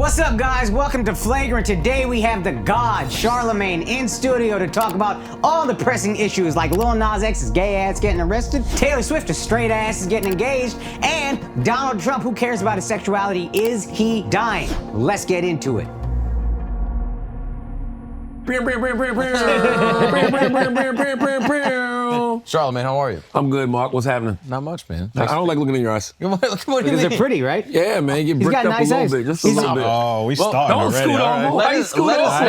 What's up, guys? Welcome to Flagrant. Today we have the God, Charlamagne, in studio to talk about all the pressing issues like Lil Nas X's gay ass getting arrested, Taylor Swift's straight ass is getting engaged, and Donald Trump, who cares about his sexuality, is he dying? Let's get into it. Charlamagne, how are you? I'm good, Mark. What's happening? Not much, man. I don't like looking in your eyes. What do you Because mean? they're pretty, right? Yeah, man. You get He's bricked got up nice a little eyes. bit. Just a little bit. Oh, we starting Don't already. scoot All on, right. Mo. Why you scoot Let us on?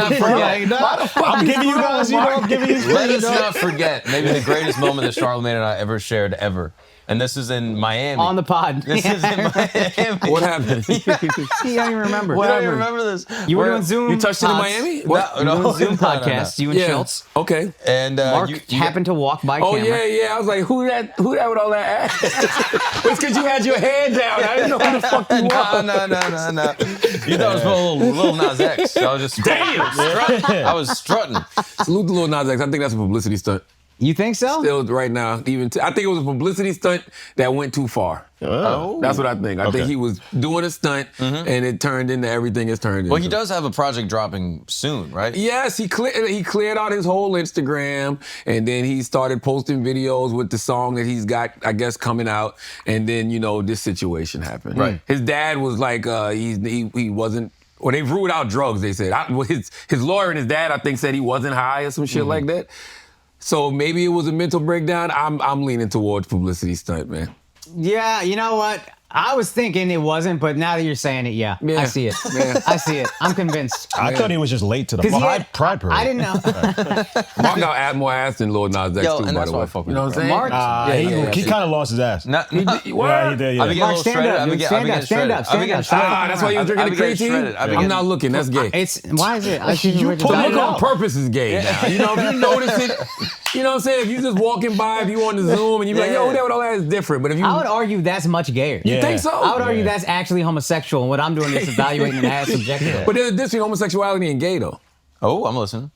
not forget. I'm giving you guys, I'm giving you. Let us not forget maybe the greatest moment that Charlamagne and I ever shared ever. And this is in Miami. On the pod. This is in Miami. What happened? You don't even remember. You don't even remember this. You were doing Zoom. You touched it in pods. Miami? What? You were doing Zoom podcast, you and Yeah. Schultz. Okay. And Mark you happened to walk by Oh, camera. yeah. I was like, who that with all that ass? It's because you had your head down. I didn't know who the fuck you were. No. You thought it was Lil Nas X. So I was just I was strutting. Salute to Lil Nas X. I think that's a publicity stunt. You think so? Still right now. I think it was a publicity stunt that went too far. Oh. That's what I think. I think he was doing a stunt and it turned into everything it's turned into. Well, he does have a project dropping soon, right? Yes, he cleared out his whole Instagram, and then he started posting videos with the song that he's got, I guess, coming out. And then this situation happened. Right. His dad was like, he wasn't. Well, they ruled out drugs. They said his lawyer and his dad, I think, said he wasn't high or some shit like that. So maybe it was a mental breakdown. I'm leaning towards publicity stunt, man. Yeah, you know what? I was thinking it wasn't, but now that you're saying it, yeah. I see it. Yeah. I see it. I'm convinced. I thought he was just late to the Pride Parade. I didn't know. Mark got more ass than Lil Nas X Yo, too, and by that's the why I way. fuck You know with what I'm Mark. saying? He kind of lost his ass. Not, He did, Yeah, he did, yeah. I be getting a little Stand shredded. up, I be dude. getting Stand up. That's why you was drinking the cream tea? I'm not looking. That's gay. Why is it? I see You you put Look it on out. purpose is gay now. If you notice it, you know what I'm saying? If you just walking by, if you on the Zoom and you be like, yo, that with all that is different. But if you I would argue that's much gayer. Yeah. think so? I would argue that's actually homosexual, and what I'm doing is evaluating an ass subjectively. But there's a difference between homosexuality and gay though. Oh, I'm listening.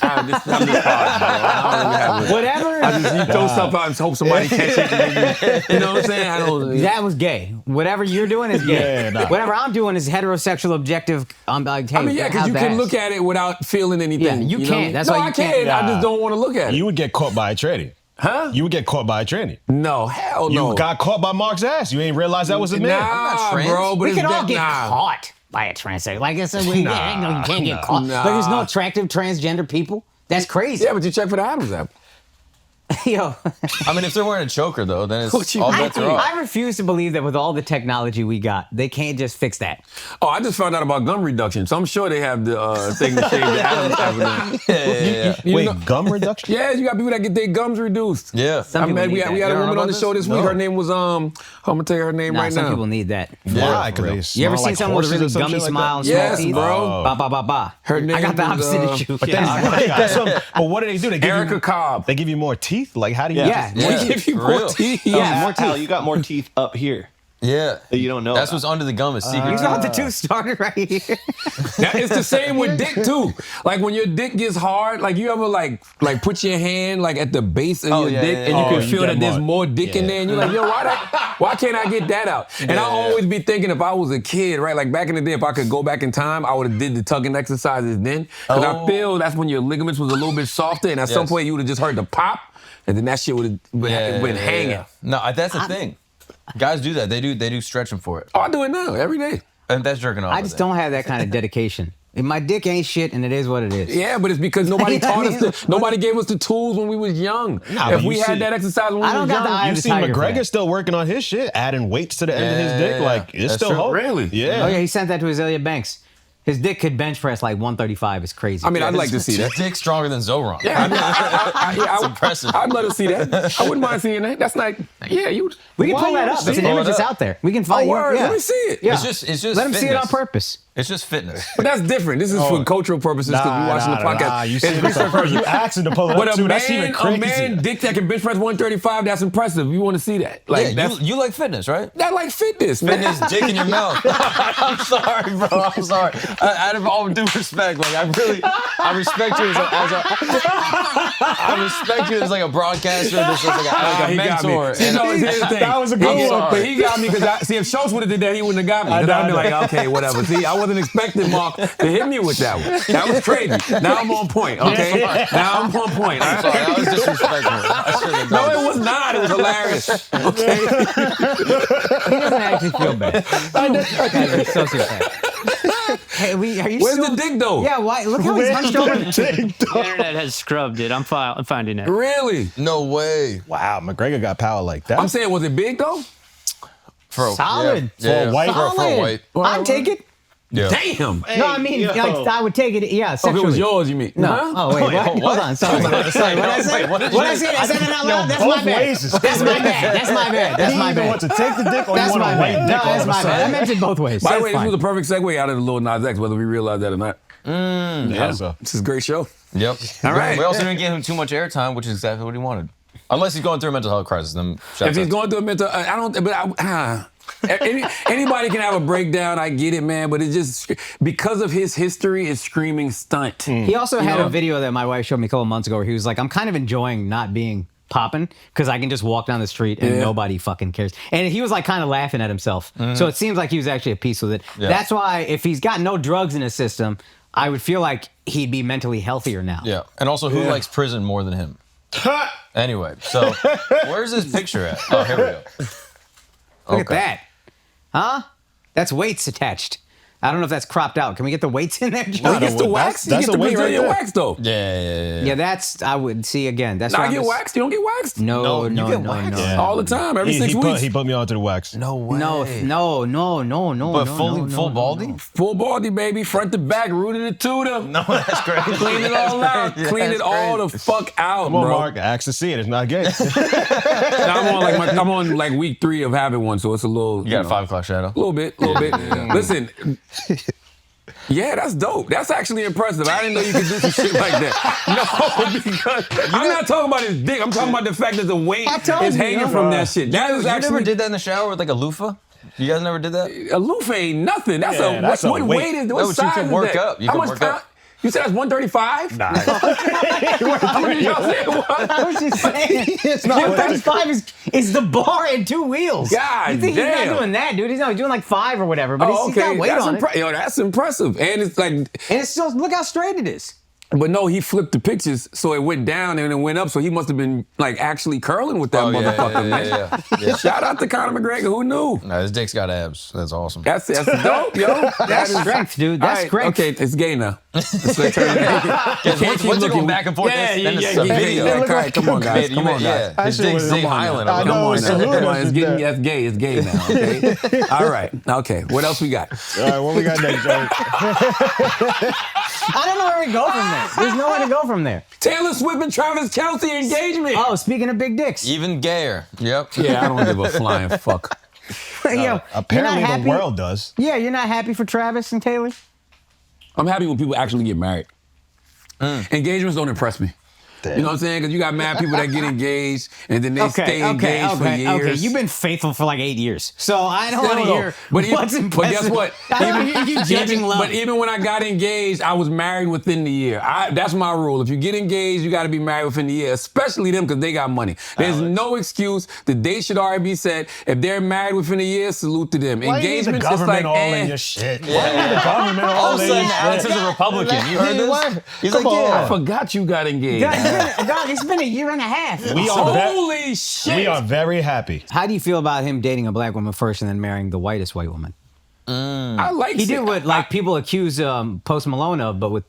I'm just pausing, bro. I don't really have it. Whatever. You throw stuff out and hope somebody catch it. You know what I'm saying? I don't. That was gay. Whatever you're doing is gay. Yeah, nah. Whatever I'm doing is heterosexual objective. I'm like, hey, I mean, yeah, because you can look at it without feeling anything. Yeah, you know? can't. That's no, why you I can't. can. I just don't want to look at it. You would get caught by a tranny. Huh? You would get caught by a tranny. No, hell no. You got caught by Mark's ass. You ain't realize that was a man. Nah, trans. bro. But We it's can all that- get nah. caught by a transsexual. Like I said, you can't get caught. Nah. But there's no attractive transgender people. That's crazy. Yeah, but you check for the Adam's apple. Yo, I mean, if they're wearing a choker, though, then What it's you all mean? bets are off. I refuse to believe that with all the technology we got, they can't just fix that. Oh, I just found out about gum reduction, so I'm sure they have the thing to shave the Adam's apple. Yeah. You Wait, know- gum reduction? Yeah, you got people that get their gums reduced. Yeah. Some people we need had that. a You don't woman know on the about show this? this week. No. Her name was I'm gonna tell you her name Nah, right some now. people need that. Why? Because they You ever smell seen like someone with a horses really or some gummy shit like smile that? and Yes, small teeth? bro. Ba ba ba ba. Her name I got the was, opposite as you. But what do they do? They give Erica you, Cobb. They give you more teeth? Like, how do you... Yeah. They give you for more real. teeth. Yeah, more Al, teeth. you got more teeth up here Yeah. that you don't know. That's about. what's under the gum is secret. You teeth. got the tooth started right here. It's the same with dick too. Like when your dick gets hard, like you ever like put your hand like at the base of your yeah, dick yeah, and yeah. you Oh, can you feel get that there's more. more dick in there and you're like, yo, why can't I get that out? And I always be thinking if I was a kid, right? Like back in the day, if I could go back in time, I would have did the tugging exercises then. Because I feel that's when your ligaments was a little bit softer and at some Yes. point you would have just heard the pop and then that shit would have been hanging. Yeah. No, that's the thing. Guys do that. They do stretching for it. Oh, I do it now every day. And that's jerking off. I just don't have that kind of dedication. My dick ain't shit, and it is what it is. Yeah, but it's because nobody taught I mean, us. Nobody gave us the tools when we was young. Nah, if but we you had see- that exercise when we I don't was got the young, eye You of the see tiger for McGregor that. still working on his shit, adding weights to the end of his dick. Yeah, Like, it's that's still true. hope. Really? Yeah. Oh yeah, he sent that to Azalea Banks. His dick could bench press like 135. It's crazy. I mean, I'd like to see that. His dick's stronger than Zoran. Yeah, That's impressive. I'd love to see that. I wouldn't mind seeing that. That's like, yeah, you. we can why pull you that wanna up. see It's an it? image that's out there. We can find. Oh, word. Yeah. Let me see it. Yeah. It's just Let him see it on fitness. purpose. It's just fitness. But that's different. This is for cultural purposes because we watching the podcast. Nah, you see It's it research first. purposes. You asking to pull it But up a too. That's even man, crazy. a man dick that can bench press 135, that's impressive. You want to see that. Like, Yeah, that's, you like fitness, right? that like fitness, man. Fitness, dick in your mouth. I'm sorry, bro. I'm sorry. Out of all due respect, like I respect you I respect you as like a broadcaster, just as like a He got me. mentor. See, no, here's the thing. That was a good I'm one. sorry. But he got me because see, if Schultz would have did that, he wouldn't have got me. Because I'd be like, okay, whatever. See, I wasn't expecting Mark to hit me with that one. That was crazy. Now I'm on point, okay? Now I'm on point. I'm sorry, that was disrespectful. I should have No, done it was not. It was hilarious. Okay? He doesn't actually feel bad. Guy's a sociopath. Hey, are you Where's still... the dick, though? Yeah, why? Look how he's hunched over. The internet has scrubbed it. I'm finding it. Really? No way. Wow, McGregor got power like that. I'm saying, was it big, though? Solid. Yeah. For a white- Solid. For a white. I'd take it. Yeah. Damn. No, I mean, like, I would take it. Yeah, Oh, if sexually. it was yours, you mean? No. Huh? Oh, wait, what? Hold on. Sorry. What did I say? What did I say? I said it out loud? That's my both bad. ways is That's my bad. That's my bad. That's He my either bad. wants to take the dick or That's you my want to wait bad. dick No, all that's of a my bad. I sudden. meant it both ways. By the That's way, this fine. was the perfect segue out of the Lil Nas X, whether we realize that or not. Yeah. So. This is a great show. Yep. All right. We also didn't give him too much airtime, which is exactly what he wanted. Unless he's going through a mental health crisis, then If he's going through a mental, I don't. But anybody can have a breakdown. I get it, man. But it's just because of his history, it's screaming stunt. He also had a video that my wife showed me a couple months ago where he was like, I'm kind of enjoying not being popping because I can just walk down the street and nobody fucking cares. And he was like kind of laughing at himself. So it seems like he was actually at peace with it. Yeah. That's why if he's got no drugs in his system, I would feel like he'd be mentally healthier now. Yeah. And also, who likes prison more than him? Anyway, so where's this picture at? Oh, here we go. Look at that. Huh? That's weights attached. I don't know if that's cropped out. Can we get the weights in there, John? He gets the wax. that's He gets the the weight right Brazilian there. wax, though. Yeah. Yeah, that's, I would see again. That's Now why I I'm get just- waxed. You don't get waxed? No. Yeah. All the time, every 6 weeks. He put me onto the wax. No way. No. But full baldy? Full baldy, baby, front to back, rooted to tutor. No, that's crazy. Clean it all out. Clean it all the fuck out, Come on, bro. Mark. Ask to see it. It's not gay. Now, I'm on like week 3 of having one, so it's a little. You got a 5 o'clock shadow? A little bit. Listen. Yeah, that's dope. That's actually impressive. I didn't know you could do some shit like that. No, because I'm not talking about his dick. I'm talking about the fact that the weight is hanging from that shit. That is You actually. never did that in the shower with like a loofah? You guys never did that? A loofah ain't nothing. That's Yeah, that's a what weight. weight is? No, What but you size can is work that? up. You How can much work pound? up. You said that's 135? Nah. Y'all said what? I was just saying. It's not 135 is the bar and 2 wheels. God you think he's damn. not doing that, dude? He's not doing like 5 or whatever, but Oh, he's got weight that's on it. Yo, that's impressive. And it's like, And it's still, look how straight it is. but no, he flipped the pictures so it went down and it went up. So he must have been like actually curling with that motherfucker, man. Yeah. Shout out to Conor McGregor. Who knew? No, his dick's got abs. That's awesome. That's dope, yo. That's strength, dude. That's All right, strength. Okay, it's gay now. So turn it- Once you go back and forth, then it's a video. All right, come on, guys. Come on, guys. Yeah, his That shit dick's was- Zig come on Highland. now. I Come know, on it's now. a little Come on, it's bit getting, there. that's gay. It's gay now, okay? All right. Okay, what else we got? All right, what we got next, Joey? I don't know where we go from there. There's nowhere to go from there. Taylor Swift and Travis Kelce engagement. Oh, speaking of big dicks. Even gayer. Yep. Yeah, I don't give a flying fuck. Yo, you're not Apparently happy? the world does. Yeah, you're not happy for Travis and Taylor? I'm happy when people actually get married. Engagements don't impress me. You know what I'm saying? Because you got mad people that get engaged and then they stay engaged for years. Okay, you've been faithful for like 8 years. So I don't want to Still, hear but what's even, impressive. But guess what? I don't want to hear you judging love. But even when I got engaged, I was married within the year. That's my rule. If you get engaged, you got to be married within the year, especially them because they got money. There's no excuse. The date should already be set. If they're married within a year, salute to them. Why you need the Engagements, it's government like, all in your shit? Why you need the government All all of a in sudden, your Alex shit? is a Republican. You heard this? He's like, I yeah. forgot you got engaged. God, it's been a year and a half. Holy shit. We are very happy. How do you feel about him dating a black woman first and then marrying the whitest white woman? I like He it. did what like people accuse Post Malone of, but with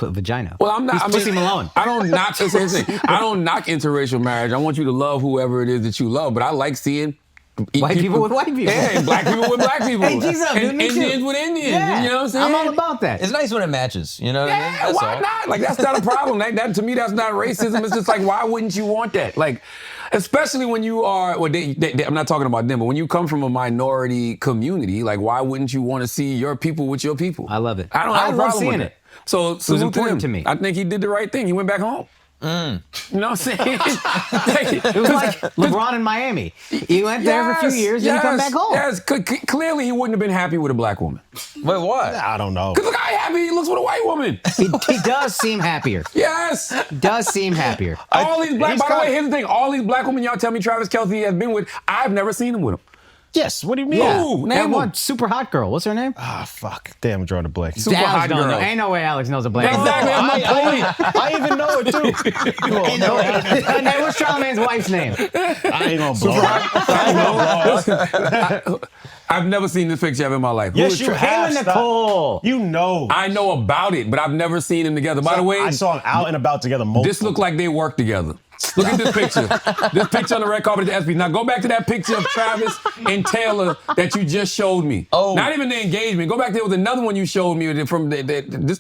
vagina. Well, I'm not. He's I mean, Pussy Malone. I don't knock. That's the same thing. I don't knock interracial marriage. I want you to love whoever it is that you love. But I like seeing White people with white people. Yeah, and black people with black people. Hey, Jesus, and dude, me too. Indians with Indians. Yeah, You know what I'm saying? I'm all about that. It's nice when it matches. You know what I mean? Yeah, That's why all. not? Like, that's not a problem. That to me, that's not racism. It's just like, why wouldn't you want that? Like, especially when you are, well, I'm not talking about them, but when you come from a minority community, like, why wouldn't you want to see your people with your people? I love it. I don't have I a love problem seeing with it. it. So, salute important to him. to me. I think he did the right thing. He went back home. You know what I'm saying? It was like LeBron in Miami. He went there for a few years, then he come back home. Yes, clearly he wouldn't have been happy with a black woman. Wait, what? I don't know. Because look how happy he looks with a white woman. He does seem happier. Yes. Does seem happier. All these black, he's by the way, got- here's the thing. All these black women y'all tell me Travis Kelce has been with, I've never seen him with them. Yes. What do you mean? Yeah. Ooh, that name one one. super hot girl. What's her name? Ah, fuck. Damn, I'm drawing a blank. Super Alex hot don't know. girl. Ain't no way Alex knows a blank. Exactly. That's my point. I even know it too. Hey, what's Charlamagne's wife's name? I ain't gonna blow. I ain't gonna blow. I've never seen this picture ever in my life. Who Yes, is you Tra- have. Kayla Stop. Nicole. You know. I know about it, but I've never seen them together. By the way, I saw them out and about together. this looked like they work together. Look at this picture. This picture on the red carpet at the ESPYs. Now go back to that picture of Travis and Taylor that you just showed me. Oh. Not even the engagement. Go back there with another one you showed me from the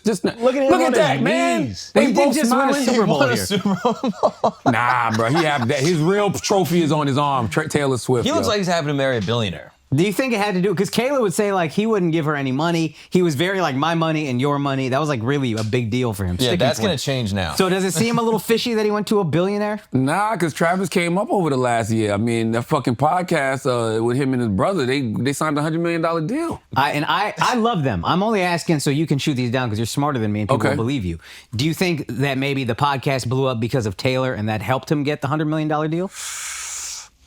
just Look at him look on at that, his man. knees. They He did both just win a smiling. Super Bowl What a here. Super Bowl. Nah, bro. He have that. His real trophy is on his arm. Taylor Swift. He looks yo. like he's happy to marry a billionaire. Do you think it had to do, because Kayla would say like he wouldn't give her any money. He was very like my money and your money. That was like really a big deal for him. Yeah, Sticking that's point. going to change now. So does it seem a little fishy that he went to a billionaire? Nah, because Travis came up over the last year. I mean, that fucking podcast with him and his brother, they signed a $100 million deal. I love them. I'm only asking so you can shoot these down because you're smarter than me and people Okay. will believe you. Do you think that maybe the podcast blew up because of Taylor and that helped him get the $100 million deal?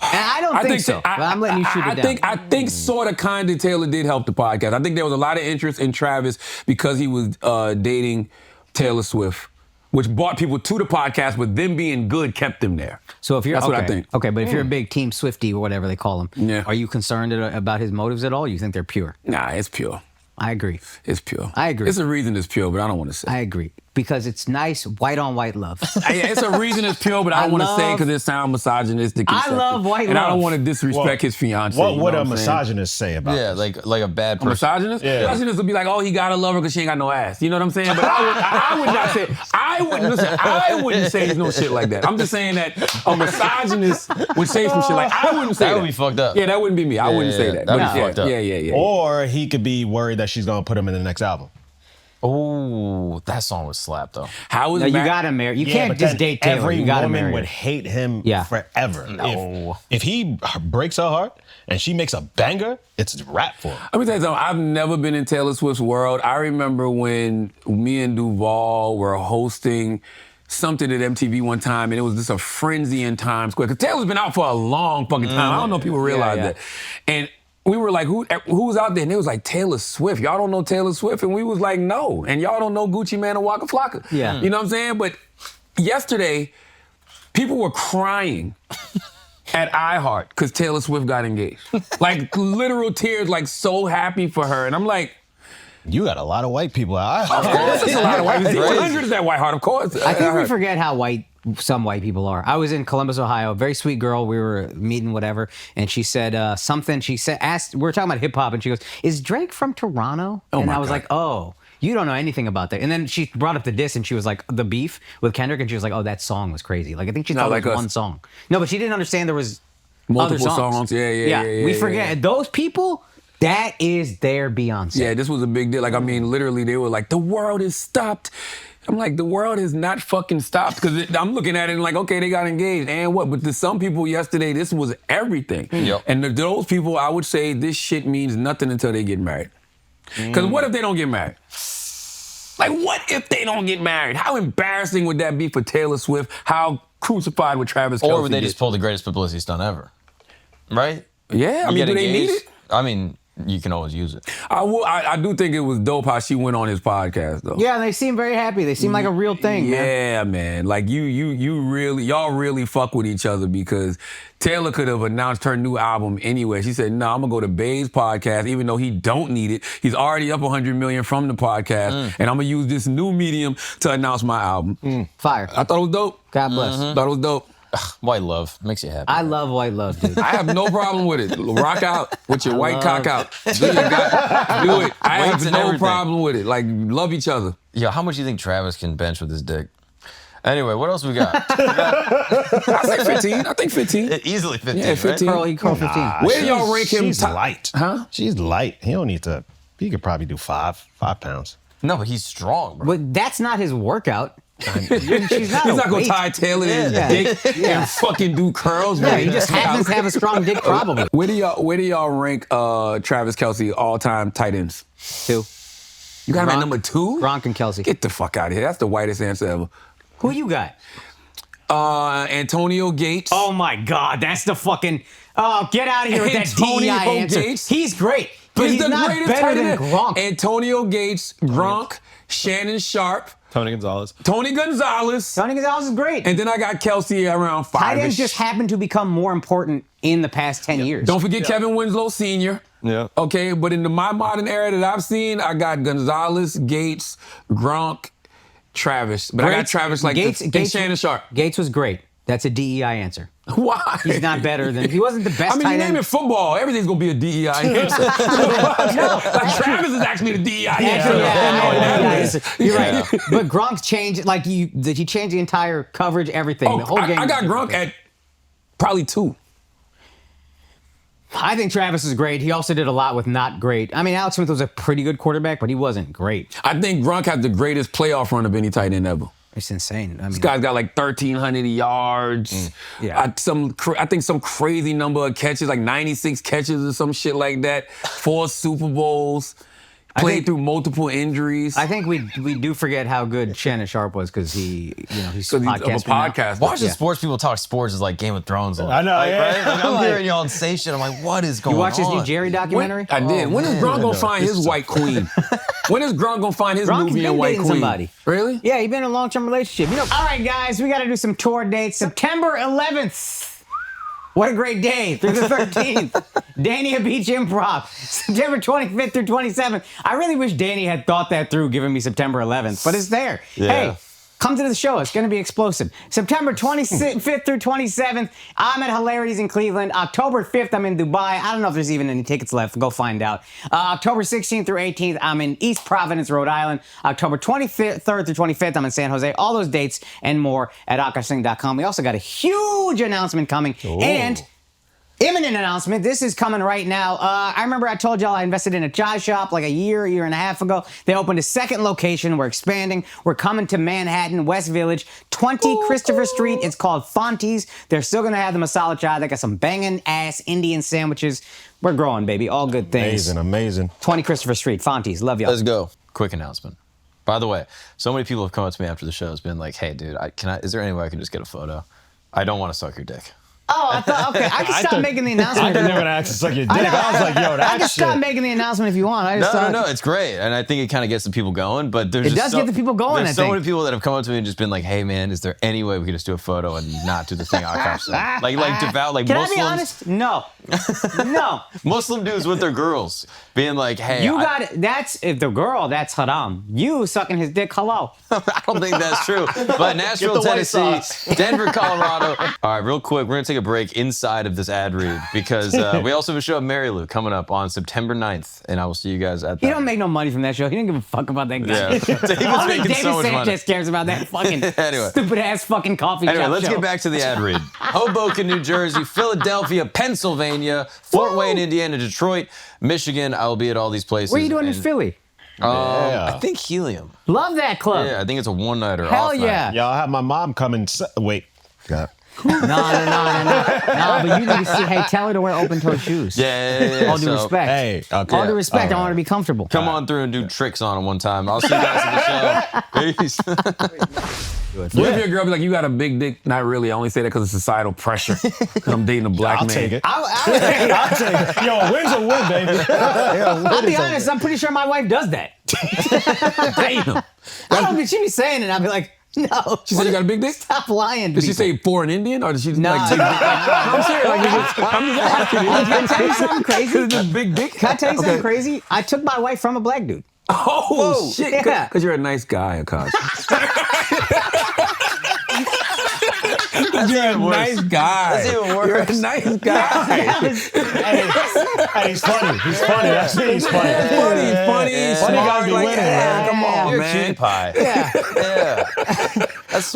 And I don't think so. But I'm letting you shoot it down. I think sort of kind of Taylor did help the podcast. I think there was a lot of interest in Travis because he was dating Taylor Swift, which brought people to the podcast, but them being good kept them there. So if you're That's okay, what I think. Okay, but if you're a big Team Swiftie or whatever they call him, Yeah. are you concerned about his motives at all? You think they're pure? Nah, it's pure. I agree. It's pure. I agree. It's a reason it's pure, but I don't want to say. I agree. Because it's nice white on white love. It's a reason it's pure, but I don't want to say because it sounds misogynistic. And I sexist. love white and I love. don't want to disrespect his fiance. What you know would a I'm saying? misogynist say about Yeah, this? like a bad A person. misogynist? Yeah. Misogynist would be like, oh, he gotta love her because she ain't got no ass. You know what I'm saying? But I would not say, I wouldn't say no shit like that. I'm just saying that a misogynist would say some shit like, I wouldn't say that. That would be fucked up. Yeah, that wouldn't be me. I wouldn't say that. That'd But be yeah, fucked up. Yeah. Or he could be worried that she's gonna put him in the next album. Oh, that song was slap though. How is No, you Matt- gotta marry. You Yeah, can't but just then date Taylor. every You gotta woman marry would her. hate him Yeah. forever. No. If he breaks her heart and she makes a banger, it's a rap for him. Let me tell you something. I've never been in Taylor Swift's world. I remember when me and Duval were hosting something at MTV one time, and it was just a frenzy in Times Square. Because Taylor's been out for a long fucking time. I don't know if people realize yeah. that. And we were like, who's out there? And they was like, Taylor Swift. Y'all don't know Taylor Swift? And we was like, no. And y'all don't know Gucci Mane or Waka Flocka. Yeah. You know what I'm saying? But yesterday, people were crying at iHeart because Taylor Swift got engaged. Like literal tears, like so happy for her. And I'm like, You got a lot of white people out. of course it's a lot of white people. Crazy. 100 is that white heart, of course. I think we forget how white some white people are. I was in Columbus, Ohio. A very sweet girl. We were meeting, whatever, and she said something. She said, "Asked." We were talking about hip hop, and she goes, "Is Drake from Toronto?" And my I was God. like, "Oh, you don't know anything about that." And then she brought up the diss, and she was like, "The beef with Kendrick," and she was like, "Oh, that song was crazy." Like I think she thought like it was us. one song. No, but she didn't understand there was Multiple other songs. songs. Yeah. We forget those people. That is their Beyonce. Yeah, this was a big deal. Like, I mean, literally, they were like, the world is stopped. I'm like, the world is not fucking stopped. Because I'm looking at it and like, okay, they got engaged. And what? But to some people yesterday, this was everything. Yep. And to those people, I would say this shit means nothing until they get married. Because what if they don't get married? Like, what if they don't get married? How embarrassing would that be for Taylor Swift? How crucified would Travis Kelce Or would they get? just pull the greatest publicity stunt ever? Right? Yeah, I mean, You get do they need engaged, it? I mean, you can always use it. I do think it was dope how she went on his podcast, though. Yeah, they seem very happy. They seem like a real thing, man. Yeah, man. Like y'all really fuck with each other because Taylor could have announced her new album anyway. She said, "No, I'm gonna go to Bay's podcast, even though he don't need it. He's already up 100 million from the podcast, and I'm gonna use this new medium to announce my album." Fire. I thought it was dope. God bless. Thought it was dope. White love makes you happy. I love white love, dude. I have no problem with it. Rock out with your white cock out. Do your guy. Do it. I Weights have and no everything. problem with it. Like, love each other. Yo, how much do you think Travis can bench with his dick? Anyway, what else we got? I say 15. I think 15. Easily 15. Yeah, 15. Curl, he curl 15. Where do y'all rank him? She's top- light. Huh? She's light. He don't need to. He could probably do 5 pounds. No, but he's strong, bro. But that's not his workout. She's not He's not gonna tie Taylor to his Yeah. dick and fucking do curls. Yeah, man. he just happens to have a strong dick, probably. Where do y'all rank Travis Kelce all-time tight ends? 2. You got him at Gronk. number 2? Gronk and Kelce. Get the fuck out of here. That's the whitest answer ever. Who you got? Antonio Gates. Oh my God, that's the fucking. Oh, get out of here with that Antonio DEI answer. Gates. He's great, but He's he's the not greatest better tight than end. Gronk. Antonio Gates, Gronk, Shannon Sharp, Tony Gonzalez. Tony Gonzalez, Tony Gonzalez is great. and then I got Kelce around Tight ends 5-ish. just happen to become more important in the past 10 years. Don't forget Kevin Winslow Sr. Yeah. Okay, but in my modern era that I've seen, I got Gonzalez, Gates, Gronk, Travis. But I got Travis like Gates, and Shannon Sharp. Gates was great. That's a DEI answer. Why? He's not better than. He wasn't the best I mean, tight you name end. it football, everything's gonna be a DEI answer. Like Travis is actually the DEI answer. You're right. But Gronk changed, like he changed the entire coverage, everything. The whole game. I got Gronk at probably 2. I think Travis is great. He also did a lot with not great. I mean, Alex Smith was a pretty good quarterback, but he wasn't great. I think Gronk had the greatest playoff run of any tight end ever. It's insane. I mean, This guy's got like 1,300 yards. Yeah. I think some crazy number of catches, like 96 catches or some shit like that. 4 Super Bowls. Played think- through multiple injuries. I think we do forget how good Shannon Sharp was because he's Because he's of a podcast. Watching Yeah. sports people talk sports is like Game of Thrones. I know, Like, yeah. right? Like, I'm hearing y'all say shit. I'm like, what is going You on? watch his new Jerry documentary? I did. When is Gronk gonna find his white queen? When is Gronk gonna find his Gronk's Nubian been white dating queen? somebody. Really? Yeah, he's been in a long-term relationship. You know. All right, guys, we got to do some tour dates. September 11th. What a great day through the 13th. Dania Beach Improv. September 25th through 27th. I really wish Danny had thought that through, giving me September 11th, but it's there. Yeah. Hey, come to the show. It's going to be explosive. September 25th through 27th, I'm at Hilarities in Cleveland. October 5th, I'm in Dubai. I don't know if there's even any tickets left. Go find out. October 16th through 18th, I'm in East Providence, Rhode Island. October 23rd through 25th, I'm in San Jose. All those dates and more at akashsing.com. We also got a huge announcement coming. And imminent announcement. This is coming right now. I remember I told y'all I invested in a chai shop like a year and a half ago. They opened a second location. We're expanding. We're coming to Manhattan, West Village, 20 Christopher Street. It's called Fonte's. They're still going to have the masala chai. They got some banging ass Indian sandwiches. We're growing, baby. All good things. Amazing. 20 Christopher Street, Fonte's. Love y'all. Let's go. Quick announcement. By the way, so many people have come up to me after the show has been like, hey, dude, is there any way I can just get a photo? I don't want to suck your dick. Oh, I thought, okay. I can stop making the I announcement. can never ask to suck your dick. I was like, yo, I that can stop shit. making the announcement if you want. I just No, it's great, and I think it kind of gets the people going. But there's It just does get the people going, There's I so think. many people that have come up to me and just been like, "Hey, man, is there any way we could just do a photo and not do the thing Akash said?" Like devout, like Can Muslims. I be honest? No. No. Muslim dudes with their girls being like, "Hey, You I got it. That's if the girl, that's haram. You sucking his dick, hello. don't think that's true." But Nashville, the white Tennessee, sauce. Denver, Colorado. All right, real quick, we're gonna take a break inside of this ad read because we also have a show at Maryland coming up on September 9th, and I will see you guys at that. He don't make no money from that show. He don't give a fuck about that guy. Yeah, David's Only making David so much money. Sanchez cares about that fucking Anyway. stupid ass fucking coffee Anyway, shop let's show. get back to the ad read. Hoboken, New Jersey, Philadelphia, Pennsylvania, Fort Wayne, Indiana, Detroit, Michigan. I will be at all these places. What are you doing in and, Philly? I think Helium. Love that club. Yeah, I think it's a one-nighter. Hell off yeah. night. Yo, I'll have my mom come and wait. God. No, but you need to see. Hey, tell her to wear open-toed shoes. Yeah. All due So, respect. Hey, okay. All due respect. I All want to be comfortable. Come on through and do tricks on them one time. I'll see you guys at the show. Peace. What if your girl be like, you got a big dick? Not really. I only say that because of societal pressure. Because I'm dating a black I'll man. take it. I'll I'll take it. Yo, a win's a win, baby. I'll be honest. I'm pretty sure my wife does that. Damn. I don't be. She be saying it. I'll be like, no. She said you got a big dick? Stop lying to Did she people. say foreign Indian? Or did she just No, like big no, dick? I'm serious. Like, I'm just asking. Can I tell you something crazy? Is this big dick? Can I tell you something crazy? I took my wife from a black dude. Oh, shit. yeah. Because you're a nice guy, Akash. You're a nice guy. That's even worse. You're a nice guy. Hey, he's funny. He's funny. That's it. He's funny. He's funny. Yeah. Smart, Funny guys be like, winning, yeah, man. come on, You're a man. cutie pie. Yeah. Yeah. That's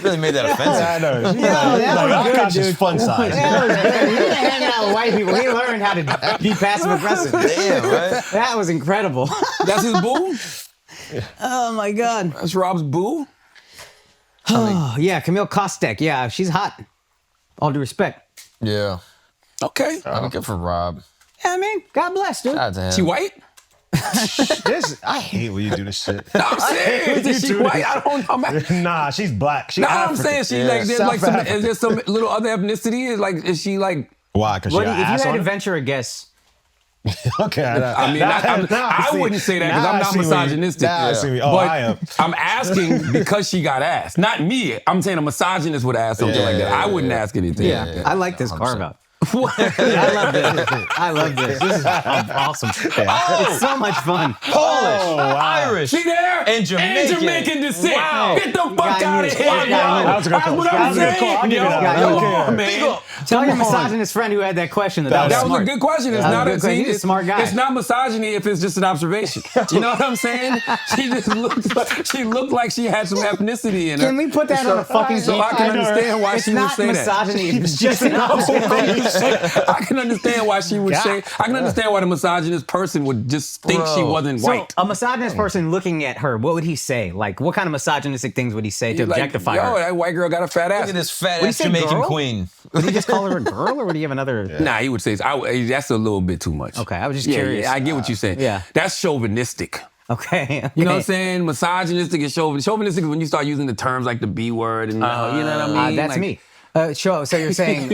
really made that offensive. I know. Yo, that was good, Akash is dude. fun size. That was good. He been hanging out with white people. He learned how to be passive aggressive. Damn, right? That was incredible. That's his boo? Oh my God. That's Rob's boo? Oh yeah, Camille Kostek. Yeah, she's hot. All due respect. Yeah. Okay. I'm good for Rob. Yeah, I mean, God bless, dude. Shout out to him. She white? I hate when you do this shit. I'm saying, is she white? I don't know. Nah, she's black. She's No, African. I'm saying she like there's South like some. African. Is there some little other ethnicity? Is she like? Why? Because she What, got if you ass had on to her? venture a guess, Okay. I mean, I wouldn't say that because I'm not misogynistic. I see. Oh, but I am. I'm asking because she got ass, not me. I'm saying a misogynist would ask something like that. I wouldn't ask anything. like that. I like this carve out. I love this. I love this. This is awesome. It's so much fun. Polish, Irish, See there? and Jamaican. And Jamaican descent. Wow. Get the fuck out of here. That was a good That's call. what I'm That was a good call. saying. I'll give you that. Yo, Okay. man. Tell your misogynist friend who had that question that That was smart. a good question. It's That was not a good question. He's a it's- smart guy. It's not misogyny if it's just an observation. You know what I'm saying? She just looked like she had some ethnicity in her. Can we put that on a fucking So I can understand why It's she would not say that. misogyny. It's just an observation. I can understand why she would say. I can understand why the misogynist person would just think she wasn't So white. a misogynist person looking at her, what would he say? Like, what kind of misogynistic things would he say to Like, objectify yo, her? that white girl got a fat Look ass. at this fat Would he ass say Jamaican girl? queen. Would he just call her a girl, or would he have another? Nah, he would say that's a little bit too much. Okay, I was just Yeah, curious. yeah, I get what you're saying. yeah. That's chauvinistic. Okay. You know what I'm saying? Misogynistic and chauvinistic. Chauvinistic is when you start using the terms like the B word and you know what I mean? That's Like, me. So you're saying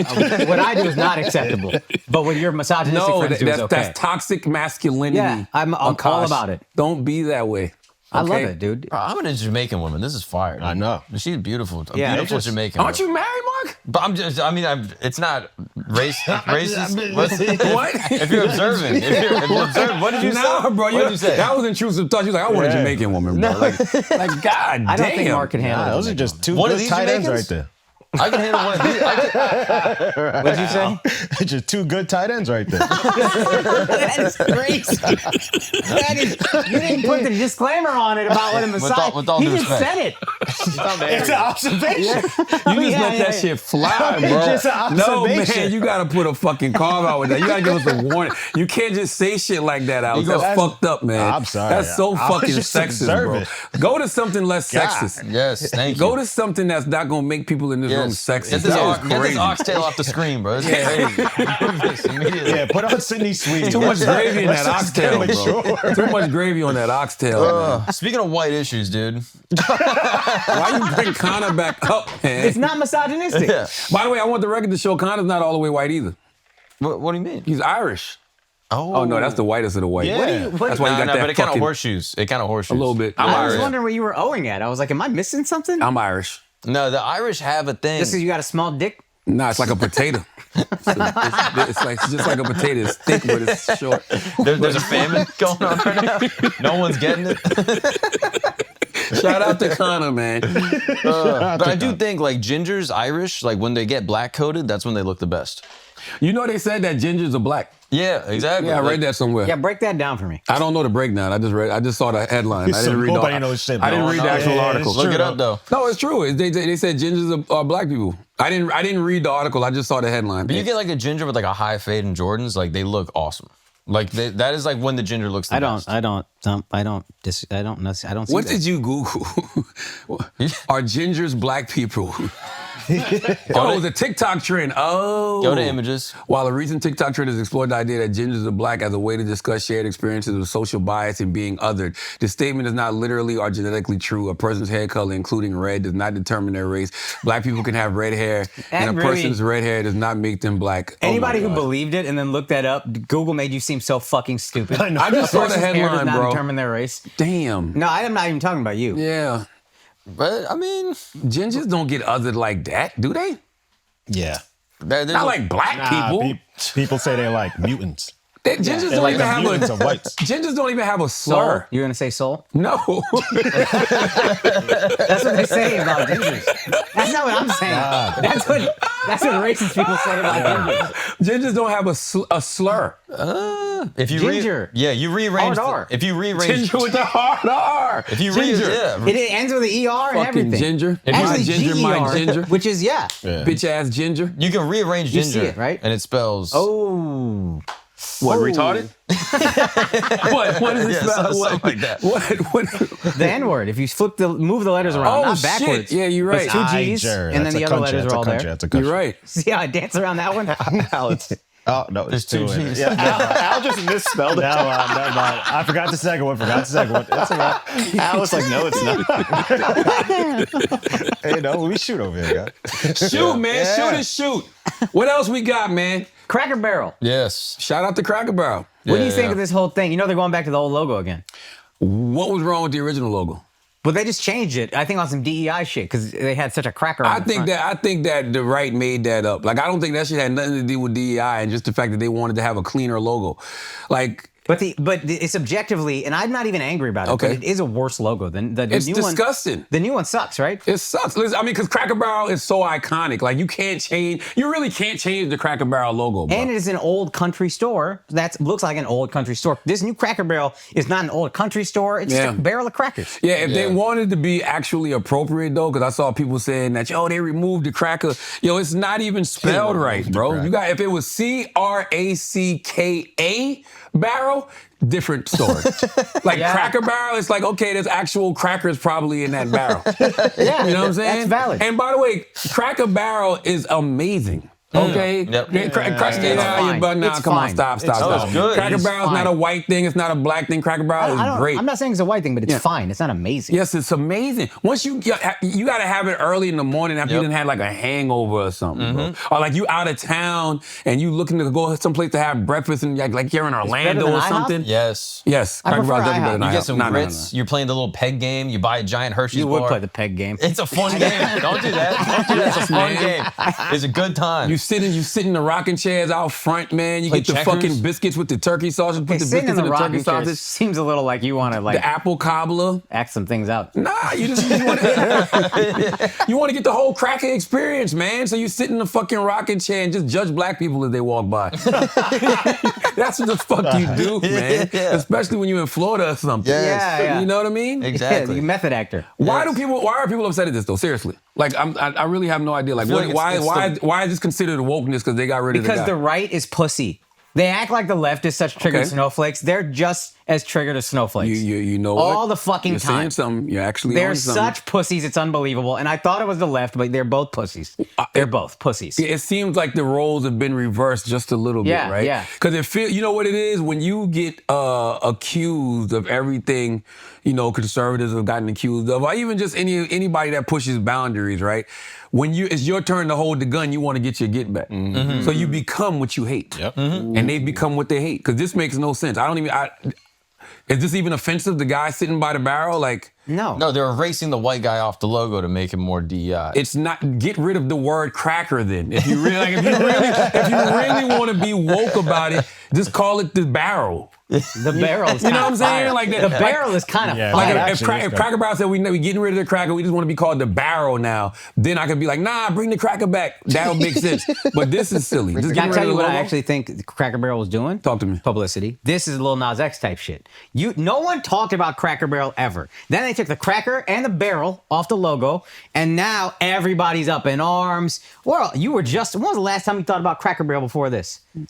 what I do is not acceptable, but what your misogynistic No, friends do is okay. that's toxic masculinity. Yeah, I'm all Akash. about it. Don't be that way. I love okay? it, dude. Bro, I'm a Jamaican woman. This is fire. Dude. I know. She's beautiful. A Yeah, beautiful just- Jamaican. Aren't bro. you married, Mark? But it's not racist. What? If you're observant, what did you say? Nah, bro. What did you say? That was intrusive thought. You was like, I want a Jamaican woman, bro. Like God I don't damn. think Mark can handle Nah, it. those are just two One of good these tight ends right Jamaicans? there. I can handle one of these. What'd you say? Just two good tight ends right there. That is crazy. That is, you didn't put the disclaimer on it about what a misogyny. with all He due just respect. said it. It's an observation. You just Yeah, let that shit fly, bro. just an No, man, observation. you gotta put a fucking carve out with that. You gotta give us a warning. You can't just say shit like that, Alex. That's That's- fucked up, man. I'm sorry. That's so I was fucking just sexist, observing. bro. Go to something less sexist. Yes, thank you. Go to something that's not gonna make people in this room sexist. That was Get this crazy. oxtail off the screen, bro. This is crazy. Immediately. Yeah, put on Sydney Sweeney. Too much gravy in that Let's just get oxtail, bro. mature. Too much gravy on that oxtail. man. Speaking of white issues, dude. Why you bring Conor back up, man? It's not misogynistic. Yeah. By the way, I want the record to show Conor's not all the way white either. What do you mean? He's Irish. Oh, Oh no, that's the whitest of the white. Yeah. What do you- what- That's why you got that but it kind of fucking horseshoes. It kind of horseshoes. a little bit. I'm I was Irish. wondering where you were owing at. I was like, am I missing something? I'm Irish. No, the Irish have a thing. Just because you got a small dick? Nah, it's like a potato. It's just like a potato. It's thick, but it's short. There's a famine going on right now. No one's getting it. Shout out to Conor, man. But I do think like gingers, Irish, like when they get black coated, that's when they look the best. You know they said that gingers are black. Yeah, exactly. Yeah, I read that somewhere. Yeah, break that down for me. I don't know the breakdown. I just saw the headline. I didn't read Nobody the, knows shit, I didn't bro. read the No, actual yeah, article. it's Look true, it up though. No, it's true. They said gingers are black people. I didn't read the article. I just saw the headline. But you get like a ginger with like a high fade and Jordans, like they look awesome. Like that is like when the ginger looks the best. I don't see What that. did you Google? Are gingers black people? Oh, it was a TikTok trend. Oh. Go to images. While a recent TikTok trend has explored the idea that gingers are black as a way to discuss shared experiences of social bias and being othered, the statement is not literally or genetically true. A person's hair color, including red, does not determine their race. Black people can have red hair, and a really- person's red hair does not make them black. Oh my Anybody who God. believed it and then looked that up, Google made you seem so fucking stupid. I know. I just saw the Person's hair does headline, not bro. determine their race. Damn. No, I'm not even talking about you. Yeah. But I mean, Gingers don't get othered like that, do they? Yeah. Not like black people. People say they're like mutants. Gingers They're don't like even the have mutants a of whites. Gingers don't even have a Soul? slur. You're gonna say soul? No. That's what they say about gingers. That's not what I'm saying. That's what racist people say about gingers. Gingers don't have a slur. if you Ginger. you rearrange. Hard R. If you rearrange, Ginger with the hard R. if you Ginger. It ends with an ER and Fucking everything. ginger. Actually, My ginger, my GER, ginger. which is Yeah. Bitch ass ginger. you can rearrange You ginger, see it, right? And it spells. Oh. What, retarded? What is it Yeah, spelled? something like that. What? The N-word. If you move the letters around, Oh, not shit. backwards. Yeah, you're But right. two G's, Niger. and then That's the a other country. letters That's are a all country. there. That's a country. You're right. See how I dance around that one? Alex. Oh, no, There's two G's. Yeah, Al just misspelled it. No, never mind. I forgot the second one. It's all right. Al was like, no, it's not. Hey, no, we shoot over here, guys. Shoot, man. Shoot and shoot. What else we got, man? Cracker Barrel. Yes. Shout out to Cracker Barrel. What do you think of this whole thing? You know they're going back to the old logo again. What was wrong with the original logo? But they just changed it. I think on some DEI shit because they had such a cracker. On I think that the right made that up. Like I don't think that shit had nothing to do with DEI and just the fact that they wanted to have a cleaner logo. Like. But it's objectively, and I'm not even angry about it. Okay. But it is a worse logo than the It's new disgusting. one. The new one sucks, right? It sucks. Listen, I mean, because Cracker Barrel is so iconic. Like, you really can't change the Cracker Barrel logo, bro. And it is an old country store. That looks like an old country store. This new Cracker Barrel is not an old country store. It's just a barrel of crackers. Yeah, if they wanted to be actually appropriate, though, because I saw people saying that, yo, they removed the cracker. Yo, it's not even spelled right, bro. You got, if it was CRACKA barrel, different story. Like Cracker Barrel, it's like, okay, there's actual crackers probably in that barrel. Yeah, you know what I'm saying? That's valid. And by the way, Cracker Barrel is amazing. Okay? Yep. Cracker Barrel, but now, come on, stop. It's good. Cracker It's Barrel's not a white thing, it's not a black thing. Cracker Barrel is great. I'm not saying it's a white thing, but it's fine. It's not amazing. Yes, it's amazing. Once you got to have it early in the morning after you done had like a hangover or something, bro. Or like you out of town and you looking to go someplace to have breakfast and like you're in Orlando or IHOP? something. Yes. Yes. I Cracker prefer Barrel's definitely IHOP. better than You get IHOP. some No. grits. You're playing the little peg game. You buy a giant Hershey's You bar. would play the peg game. It's a fun game. Don't do that. Don't do that. It's a fun game. It's a good time. You sit in the rocking chairs out front, man. You Play get the checkers. fucking biscuits with the turkey sausage. Put the Sitting biscuits in the in the turkey rocking chair sausage. seems a little like you want to The apple cobbler. act some things out. Nah, you want to get the whole cracker experience, man. So you sit in the fucking rocking chair and just judge black people as they walk by. That's what the fuck you do, man. Especially when you're in Florida or something. Yeah. You know what I mean? Exactly. You method actor. Why are people upset at this though? Seriously, like I really have no idea. Like, feel like why is this considered wokeness? Because they got rid of the Because guy. the right is pussy. They act like the left is such triggered snowflakes. They're just as triggered as snowflakes. You know what? All the fucking You're time. saying something. You're actually They're on something. such pussies, it's unbelievable. And I thought it was the left, but they're both pussies. They're both pussies. It seems like the roles have been reversed just a little bit, right? Yeah. Because you know what it is? When you get accused of everything, conservatives have gotten accused of, or even just anybody that pushes boundaries, right? When it's your turn to hold the gun, you want to get your get back. Mm-hmm. So you become what you hate. Yep. And they become what they hate. Because this makes no sense. Is this even offensive? The guy sitting by the barrel? Like, No, they're erasing the white guy off the logo to make it more DEI. it's not. Get rid of the word cracker. Then, if you really want to be woke about it, just call it the barrel. The barrel is You know what I'm fire. saying? Like the barrel is kind of Yeah, fire. that if actually is Cracker Barrel said we getting rid of the cracker, we just want to be called the barrel now, then I could be like, nah, bring the cracker back. That would make sense. But this is silly. Just Can get I rid tell of you the what I logo. actually think Cracker Barrel was doing? Talk to me. Publicity. This is Lil Nas X type shit. No one talked about Cracker Barrel ever. Then they took the cracker and the barrel off the logo, and now everybody's up in arms. Well, when was the last time you thought about Cracker Barrel before this? And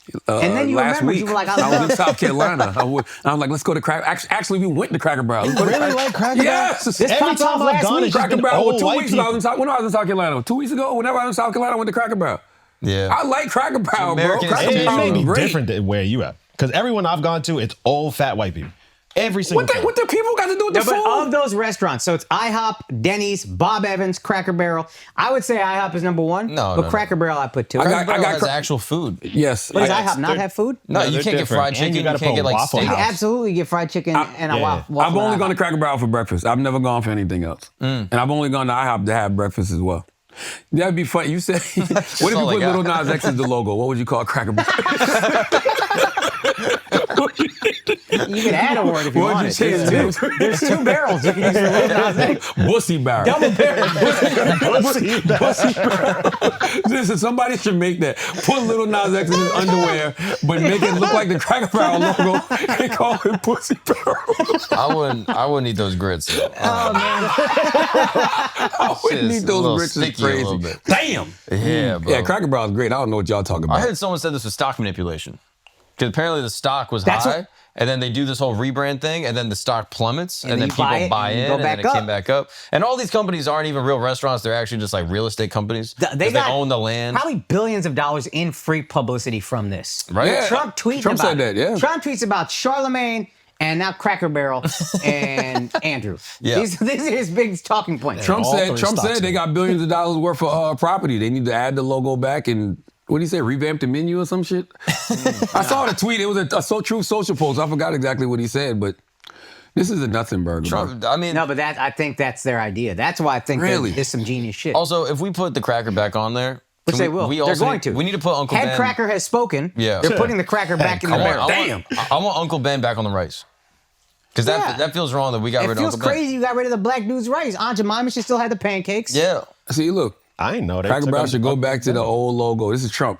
then you last remembered, week, you were like, I was in South Carolina. I was like, let's go to Cracker. Actually, we went to Cracker Barrel. Let's go to Really like Cracker Barrel? Yes. This Every popped off time I've last gone, week. it's just Cracker been Barrel. old 2 white weeks ago, people. when I was in South Carolina. 2 weeks ago, whenever I was in South Carolina, I went to Cracker Barrel. Yeah. I like Cracker Barrel, bro. American Cracker It Barrel may is be great. different than where you at. Because everyone I've gone to, it's old fat white people. Every single time. What the people got to do with the No, but food? of those restaurants, so it's IHOP, Denny's, Bob Evans, Cracker Barrel. I would say IHOP is number one. No. Cracker Barrel I put two. I got Barrel has cra- actual food. Yes. But does I- IHOP not have food? No, No, you they're can't get different. fried And chicken. you You gotta can't put get like Waffle steak. You House. absolutely get fried chicken and a yeah. waffle. I've only and gone to IHOP. Cracker Barrel for breakfast. I've never gone for anything else. And I've only gone to IHOP to have breakfast as well. That'd be funny. You said, what if you all I put got. Lil Nas X as the logo? What would you call Cracker Barrel? You can add a word if you What would want. you change it to? There's two barrels you can use for Lil Nas X. Bussy Barrel. Double barrel. Bussy Barrel. Listen, somebody should make that. Put Lil Nas X in his underwear, but make it look like the Cracker Barrel logo and call it Pussy Barrel. I wouldn't eat those grits. Oh, man. I wouldn't Shit's eat a little those grits is sticky a little crazy. bit. Damn. Yeah, bro. Yeah, Cracker Barrel's great. I don't know what y'all talking about. I heard someone said this was stock manipulation. Because apparently the stock was That's high, what- and then they do this whole rebrand thing, and then the stock plummets, and then you buy people it, buy and you in, go and then back it came up. back up. And all these companies aren't even real restaurants; they're actually just like real estate companies. They own the land. Probably billions of dollars in free publicity from this. Right? Yeah. Trump tweeting Trump about said that, yeah. Trump tweets about Charlamagne and now Cracker Barrel and Andrew. Yeah. These are his big talking points. Trump all said three Trump stocks, said they man. got billions of dollars worth of property. They need to add the logo back and what did he say? Revamp the menu or some shit. I saw the tweet. It was a so true social post. I forgot exactly what he said, but this is a nothing burger. Bro. Trump, I mean, No, but I think that's their idea. That's why I think Really? there's some genius shit. also, if we put the cracker back on there, Which can they will. They're also going to. We need to put Uncle Head Ben. Cracker has spoken. Yeah. They're putting the cracker back in the I barrel. want, I want Uncle Ben back on the rice. Because Yeah. that feels wrong that we got It rid of feels Uncle crazy you got rid of the black dude's rice. Aunt Jemima should still have the pancakes. Ben. Yeah. See, look, I ain't know that. Cracker Barrel should go back to the old logo. This is Trump.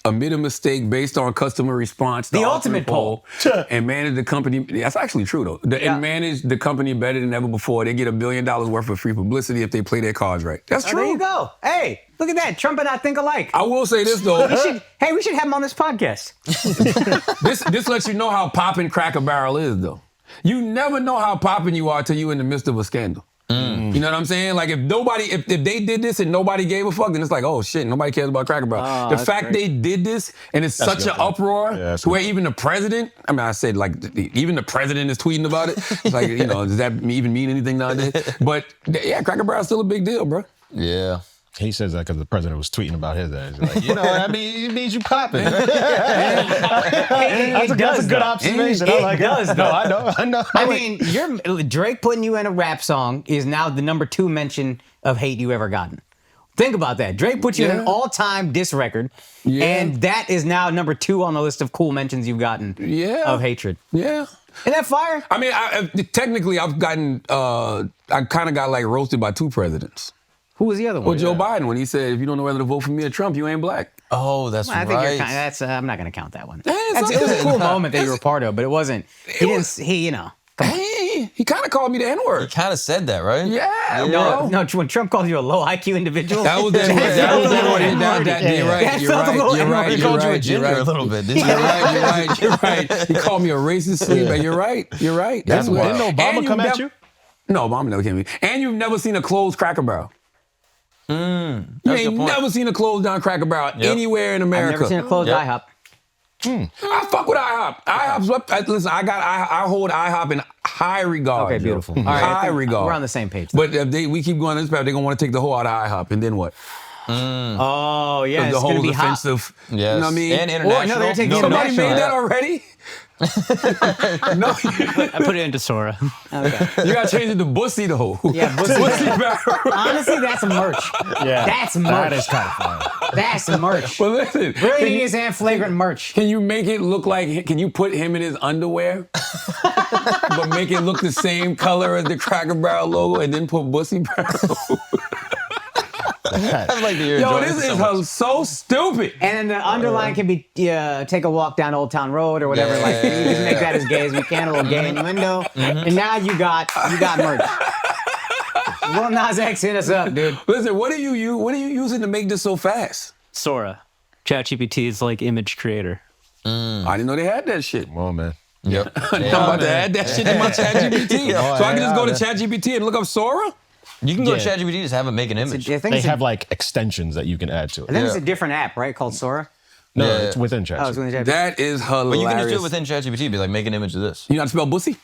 Amid a mistake based on customer response, The ultimate poll. and manage the company. That's actually true though. Yeah. And manage the company better than ever before. They get $1 billion worth of free publicity if they play their cards right. That's Oh, true. there you go. Hey, look at that. Trump and I think alike. I will say this though. We should have him on this podcast. This lets you know how popping Cracker Barrel is though. You never know how popping you are till you in the midst of a scandal. You know what I'm saying? Like if they did this and nobody gave a fuck, then it's like, oh shit, nobody cares about Cracker Barrel. The that's fact they did this and it's such good an point. uproar Yeah, that's to where good. even the president, I mean, I said like even the president is tweeting about it. It's like, you know, does that even mean anything nowadays? But yeah, Cracker Barrel's still a big deal, bro. Yeah. He says that because the president was tweeting about his ass. He's like, you know, I mean, it means you popping. It That's a does, good though. observation. It I like does, it. though. No, I know. I mean, Drake putting you in a rap song is now the number 2 mention of hate you ever gotten. Think about that. Drake put you in an Yeah. all-time diss record, Yeah. and that is now number 2 on the list of cool mentions you've gotten of hatred. Yeah. Isn't that fire? I mean, technically I've gotten, I kind of got like roasted by 2 presidents. Who was the other one? Well, Joe Biden, when he said, if you don't know whether to vote for me or Trump, you ain't black. Oh, that's I think right. you're that's. I'm not going to count that one. it's It was a okay. cool moment that you were a part of, but it wasn't. You know. He kind of called me the N-word. Kind of said that, right? Yeah, No, bro. when Trump called you a low IQ individual. That was that. That was that. You're right. That You're felt a right. little You're right. He You're called you a right. You're ginger a right. little bit, didn't You're he? right. You're right. You're right. He called me a racist sleeper. You're right. You're right. That's what. Didn't Obama come at you? No, Obama never came at me. And you've never seen a closed Cracker Barrel. You That's a ain't good point. never seen a closed down Cracker Barrel anywhere in I've America. never seen a closed Yep. IHOP. I fuck with IHOP. Listen, I hold IHOP in high regard. Okay, Joe. beautiful. All right, I High think regard. we're on the same page. But if we keep going this path, they're gonna want to take the whole out of IHOP, and then what? Oh yeah, The it's whole gonna be hot. offensive. Yes. You know what I mean? And Oh, international. no, they're taking Somebody international. made that already? No, I put it into Sora. you gotta change it to Bussy though. Yeah, Bussy. Bussy Barrel. Honestly, that's merch. Yeah. That's merch. That is kind of fun. That's merch. But listen, Really is and flagrant merch. can you make it look like? Can you put him in his underwear, but make it look the same color as the Cracker Barrel logo, and then put Bussy Barrel? I'd like to hear Yo, Jordan this so is much. so stupid. And then the underline can be take a walk down Old Town Road or whatever. Yeah. Like you just make that as gay as we can, a little gay innuendo. And now you got merch. Lil Nas X, hit us up, dude. Listen, what are you using to make this so fast? Sora. ChatGPT is like image creator. I didn't know they had that shit. Come on, man. Yep. I'm about to add that shit to my ChatGPT. So I can just go to yeah. ChatGPT and look up Sora? You can go to Yeah. ChatGPT just have it make an image. I think, They it's, a, have like extensions that you can add to it. I think it's Yeah. a different app, right? Called Sora. No, Yeah. it's within chat. Oh, it's when they That is hilarious. But you can just do it within ChatGPT. Be like, make an image of this. You know how to spell bussy?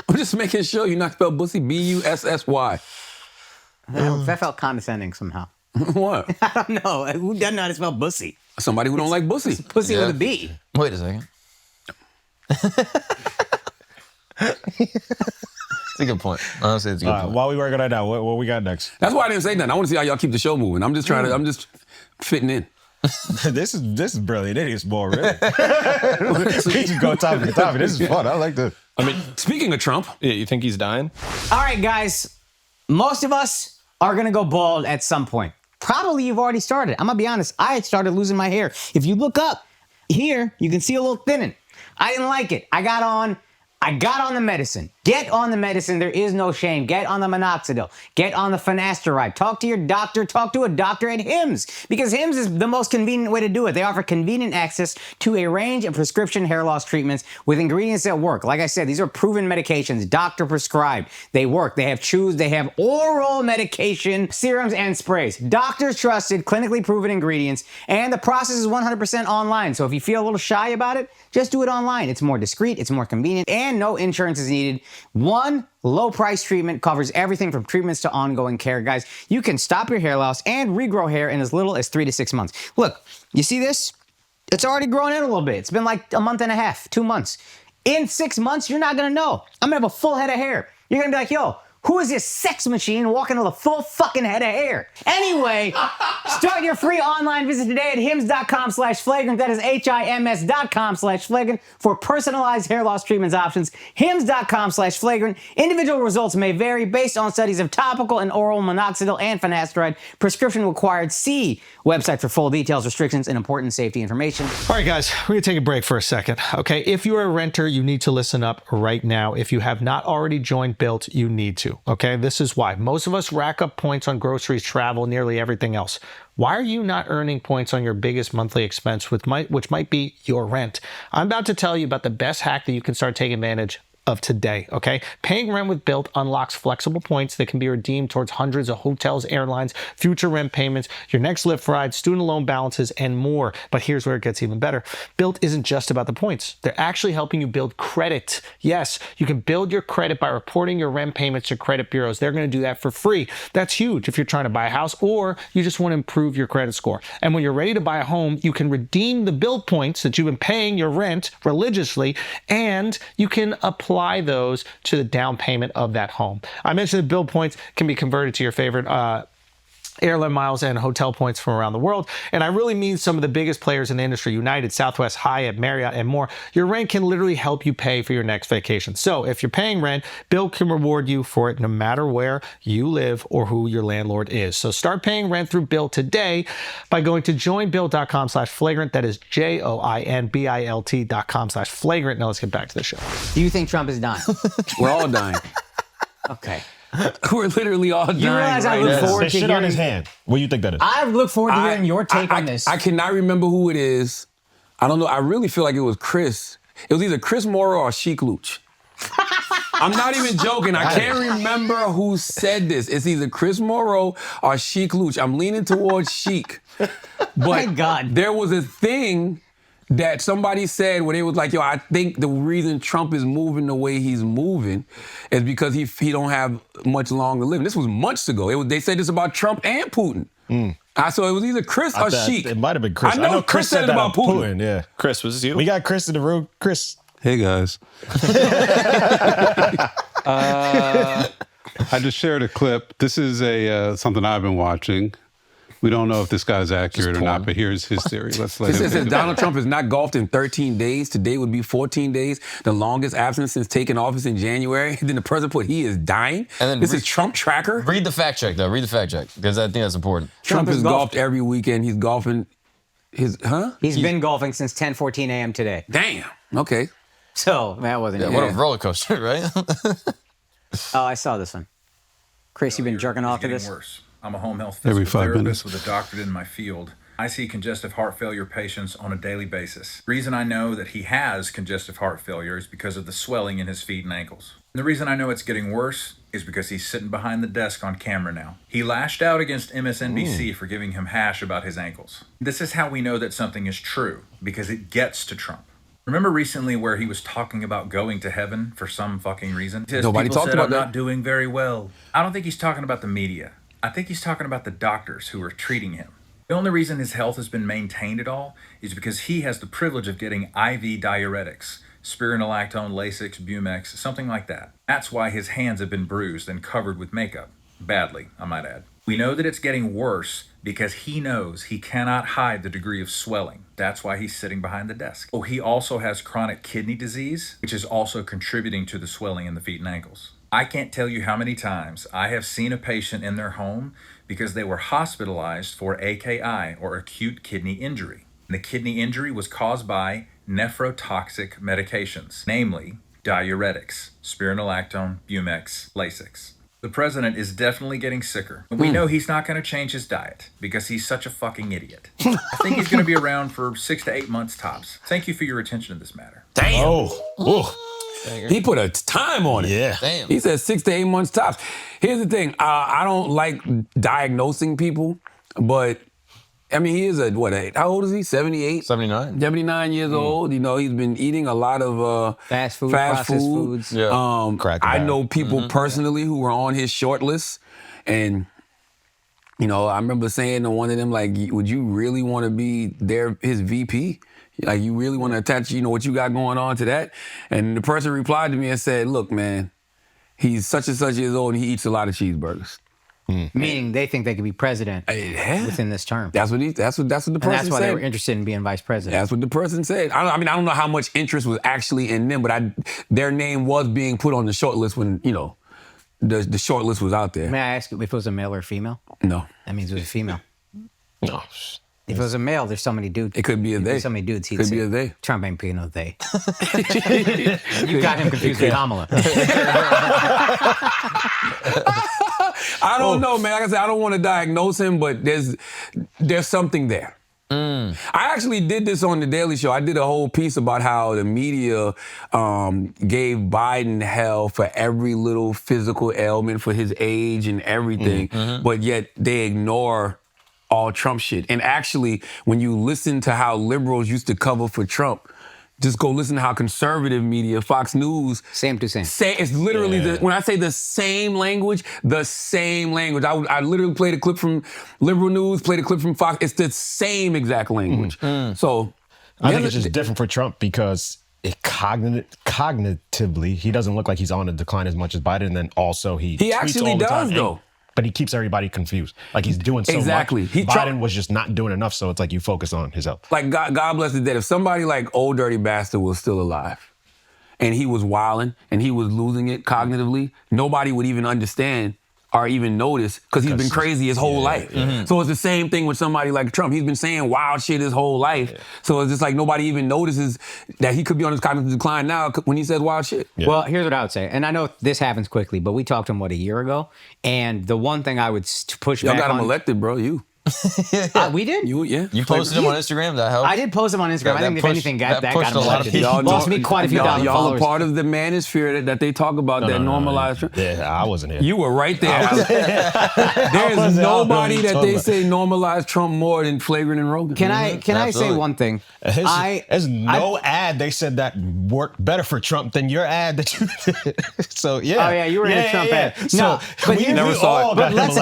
I'm just making sure you know how to spell bussy. B-U-S-S-Y. That felt condescending somehow. What? I don't know. Who doesn't know how to spell bussy? Somebody who don't like bussy. Pussy Yeah. with a B. Wait a second. It's a good point. Honestly, it's a good point. While we work on that now, what we got next? That's why I didn't say nothing. I want to see how y'all keep the show moving. I'm just trying to, I'm just fitting in. This is brilliant. It is more really. We just go topic to topic. This is fun. I like this. I mean, speaking of Trump, Yeah, you think he's dying? All right, guys. Most of us are going to go bald at some point. Probably you've already started. I'm going to be honest. I had started losing my hair. If you look up here, you can see a little thinning. I didn't like it. I got on the medicine. Get on the medicine. There is no shame. Get on the minoxidil. Get on the finasteride. Talk to your doctor. Talk to a doctor at Hims, because Hims is the most convenient way to do it. They offer convenient access to a range of prescription hair loss treatments with ingredients that work. Like I said, these are proven medications, doctor prescribed. They work. They have chews. They have oral medication, serums, and sprays. Doctors trusted, clinically proven ingredients, and the process is 100% online. So if you feel a little shy about it, just do it online. It's more discreet, it's more convenient, and no insurance is needed. One low price treatment covers everything from treatments to ongoing care, guys. You can stop your hair loss and regrow hair in as little as 3 to 6 months. Look, you see this? It's already grown in a little bit. It's been like a month and a half, 2 months. In 6 months, you're not gonna know. I'm gonna have a full head of hair. You're gonna be like, yo, who is this sex machine walking with a full fucking head of hair? Anyway, start your free online visit today at hims.com/flagrant. That is HIMS.com/flagrant for personalized hair loss treatments options. Hims.com/flagrant. Individual results may vary based on studies of topical and oral minoxidil and finasteride. Prescription required. See website for full details, restrictions, and important safety information. All right, guys, we're gonna take a break for a second. Okay, if you're a renter, you need to listen up right now. If you have not already joined Built, you need to. Okay, this is why. Most of us rack up points on groceries, travel, nearly everything else. Why are you not earning points on your biggest monthly expense, which might be your rent? I'm about to tell you about the best hack that you can start taking advantage of today, okay? Paying rent with Built unlocks flexible points that can be redeemed towards hundreds of hotels, airlines, future rent payments, your next Lyft ride, student loan balances, and more. But here's where it gets even better. Built isn't just about the points. They're actually helping you build credit. Yes, you can build your credit by reporting your rent payments to credit bureaus. They're gonna do that for free. That's huge if you're trying to buy a house or you just wanna improve your credit score. And when you're ready to buy a home, you can redeem the Built points that you've been paying your rent religiously, and you can apply those to the down payment of that home. I mentioned that Built points can be converted to your favorite airline miles and hotel points from around the world. And I really mean some of the biggest players in the industry: United, Southwest, Hyatt, Marriott, and more. Your rent can literally help you pay for your next vacation. So if you're paying rent, Built can reward you for it no matter where you live or who your landlord is. So start paying rent through Built today by going to joinbuilt.com/flagrant. That is JOINBILT.com/flagrant. Now let's get back to the show. Do you think Trump is dying? We're all dying. Okay. We're literally all dying. You realize I right look now. forward They to shit on hearing... his hand. What do you think that is? I look forward to hearing your take on this. I cannot remember who it is. I don't know. I really feel like it was Chris. It was either Chris Morrow or Sheik Luch. I'm not even joking. I can't remember who said this. It's either Chris Morrow or Sheik Luch. I'm leaning towards Sheik. But My God. there was a thing that somebody said when they was like, yo, I think the reason Trump is moving the way he's moving is because he don't have much longer to live. And this was months ago. They said this about Trump and Putin. So it was either Chris or Sheik. It might have been Chris. I know Chris said it about Putin. Yeah. Chris, was this you? We got Chris in the room. Chris. Hey guys. I just shared a clip. This is something I've been watching. We don't know if this guy's accurate or not, but here's his theory. Let's let him. It says Donald Trump has not golfed in 13 days. Today would be 14 days, the longest absence since taking office in January. Then the president put he is dying. And then this is Trump tracker. Read the fact check, though. Read the fact check, because I think that's important. Trump has golfed every weekend. He's golfing He's been golfing since 10:14 a.m. today. Damn. Okay. So that wasn't. Yeah, what a roller coaster, right? Oh, I saw this one. Chris, you've been jerking off to this? Worse. I'm a home health Every physical 5 therapist minutes. with a doctorate in my field. I see congestive heart failure patients on a daily basis. The reason I know that he has congestive heart failure is because of the swelling in his feet and ankles. And the reason I know it's getting worse is because he's sitting behind the desk on camera now. He lashed out against MSNBC for giving him hash about his ankles. This is how we know that something is true, because it gets to Trump. Remember recently where he was talking about going to heaven for some fucking reason? Nobody People talked said, about I'm that. not doing very well. I don't think he's talking about the media. I think he's talking about the doctors who are treating him. The only reason his health has been maintained at all is because he has the privilege of getting IV diuretics, spironolactone, Lasix, Bumex, something like that. That's why his hands have been bruised and covered with makeup. Badly, I might add. We know that it's getting worse because he knows he cannot hide the degree of swelling. That's why he's sitting behind the desk. Oh, he also has chronic kidney disease, which is also contributing to the swelling in the feet and ankles. I can't tell you how many times I have seen a patient in their home because they were hospitalized for AKI, or acute kidney injury. And the kidney injury was caused by nephrotoxic medications, namely diuretics, spironolactone, Bumex, Lasix. The president is definitely getting sicker. And we know he's not going to change his diet because he's such a fucking idiot. I think he's going to be around for 6 to 8 months tops. Thank you for your attention to this matter. Damn. Oh. He put a time on it. Yeah. Damn. He said 6 to 8 months tops. Here's the thing. I don't like diagnosing people, but I mean, he is how old is he? 78? 79. 79 years old. You know, he's been eating a lot of Fast food, processed foods. Yeah. I know people personally who were on his short list, and you know, I remember saying to one of them, like, would you really want to be his VP? Like, you really want to attach, you know, what you got going on to that? And the person replied to me and said, look, man, he's such and such years old and he eats a lot of cheeseburgers. Meaning they think they could be president within this term. That's what the person said. And that's why they were interested in being vice president. That's what the person said. I don't know how much interest was actually in them, but their name was being put on the short list when, you know, the short list was out there. May I ask if it was a male or female? No. That means it was a female. No. If it was a male, there's so many dudes. It could be a they. There's so many dudes. Could be a they. Trump ain't picking no they. You got him confused with Kamala. I don't know, man. Like I said, I don't want to diagnose him, but there's something there. I actually did this on The Daily Show. I did a whole piece about how the media gave Biden hell for every little physical ailment for his age and everything, but yet they ignore all Trump shit. And actually, when you listen to how liberals used to cover for Trump, just go listen to how conservative media, Fox News, same to same. Say it's literally when I say the same language. I literally played a clip from Liberal News, played a clip from Fox. It's the same exact language. So I think it's just different for Trump because cognitively, he doesn't look like he's on a decline as much as Biden. And then also he actually does though. But he keeps everybody confused. Like he's doing so much. Biden was just not doing enough, so it's like you focus on his health. Like God bless the dead. If somebody like Old Dirty Bastard was still alive and he was wilding and he was losing it cognitively, nobody would even understand or even notice because he's been crazy his whole life. So it's the same thing with somebody like Trump. He's been saying wild shit his whole life. So it's just like nobody even notices that he could be on his cognitive decline now when he says wild shit. Well, here's what I would say. And I know this happens quickly, but we talked to him, a year ago? And the one thing I would push back on... Y'all got him elected, bro, you. We did? You posted him on Instagram, that helped? I did post him on Instagram. I think if anything, that got him a lot of elected. people. Lost me quite a few thousand Y'all followers. are part of the manosphere that they talk about normalized. Yeah, I wasn't here. You were right there. There's nobody that they say normalized Trump more than Flagrant and Rogan. Can I say one thing? There's no ad they said that worked better for Trump than your ad that you did. So yeah. Oh yeah, you were in a Trump ad. No, but we never saw it. But let's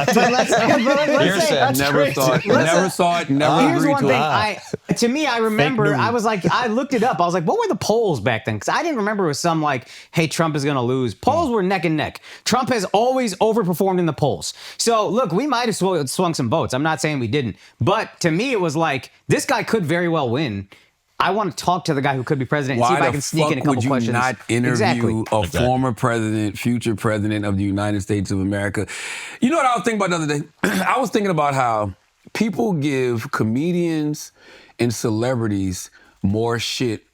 say Never saw it. Never here's agreed one to thing. it. To me, I remember, I was like, I looked it up. I was like, what were the polls back then? Because I didn't remember it was some like, hey, Trump is going to lose. Polls were neck and neck. Trump has always overperformed in the polls. So look, we might have swung some votes. I'm not saying we didn't. But to me, it was like, this guy could very well win. I want to talk to the guy who could be president and see if I can sneak in a couple questions. Why the fuck would you not interview a former president, future president of the United States of America? You know what I was thinking about the other day? I was thinking about how people give comedians and celebrities more shit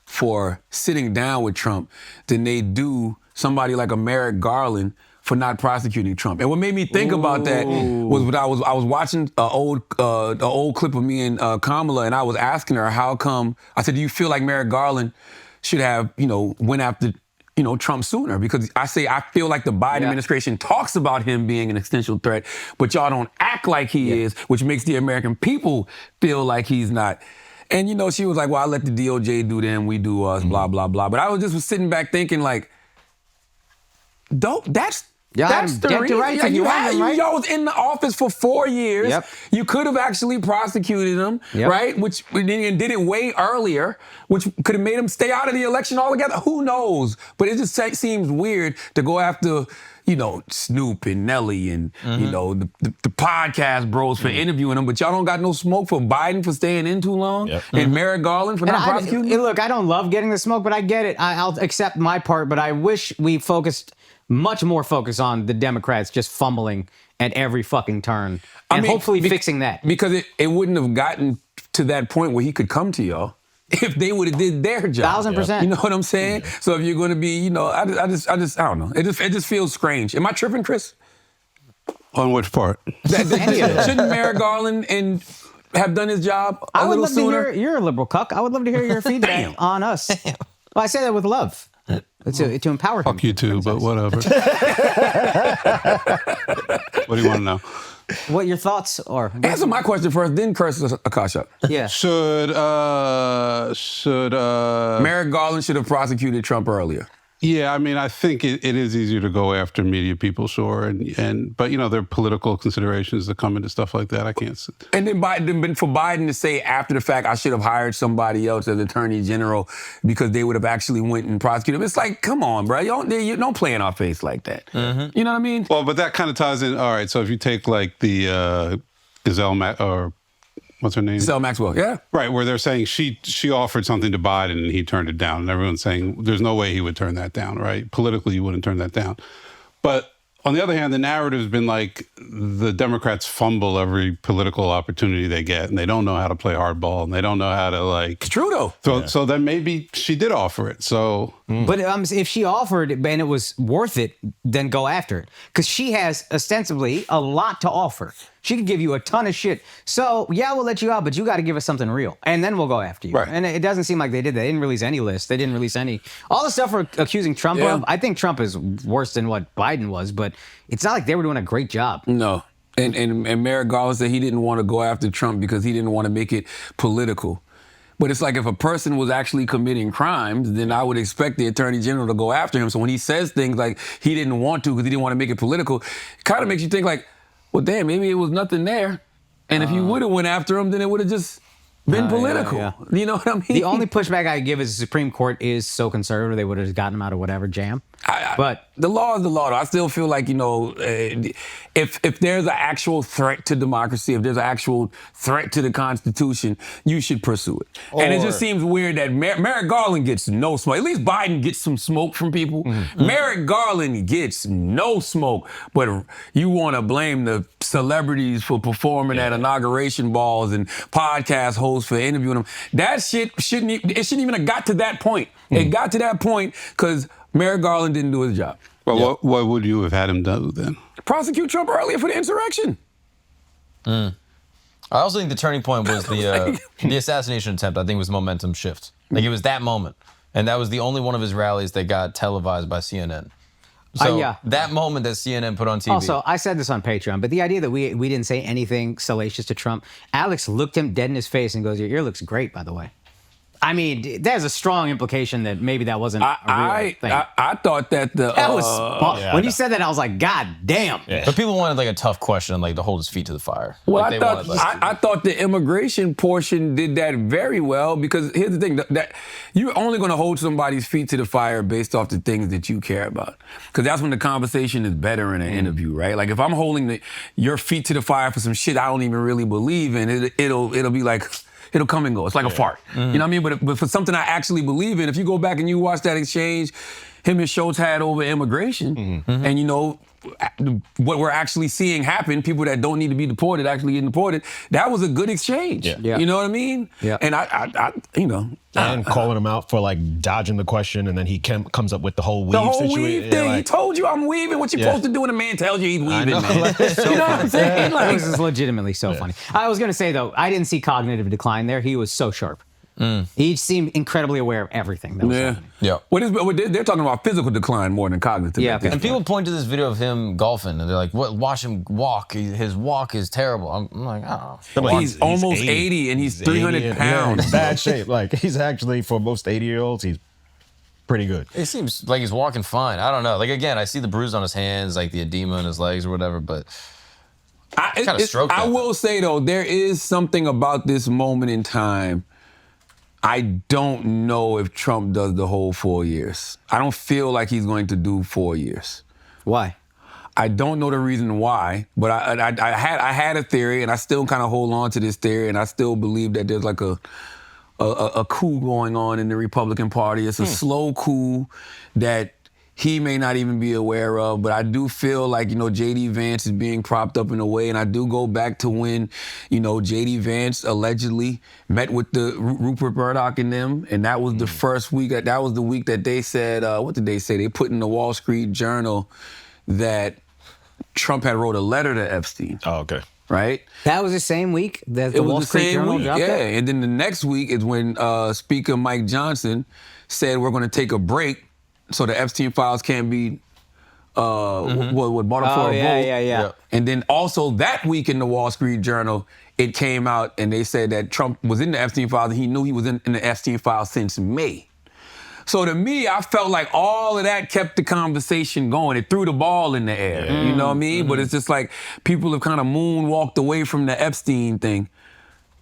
for sitting down with Trump than they do somebody like a Merrick Garland for not prosecuting Trump. And what made me think about that was when I was watching an old clip of me and Kamala, and I was asking her how come. I said, do you feel like Merrick Garland should have, went after Trump sooner? Because I feel like the Biden administration talks about him being an existential threat, but y'all don't act like he is, which makes the American people feel like he's not. And she was like, well, I let the DOJ do them, we do us, blah, blah, blah. But I was sitting back thinking like, that's the reason. Right, y'all was in the office for 4 years. Yep. You could have actually prosecuted him, right? Which did it way earlier, which could have made him stay out of the election altogether. Who knows? But it just seems weird to go after, Snoop and Nelly and, the podcast bros for interviewing him, but y'all don't got no smoke for Biden for staying in too long and Merrick Garland for not prosecuting him? Look, I don't love getting the smoke, but I get it. I'll accept my part, but I wish we much more focus on the Democrats just fumbling at every fucking turn and hopefully fixing that. Because it wouldn't have gotten to that point where he could come to y'all if they would have did their job. 1000%. You know what I'm saying? So if you're going to be, I don't know. It just feels strange. Am I tripping, Chris? On which part? Shouldn't Merrick Garland have done his job a little sooner? To hear, you're a liberal cuck. I would love to hear your feedback on us. Well, I say that with love. To empower him. Fuck you too, but whatever. What do you want to know? What your thoughts are? Answer my question first, then curse Akasha. Yeah. Should Merrick Garland should have prosecuted Trump earlier. Yeah, I mean, I think it is easier to go after media people, sure, but there are political considerations that come into stuff like that. I can't. And then for Biden to say after the fact, I should have hired somebody else as Attorney General because they would have actually went and prosecuted him. It's like, come on, bro, you don't play in our face like that. Mm-hmm. You know what I mean? Well, but that kind of ties in. All right, so if you take like the Gazelle what's her name? Ghislaine Maxwell, yeah. Right, where they're saying she offered something to Biden and he turned it down. And everyone's saying there's no way he would turn that down, right? Politically, you wouldn't turn that down. But on the other hand, the narrative's been like the Democrats fumble every political opportunity they get and they don't know how to play hardball and they don't know how to like... It's true, though. So then maybe she did offer it, so... But if she offered it and it was worth it, then go after it. Because she has ostensibly a lot to offer. She could give you a ton of shit. So, yeah, we'll let you out, but you got to give us something real. And then we'll go after you. Right. And it doesn't seem like they did that. They didn't release any list. They didn't release any. All the stuff we're accusing Trump of, I think Trump is worse than what Biden was, but it's not like they were doing a great job. No. And Merrick Garland said he didn't want to go after Trump because he didn't want to make it political. But it's like if a person was actually committing crimes, then I would expect the Attorney General to go after him. So when he says things like he didn't want to because he didn't want to make it political, it kind of makes you think like, well, damn, maybe it was nothing there. And if you would have went after him, then it would have just been political. Yeah. You know what I mean? The only pushback I give is the Supreme Court is so conservative, they would have gotten him out of whatever jam. But the law is the law, though. I still feel like, if there's an actual threat to democracy, if there's an actual threat to the Constitution, you should pursue it. And it just seems weird that Merrick Garland gets no smoke. At least Biden gets some smoke from people. Mm-hmm. Merrick Garland gets no smoke. But you want to blame the celebrities for performing at inauguration balls and podcast hosts for interviewing them. That shit shouldn't even have got to that point. It got to that point because Merrick Garland didn't do his job. Well, what would you have had him do then? Prosecute Trump earlier for the insurrection. I also think the turning point was the assassination attempt. I think was momentum shift. Like it was that moment, and that was the only one of his rallies that got televised by CNN. So that moment that CNN put on TV. Also, I said this on Patreon, but the idea that we didn't say anything salacious to Trump, Alex looked him dead in his face and goes, "Your ear looks great, by the way." I mean, there's a strong implication that maybe that wasn't a real thing. I thought that that was when you said that, I was like, God damn. Yeah. But people wanted like a tough question, like to hold his feet to the fire. Well, like, I thought the immigration portion did that very well because here's the thing, that you're only going to hold somebody's feet to the fire based off the things that you care about. Because that's when the conversation is better in an interview, right? Like if I'm holding your feet to the fire for some shit I don't even really believe in, it'll be like... It'll come and go. It's like a fart. You know what I mean? But for something I actually believe in, if you go back and you watch that exchange him and Schultz had over immigration, and what we're actually seeing happen, people that don't need to be deported actually getting deported, that was a good exchange. Yeah. You know what I mean? Yeah. And And calling him out for like dodging the question, and then he comes up with the whole weave situation. Weave thing. He told you I'm weaving. What you supposed to do when a man tells you he's weaving, man? You know what I'm saying? Like, this is legitimately so funny. I was going to say, though, I didn't see cognitive decline there. He was so sharp. He seemed incredibly aware of everything that was happening. Yeah. They're talking about physical decline more than cognitive. Yeah. And people point to this video of him golfing, and they're like, "What? Watch him walk. His walk is terrible." I'm like, oh. He's almost 80 and he's 300 pounds. In bad shape. Like, he's actually, for most 80-year-olds, he's pretty good. It seems like he's walking fine. I don't know. Like, again, I see the bruise on his hands, like the edema in his legs or whatever, but I will say, though, there is something about this moment in time. I don't know if Trump does the whole 4 years. I don't feel like he's going to do 4 years. Why? I don't know the reason why, but I had a theory, and I still kind of hold on to this theory, and I still believe that there's like a coup going on in the Republican Party. It's a slow coup that he may not even be aware of. But I do feel like, J.D. Vance is being propped up in a way. And I do go back to when, J.D. Vance allegedly met with the Rupert Murdoch and them. And that was the first week, that was the week that they said, what did they say? They put in the Wall Street Journal that Trump had wrote a letter to Epstein. Oh, okay. Right? That was the same week that the Wall Street Journal dropped yeah. that? And then the next week is when Speaker Mike Johnson said we're going to take a break so the Epstein files can't be brought up for a vote. Yeah. And then also that week in the Wall Street Journal, it came out and they said that Trump was in the Epstein files and he knew he was in the Epstein files since May. So to me, I felt like all of that kept the conversation going. It threw the ball in the air, you know what I mean? But it's just like people have kind of moonwalked away from the Epstein thing.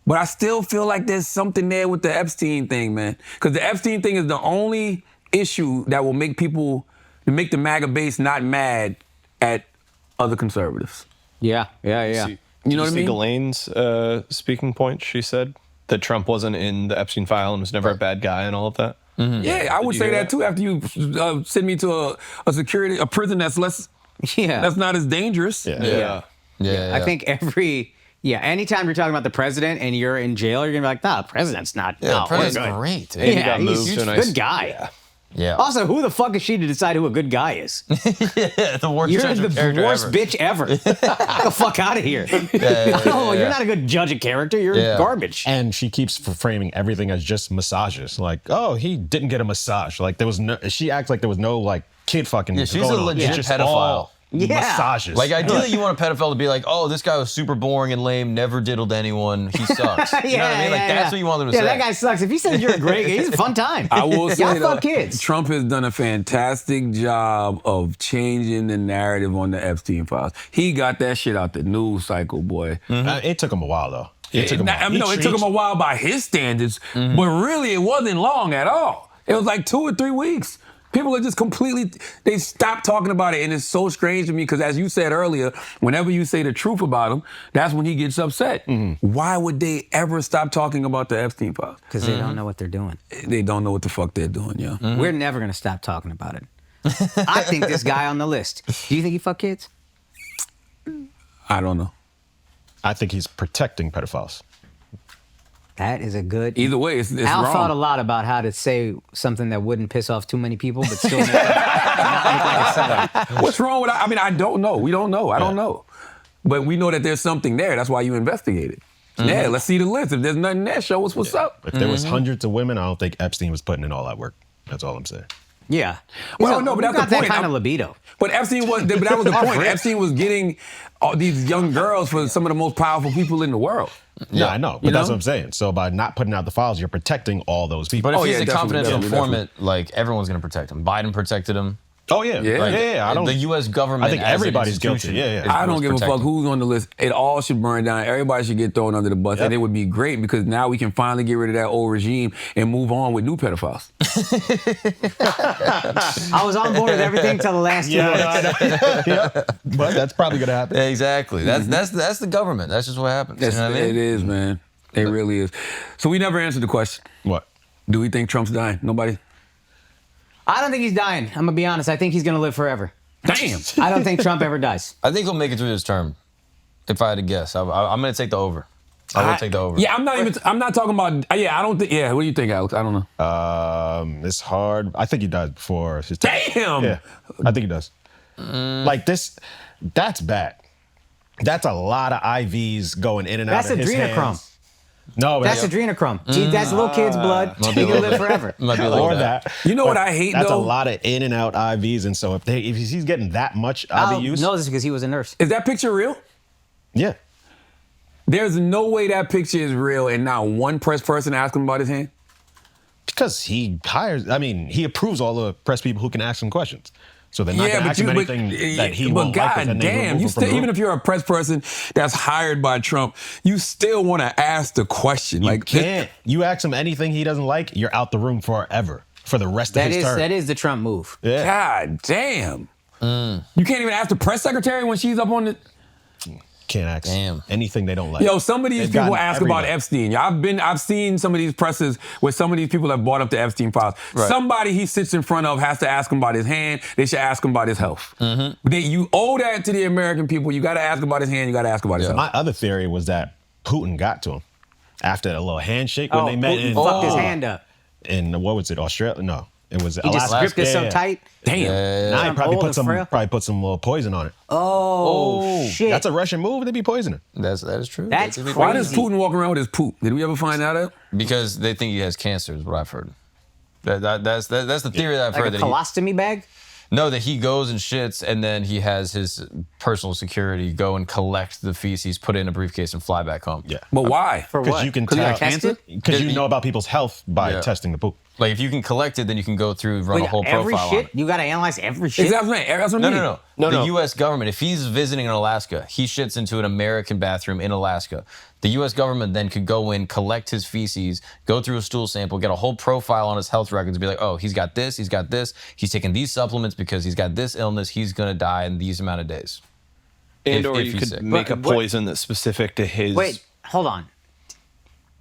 But I still feel like there's something there with the Epstein thing, man. Because the Epstein thing is the only issue that will make the MAGA base not mad at other conservatives. Yeah. You know what I mean? Ghislaine's speaking point, she said that Trump wasn't in the Epstein file and was never a bad guy and all of that. Yeah, I would say that too after you send me to a prison that's less, that's not as dangerous. Yeah. I think anytime you're talking about the president and you're in jail, you're going to be like, nah, the president's not. Yeah, the president's great. And he got moved to a nice, good guy. Yeah. Also, who the fuck is she to decide who a good guy is? The worst You're judge the of character worst ever. bitch ever. Get the fuck out of here. You're not a good judge of character. You're garbage. And she keeps framing everything as just massages. Like, oh, he didn't get a massage. Like there was no. She acts like there was no like kid fucking. Yeah, she's going a on. legit It's just pedophile. all massages. Like ideally, you want a pedophile to be like, "Oh, this guy was super boring and lame, never diddled anyone. He sucks." You know what I mean? Like that's what you want them to say. Yeah, that guy sucks. If he says you're a great guy, he's a fun time. I will say Y'all though, fuck kids. Trump has done a fantastic job of changing the narrative on the Epstein files. He got that shit out the news cycle, boy. It took him a while though. It took him a while by his standards, but really it wasn't long at all. It was like 2 or 3 weeks. People are just they stopped talking about it, and it's so strange to me because as you said earlier, whenever you say the truth about him, that's when he gets upset. Why would they ever stop talking about the Epstein files? Because they don't know what they're doing. They don't know what the fuck they're doing, yeah. We're never going to stop talking about it. I think this guy on the list, do you think he fuck kids? I don't know. I think he's protecting pedophiles. That is a good... Either way, it's Al wrong. thought a lot about how to say something that wouldn't piss off too many people, but still make it not look like a setup. What's wrong with I mean, I don't know. We don't know. I don't know. But we know that there's something there. That's why you investigate it. Yeah, let's see the list. If there's nothing there, show us what's up. If there was hundreds of women, I don't think Epstein was putting in all that work. That's all I'm saying. Yeah. Well, no, but that's got the point. that kind of libido. But Epstein was, but that was the point. Epstein was getting all these young girls for some of the most powerful people in the world. Yeah, I know. But that's what I'm saying. So by not putting out the files, you're protecting all those people. But if he's a confidential informant, like everyone's gonna protect him. Biden protected him. Oh yeah, I don't. The U.S. government. I think as everybody's an guilty. institution I don't give a fuck who's on the list. It all should burn down. Everybody should get thrown under the bus, and it would be great because now we can finally get rid of that old regime and move on with new pedophiles. I was on board with everything till the last 2 months. But that's probably gonna happen. Exactly. That's the government. That's just what happens. You know what I mean? It is, man. It really is. So we never answered the question. What? Do we think Trump's dying? Nobody? I don't think he's dying. I'm going to be honest. I think he's going to live forever. Damn. I don't think Trump ever dies. I think he'll make it through this term. If I had to guess, I'm going to take the over. I will take the over. Yeah, I'm not talking about. Yeah, I don't think. Yeah, what do you think, Alex? I don't know. It's hard. I think he dies before his time. Damn. Yeah, I think he does. Like this, that's bad. That's a lot of IVs going in and out of his hands. That's adrenochrome. No, that's adrenochrome. That's little kid's blood. He can live forever. Or that. You know what I hate, That's though? a lot of in and out IVs, and so if he's getting that much IV use, no, this is because he was a nurse. Is that picture real? Yeah. There's no way that picture is real and not one press person asked him about his hand? Because he approves all the press people who can ask him questions. So they're not going to ask him anything that he won't like. But damn, you still, even if you're a press person that's hired by Trump, you still want to ask the question. You can't. You ask him anything he doesn't like, you're out the room forever for the rest of his term. That is the Trump move. Yeah. God damn. You can't even ask the press secretary when she's up on the... can't ask anything they don't like. Yo, some of these They've people gotten ask about everything. Epstein. I've seen some of these presses where some of these people have brought up the Epstein files. Right. Somebody he sits in front of has to ask him about his hand. They should ask him about his health. You owe that to the American people. You got to ask about his hand. You got to ask about his health. My other theory was that Putin got to him after a little handshake when they met Putin fucked his hand up. in what was it, Australia? No, it was He Alaska. just gripped it so tight. Damn. Nah, he I'm probably old put and frail. some little poison on it. Oh, shit. That's a Russian move. They be poisoning. That is true. That's That's Why does Putin walk around with his poop? Did we ever find out that? because they think he has cancer, is what I've heard. That's the theory that I've like heard. a That colostomy bag? no, that he goes and shits, and then he has his personal security go and collect the feces, put it in a briefcase, and fly back home. Yeah, But why? For because what? you can 'Cause you tell. got cancer? Because you know about people's health by Yeah. testing the poop. Like if you can collect it, then you can go through and run a Wait, whole every profile shit? on it. You gotta analyze every shit? Exactly. That's what I mean. No. The U.S. government, if he's visiting in Alaska, he shits into an American bathroom in Alaska. The U.S. government then could go in, collect his feces, go through a stool sample, get a whole profile on his health records, and be like, oh, he's got this, he's taking these supplements because he's got this illness, he's gonna die in these amount of days. And If- or if you he's could sick. make a But what- poison that's specific to his. Wait, hold on.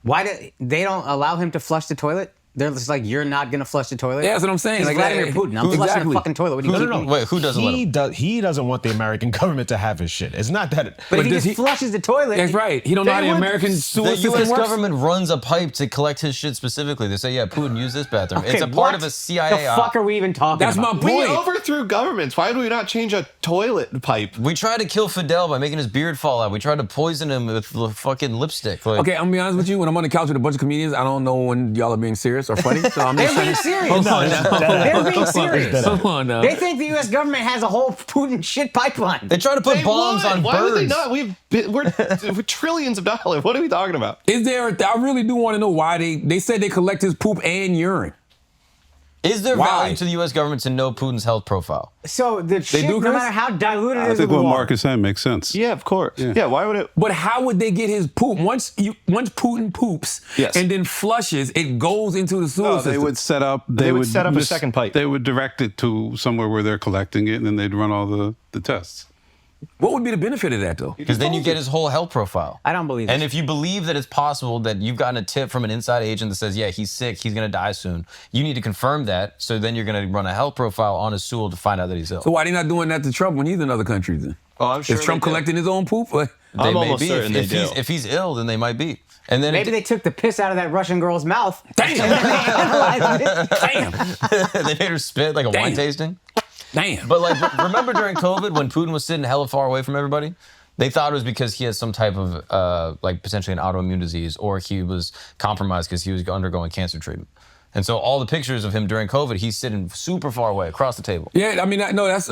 Why do they don't allow him to flush the toilet? They're just like, you're not gonna flush the toilet? Yeah, that's what I'm saying. He's Like, Vladimir that- Putin. I'm flushing Exactly. the fucking toilet. What do you No. Wait, who doesn't let him? He doesn't want the American government to have his shit. It's not that. But if he does just flushes the toilet, That's right. He don't know how the would- American The sewer system U.S. works. government runs a pipe to collect his shit specifically. They say, yeah, Putin, use this bathroom. it's Okay, a part what of a CIA The op. fuck are we even talking That's about? my we point. overthrew governments. Why do we not change a toilet pipe? We tried to kill Fidel by making his beard fall out. We tried to poison him with fucking lipstick. Like, Okay, I'm gonna be honest with you. When I'm on the couch with a bunch of comedians, I don't know when y'all are being serious or funny. So I'm just They're being saying. serious. They're being serious. Come on now. They think the U.S. government has a whole Putin shit pipeline. they try to put They bombs would. on Why birds. would they not? We're trillions of dollars. What are we talking about? Is there? I really do want to know why they said they collect his poop and urine. Is there Why? value to the U.S. government to know Putin's health profile? So the shit, do, no Chris? matter how diluted it I is, think with what water. Mark is saying makes sense. Yeah, of course. Yeah, why would it? But how would they get his poop once Putin poops Yes. and then flushes? It goes into the sewer No, system. they would set up. They would set up a second pipe. They would direct it to somewhere where they're collecting it, and then they'd run all the tests. What would be the benefit of that, though? Because then you get his whole health profile. I don't believe And it. if you believe that it's possible that you've gotten a tip from an inside agent that says, yeah, he's sick, he's going to die soon, you need to confirm that. So then you're going to run a health profile on his stool to find out that he's ill. So why are they not doing that to Trump when he's in other countries then? Oh, I'm sure Is Trump they do. collecting his own poop? Or- They I'm may almost be. certain they do. If he's ill, then they might be. And then Maybe they took the piss out of that Russian girl's mouth. Damn. Damn. they made her spit like a wine Damn. tasting. Damn. But like, remember during COVID when Putin was sitting hella far away from everybody? They thought it was because he had some type of like potentially an autoimmune disease, or he was compromised because he was undergoing cancer treatment. And so all the pictures of him during COVID, he's sitting super far away across the table. Yeah, I mean, no, that's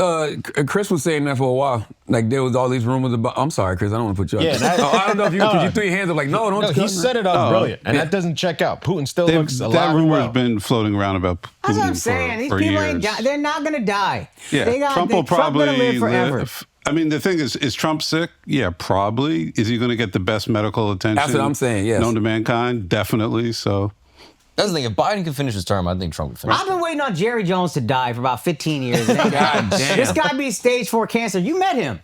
Chris was saying that for a while. Like there was all these rumors about. I'm sorry, Chris, I don't want to put you up. Yeah, there. that- I don't know if you No. because you threw your hands up like no, don't. He set it up brilliant, and Yeah. that doesn't check out. Putin still They've- looks alive that and rumor's well. been floating around about Putin That's what I'm saying. These for people years. ain't they're not gonna die. Yeah, They got, Trump will Trump gonna probably live forever. I mean, the thing is Trump sick? Yeah, probably. Is he going to get the best medical attention? That's what I'm saying, yes. Known to mankind? Definitely. So, That's the thing. If Biden can finish his term, I think Trump would finish. I've been waiting on Jerry Jones to die for about 15 years. And then- God damn. This guy be stage 4 cancer. You met him.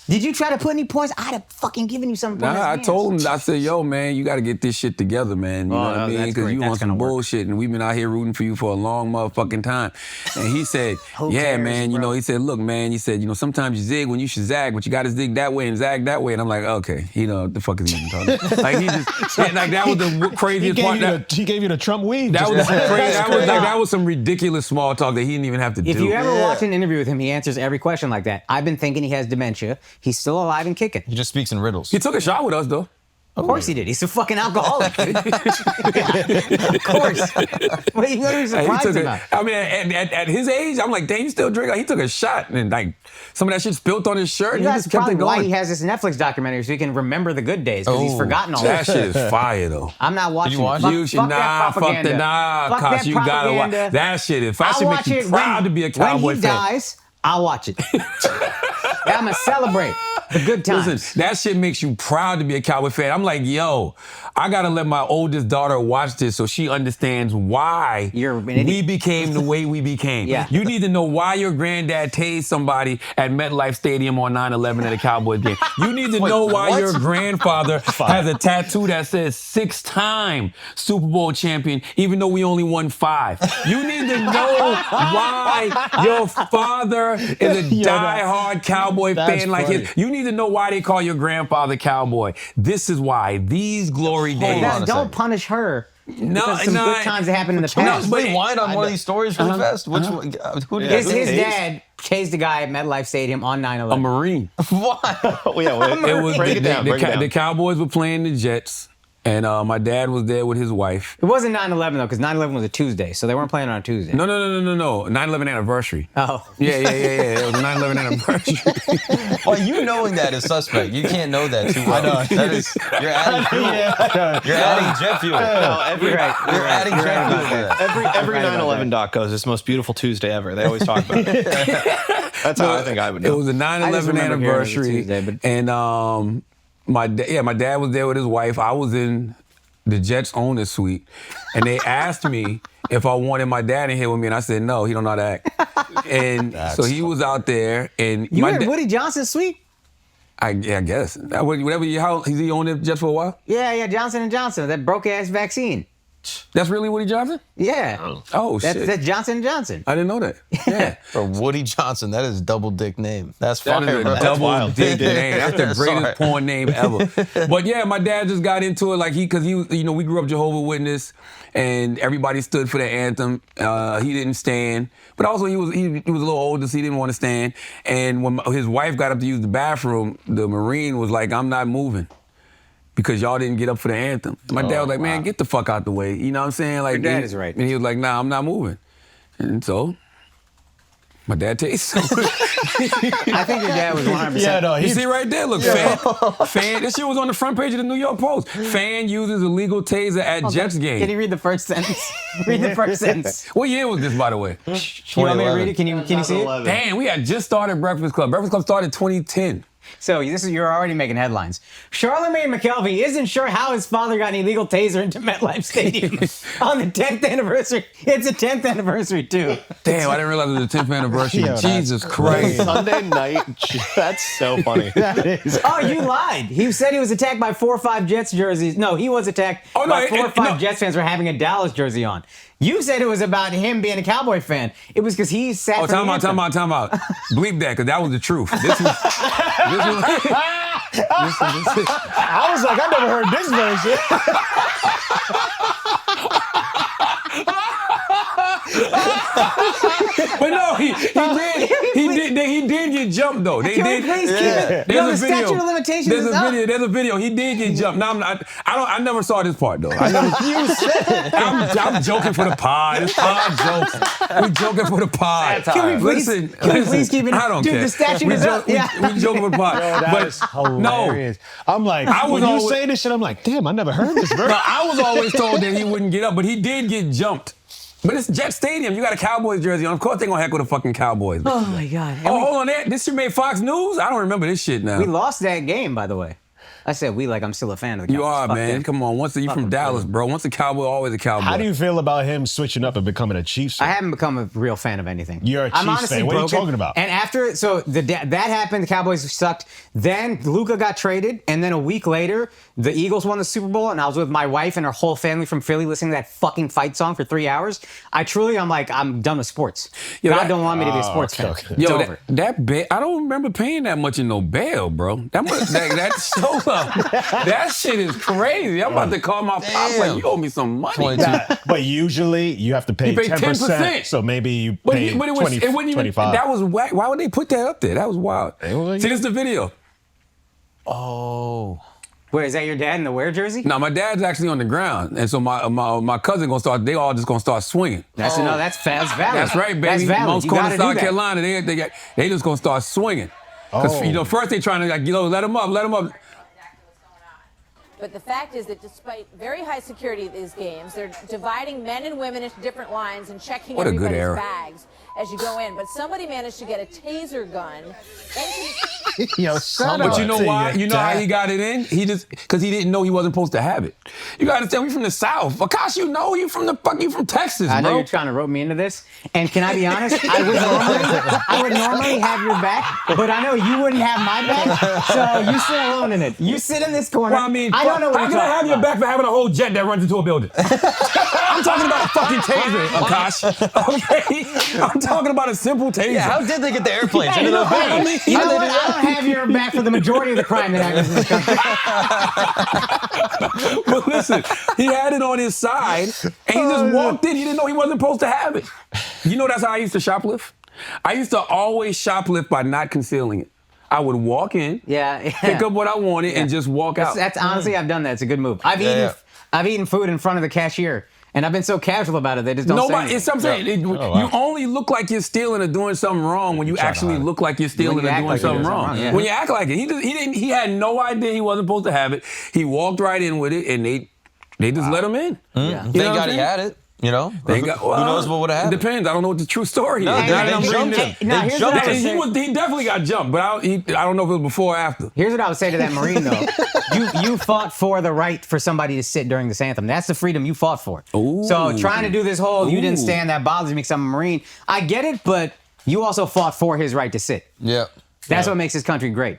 Did you try to put any points? I'd have fucking given you some points. Nah, I told him, I said, yo, man, you got to get this shit together, man. You know what I mean? that's Because great. you That's on some gonna work. bullshit, and we've been out here rooting for you for a long motherfucking time. And he said, Who yeah, cares, man, you bro? know, he said, look, man, he said, you know, sometimes you zig when you should zag, but you got to zig that way and zag that way. And I'm like, okay, you know, what the fuck is he even talking about? Like, he just, like, that was the He craziest gave, part. you the, he gave you the Trump weave. That just was now. crazy. That was some ridiculous small talk that he didn't even have to do. If you ever watch an interview with him, he answers every question like that. I've been thinking he has dementia. He's still alive and kicking. He just speaks in riddles. He took a shot with us, though. Of course he did. He's a fucking alcoholic. Of course. What are you going to be He surprised took about? I mean, at his age, I'm like, damn, you still drink? Like, he took a shot, and like some of that shit spilled on his shirt, and he That's just kept probably it why going. he has this Netflix documentary so he can remember the good days because he's forgotten all That that. shit is fire, though. I'm not watching. you watch Fuck, it? You should fuck that propaganda. Fuck that Kosh, you gotta watch propaganda. that shit. If I I'll should make watch you it proud to be a Cowboy when he fan. dies. I'll watch it. I'm gonna celebrate the good times. Listen, that shit makes you proud to be a Cowboy fan. I'm like, yo, I gotta let my oldest daughter watch this so she understands why we became the way we became. Yeah. You need to know why your granddad tased somebody at MetLife Stadium on 9/11 at a Cowboys game. You need to know why your grandfather has a tattoo that says 6-time Super Bowl champion, even though we only won 5. You need to know why your father is a diehard Cowboy fan like his. You need to know why they call your grandfather Cowboy. This is why. These glory days. Don't punish her. No, because some good times that happened in the past. But rewind on one of these stories really fast. Which one? Who did his dad tased the guy at MetLife Stadium on 9/11. A Marine. Why? It was break it down. the Cowboys were playing the Jets. And my dad was there with his wife. It wasn't 9/11 though, because 9/11 was a Tuesday, so they weren't playing on a Tuesday. No. 9/11 anniversary. Oh. Yeah. It was a 9/11 anniversary. Well, you knowing that is suspect. You can't know that too well. I know. That is, you're adding fuel. You're adding jet fuel. No, you're adding jet fuel to that. Every 9/11 doc goes, "It's the most beautiful Tuesday ever." They always talk about it. That's how I think I would know. It was a 9/11 anniversary, and my dad was there with his wife. I was in the Jets owner's suite, and they asked me if I wanted my dad in here with me, and I said no. He don't know how to act. And so he was out there, and you were in Woody Johnson's suite. I guess whatever. How is he on the Jets for a while? Yeah. Johnson & Johnson, that broke ass vaccine. That's really Woody Johnson? Yeah. Oh shit. That's Johnson & Johnson. I didn't know that. Yeah. For Woody Johnson, that is double dick name. That's fire, that is bro. a double dick name. That's the greatest porn name ever. But yeah, my dad just got into it because he we grew up Jehovah's Witness, and everybody stood for the anthem. He didn't stand, but also he was a little older, so he didn't want to stand. And when his wife got up to use the bathroom, the Marine was like, "I'm not moving." Because y'all didn't get up for the anthem. My dad was like, man, get the fuck out the way. You know what I'm saying? Like, your dad is right. And he was like, nah, I'm not moving. And so, my dad tastes. I think your dad was 100%. Yeah, no, you see right there, look, fan. This shit was on the front page of the New York Post. Fan uses illegal taser at Jets game. Can you read the first sentence? Read the first sentence. What year was this, by the way? You want me to read it? Can you see it? Damn, we had just started Breakfast Club. Breakfast Club started 2010. So you're already making headlines. Charlamagne McKelvey isn't sure how his father got an illegal taser into MetLife Stadium on the 10th anniversary. It's a 10th anniversary too. Damn, I didn't realize it was the 10th anniversary. Jesus Christ. Sunday night. That's so funny. That is. Oh, you lied. He said he was attacked by 4 or 5 Jets jerseys. No, he was attacked by 4 or 5 Jets fans for having a Dallas jersey on. You said it was about him being a Cowboy fan. It was because he sat for time out. Bleep that, because that was the truth. This was I was like, I never heard this version. But no, he did get jumped though. They did. Please keep it. There's No, a the video. statute of limitations There's is a up. video. There's a video. He did get jumped. No, I never saw this part though. I'm joking for the pod. It's pod jokes. We joking for the pod. Can we please keep it? I don't Dude, care. the statute is up. Yeah. We joking for the pod. That is hilarious. I'm like, when you say this shit, I'm like, damn, I never heard this version. No, I was always told that he wouldn't get up, but he did get jumped. But it's Jet Stadium. You got a Cowboys jersey on. Of course they're going to heckle the fucking Cowboys. Oh, my God. Oh, hold on. This shit made Fox News? I don't remember this shit now. We lost that game, by the way. I said we like I'm still a fan of the Cowboys. You are, Fuck man. them. Come on. You from Dallas, bro. Once a Cowboy, always a Cowboy. How do you feel about him switching up and becoming a Chiefs fan? I haven't become a real fan of anything. You're a I'm Chiefs honestly fan. What are you broken. talking about? And after, that happened, the Cowboys sucked. Then Luka got traded, and then a week later, the Eagles won the Super Bowl, and I was with my wife and her whole family from Philly listening to that fucking fight song for 3 hours. I'm like, I'm done with sports. God don't want me to be a sports fan. okay. It's Yo, over. that bail, I don't remember paying that much in no bail, bro. That show up. That shit is crazy. I'm about to call my pops like, you owe me some money. But usually you have to pay You pay 10%. So maybe you pay 20, it wouldn't even, 25. that was whack. Why would they put that up there? That was wild. was- See, this is the video. Oh. Wait, is that your dad in the wear jersey? No, my dad's actually on the ground, and so my cousin gonna start. They all just gonna start swinging. That's valid. That's right, baby. That's valid. Most You corners gotta of South do that. Carolina, they just gonna start swinging. Because first they trying to let them up. But the fact is that despite very high security at these games, they're dividing men and women into different lines and checking What a good everybody's era. bags as you go in. But somebody managed to get a taser gun into Yo, shut up. But you know why? You know how he got it in? He just because he didn't know he wasn't supposed to have it. You gotta understand, we from the South. Akash, you know you from Texas, I know bro. you're trying to rope me into this. And can I be honest? I would normally have your back, but I know you wouldn't have my back. So you sit alone in it. You sit in this corner. Well, I mean, I don't know what how can I have your back for having a whole jet that runs into a building? I'm talking about a fucking taser, Akash. Okay? I'm talking about a simple taser. Yeah, how did they get the airplanes into those buildings? You know what? I don't have your back for the majority of the crime that happens in this country. But listen, he had it on his side, and he just walked in. He didn't know he wasn't supposed to have it. You know that's how I used to shoplift? I used to always shoplift by not concealing it. I would walk in, pick up what I wanted, and just walk out. That's honestly, I've done that. It's a good move. I've eaten food in front of the cashier. And I've been so casual about it, they just don't say anything. It's something I'm saying. You only look like you're stealing or doing something wrong when you actually look like you're stealing or doing something wrong. When you act like it. He had no idea he wasn't supposed to have it. He walked right in with it, and they just let him in. Yeah. Thank God he had it. You know, who knows what would have happened? It depends. I don't know what the true story is. He definitely got jumped, but I don't know if it was before or after. Here's what I would say to that Marine, though. You fought for the right for somebody to sit during this anthem. That's the freedom you fought for. Ooh. So trying to do this whole you didn't stand, that bothers me because I'm a Marine. I get it, but you also fought for his right to sit. Yeah. That's what makes this country great.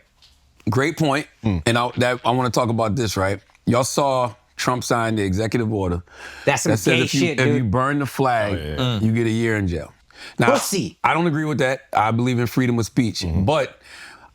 Great point. And I want to talk about this, right? Y'all saw Trump signed the executive order that says if you burn the flag, you get a year in jail. Now, Pussy. I don't agree with that. I believe in freedom of speech. But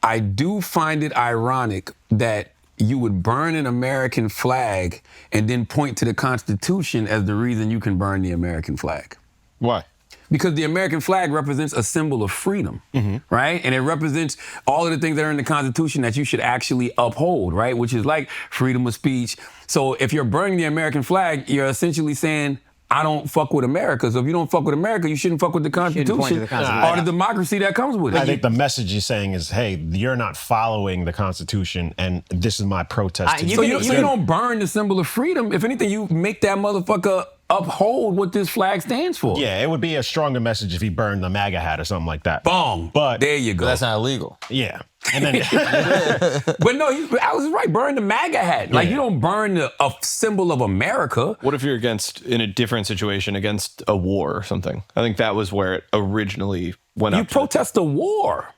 I do find it ironic that you would burn an American flag and then point to the Constitution as the reason you can burn the American flag. Why? Because the American flag represents a symbol of freedom, right? And it represents all of the things that are in the Constitution that you should actually uphold, right? Which is like freedom of speech. So if you're burning the American flag, you're essentially saying, I don't fuck with America. So if you don't fuck with America, you shouldn't fuck with the Constitution or the democracy that comes with it. I think the message you're saying is, hey, you're not following the Constitution, and this is my protest. So you don't burn the symbol of freedom. If anything, you make that motherfucker uphold what this flag stands for. Yeah, it would be a stronger message if he burned the MAGA hat or something like that. Boom. But there you go. That's not illegal. Yeah. And then, but no, I was right. Burn the MAGA hat. Like you don't burn a symbol of America. What if you're in a different situation, against a war or something? I think that was where it originally went up. You protest a war.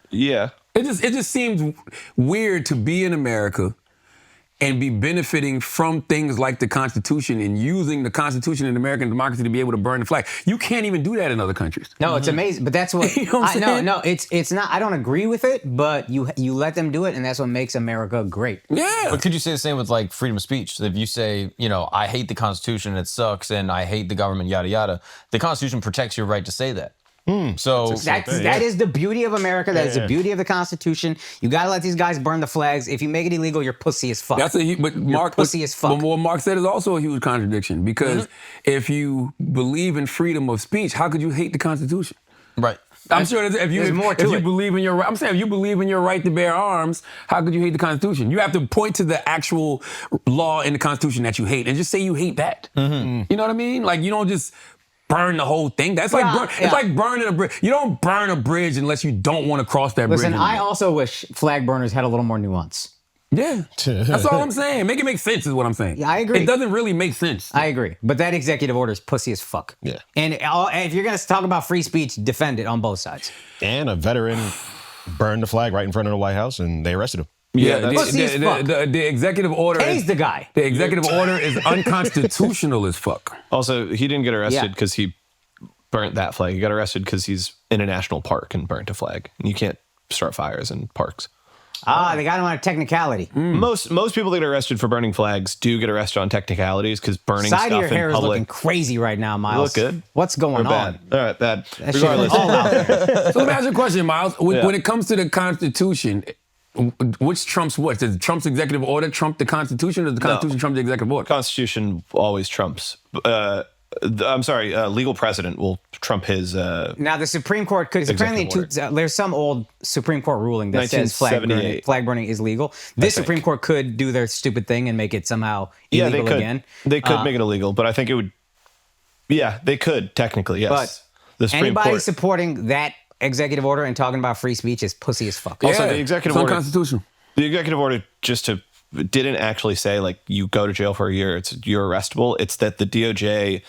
Yeah. It just seems weird to be in America and be benefiting from things like the Constitution and using the Constitution and American democracy to be able to burn the flag. You can't even do that in other countries. No, it's amazing. But that's what, you know what I'm saying? No, it's not, I don't agree with it, but you let them do it, and that's what makes America great. Yeah. But could you say the same with like freedom of speech? If you say, I hate the Constitution, it sucks, and I hate the government, yada, yada, the Constitution protects your right to say that. So that is the beauty of America. That is the beauty of the Constitution. You gotta let these guys burn the flags. If you make it illegal, you're pussy as fuck. Mark, pussy as fuck. But what Mark said is also a huge contradiction, because if you believe in freedom of speech, how could you hate the Constitution? Right. I'm sure if you believe in your, I'm saying if you believe in your right to bear arms, how could you hate the Constitution? You have to point to the actual law in the Constitution that you hate and just say you hate that. You know what I mean? Like you don't just burn the whole thing. That's it's like burning a bridge. You don't burn a bridge unless you don't want to cross that bridge. Listen, I also wish flag burners had a little more nuance. Yeah, that's all I'm saying. Make it make sense is what I'm saying. Yeah, I agree. It doesn't really make sense. I agree. But that executive order is pussy as fuck. Yeah. And if you're going to talk about free speech, defend it on both sides. And a veteran burned the flag right in front of the White House, and they arrested him. Yeah, the executive order. Tase the guy. The executive order is unconstitutional as fuck. Also, he didn't get arrested because he burnt that flag. He got arrested because he's in a national park and burnt a flag. And you can't start fires in parks. They got him on a technicality. Most people that get arrested for burning flags do get arrested on technicalities, because burning Side stuff of your hair in public is looking crazy right now, Miles. You look good. What's going on? Bad? All right, bad. That shit is all out there. So let me ask you a question, Miles. When it comes to the Constitution, which trumps what? Does Trump's executive order trump the Constitution, or does the Constitution trump the executive order? Constitution always trumps. Legal precedent will trump his. Now the Supreme Court could apparently there's some old Supreme Court ruling that says flag burning is legal. This Supreme Court could do their stupid thing and make it somehow illegal again. They could make it illegal, but I think it would. Yeah, they could technically. Yes, But the Supreme anybody Court supporting that executive order and talking about free speech is pussy as fuck. Also, the executive order, unconstitutional. The executive order didn't actually say like you go to jail for a year. You're arrestable. It's that the DOJ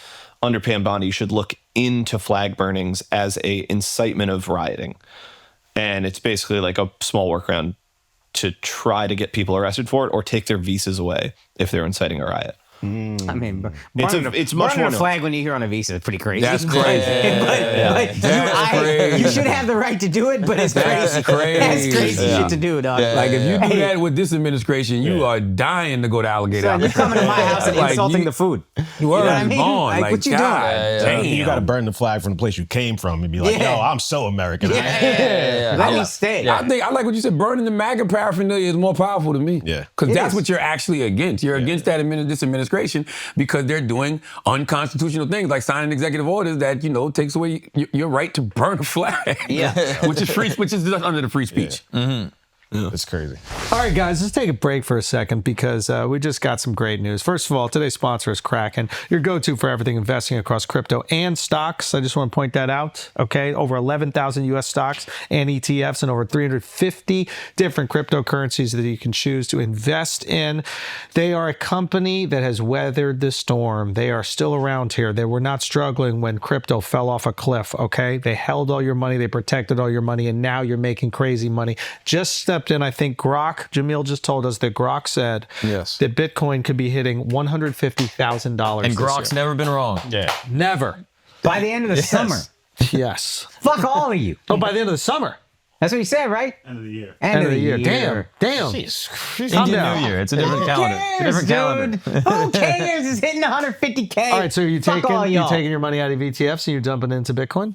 under Mamdani should look into flag burnings as a incitement of rioting, and it's basically like a small workaround to try to get people arrested for it or take their visas away if they're inciting a riot. I mean, it's much more a flag when you hear on a visa is pretty crazy. That's crazy. You should have the right to do it, but it's crazy. That's crazy. That's crazy shit to do, dog. Like if you do that with this administration, you are dying to go to Alligator. Son, you're coming to my house and insulting the food. You know what I mean? Like, what you doing? Damn. You got to burn the flag from the place you came from and be like, yo, I'm so American. Let me stay. I like what you said. Burning the MAGA paraphernalia is more powerful to me. Yeah. Because that's what you're actually against. You're against this administration because they're doing unconstitutional things like signing executive orders that, takes away your right to burn a flag. Yeah. which is just under the free speech. Yeah. Mm-hmm. Yeah. It's crazy. All right, guys, let's take a break for a second because we just got some great news. First of all, today's sponsor is Kraken, your go-to for everything investing across crypto and stocks. I just want to point that out, okay? Over 11,000 U.S. stocks and ETFs and over 350 different cryptocurrencies that you can choose to invest in. They are a company that has weathered the storm. They are still around here. They were not struggling when crypto fell off a cliff, okay? They held all your money, they protected all your money, and now you're making crazy money. Just stepped in, I think Jamil just told us that Grok said that Bitcoin could be hitting $150,000. And Grok's never been wrong. Yeah. Never. By the end of the summer. Yes. Fuck all of you. Oh, by the end of the summer. That's what he said, right? End of the year. End of the year. Damn. Indian New Year. It's a different calendar. It's a different calendar. Who cares? It's hitting 150K. All right, so you Fuck all y'all. taking your money out of ETFs and you're dumping it into Bitcoin?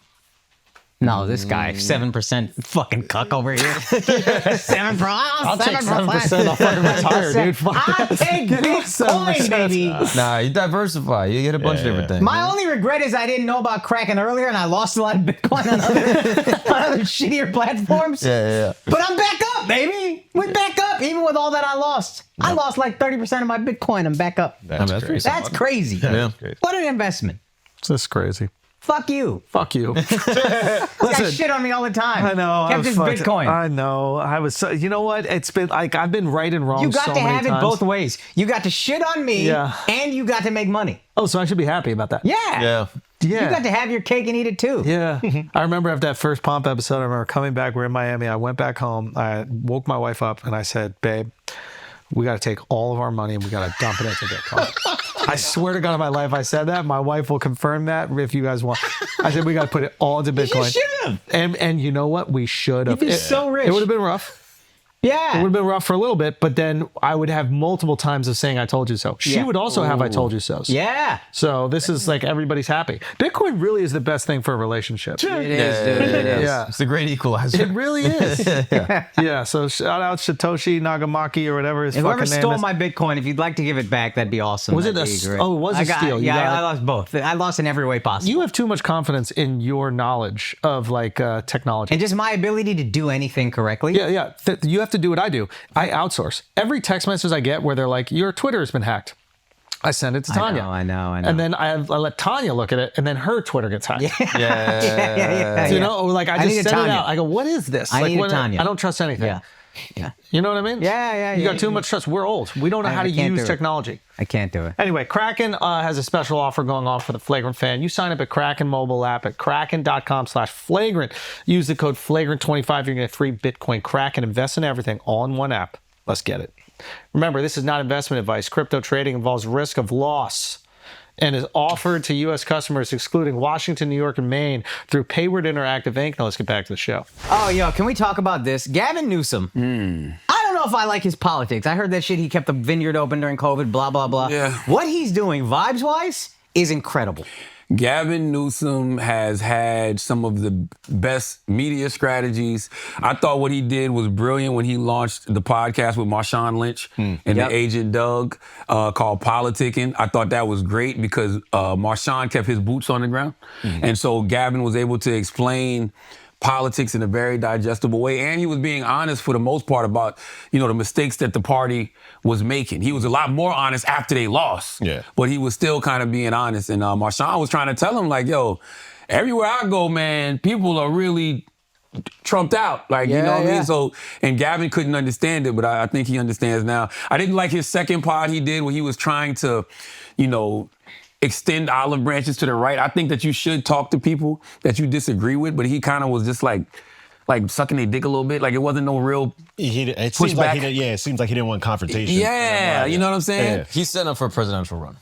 No, this guy, 7% fucking cuck over here. 7%. I'll take 7%. I'll fucking retire, dude. I take Bitcoin, baby. Nah, you diversify. You get a bunch of different things. My only regret is I didn't know about Kraken earlier and I lost a lot of Bitcoin on other shittier platforms. Yeah. But I'm back up, baby. We're back up, even with all that I lost. I lost like 30% of my Bitcoin. I'm back up. That's crazy. That's crazy. Yeah. What an investment. That's crazy. Fuck you. Fuck you. This guy shit on me all the time. I know. Kept his Bitcoin. I know. I was. You know what? It's been like I've been right and wrong. You got so to many have times. it both ways. You got to shit on me, and you got to make money. Oh, so I should be happy about that. Yeah. You got to have your cake and eat it too. Yeah. I remember after that first Pomp episode, I remember coming back. We're in Miami. I went back home. I woke my wife up and I said, "Babe, we got to take all of our money and we got to dump it into Bitcoin." I swear to God on my life, I said that. My wife will confirm that if you guys want. I said we got to put it all into Bitcoin. You should have. And you know what? We should have. You'd be so rich. It would have been rough. Yeah. It would have been rough for a little bit, but then I would have multiple times of saying I told you so. She would also have I told you so. Yeah. So this is like everybody's happy. Bitcoin really is the best thing for a relationship. It is, dude. It is. Yeah. It's the great equalizer. It really is. Yeah. So shout out Satoshi Nagamaki or whatever his fucking Whoever name stole is. my Bitcoin, if you'd like to give it back, that'd be awesome. Was it That'd a be great. oh, it was a steal? You got I it? lost both. I lost in every way possible. You have too much confidence in your knowledge of like technology. And just my ability to do anything correctly. Yeah. You have to do what I do. I outsource. Every text message I get where they're like, your Twitter has been hacked, I send it to Tanya. I know. And then I let Tanya look at it, and then her Twitter gets hacked. Yeah. So, you know, like I just need a send it Tanya. out. I go, what is this? I Like, need a when Tanya. I don't trust anything. Yeah. You know what I mean? Yeah. You got too much trust. We're old. We don't know how to can't do use it. technology. I can't do it. Anyway, Kraken has a special offer going on for the Flagrant fan. You sign up at Kraken mobile app at kraken.com/flagrant. Use the code flagrant25. You're going to get free Bitcoin. Kraken, invest in everything all in one app. Let's get it. Remember, this is not investment advice. Crypto trading involves risk of loss and is offered to U.S. customers excluding Washington, New York, and Maine through Payward Interactive Inc. Now let's get back to the show. Oh, yo, can we talk about this? Gavin Newsom. I don't know if I like his politics. I heard that shit. He kept the vineyard open during COVID, blah, blah, blah. Yeah. What he's doing vibes-wise is incredible. Gavin Newsom has had some of the best media strategies. I thought what he did was brilliant when he launched the podcast with Marshawn Lynch and the agent Doug called Politicking. I thought that was great because Marshawn kept his boots on the ground. And so Gavin was able to explain politics in a very digestible way, and he was being honest for the most part about, you know, the mistakes that the party was making. He was a lot more honest after they lost, but he was still kind of being honest. And Marshawn was trying to tell him, like, yo, everywhere I go, man, people are really trumped out. Like, you know what I mean? So, and Gavin couldn't understand it, but I think he understands now. I didn't like his second pod he did where he was trying to, you know, extend olive branches to the right. I think that you should talk to people that you disagree with, but he kind of was just like sucking their dick a little bit. Like it wasn't no real it seems like it seems like he didn't want confrontation. Yeah, you know what I'm saying? Yeah. He's setting up for a presidential run.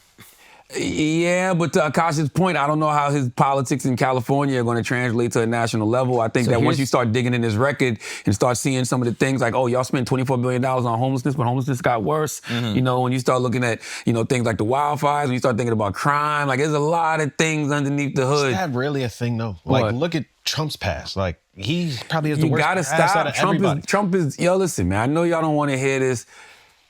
Yeah, but to Akash's point, I don't know how his politics in California are going to translate to a national level. I think that once you start digging in his record and start seeing some of the things like, oh, y'all spent $24 billion on homelessness, but homelessness got worse. You know, when you start looking at, you know, things like the wildfires, when you start thinking about crime, like there's a lot of things underneath the hood. Is that really a thing though? Like, look at Trump's past. Like, he probably has the worst gotta past out of everybody. Trump is, yo, listen, man, I know y'all don't want to hear this.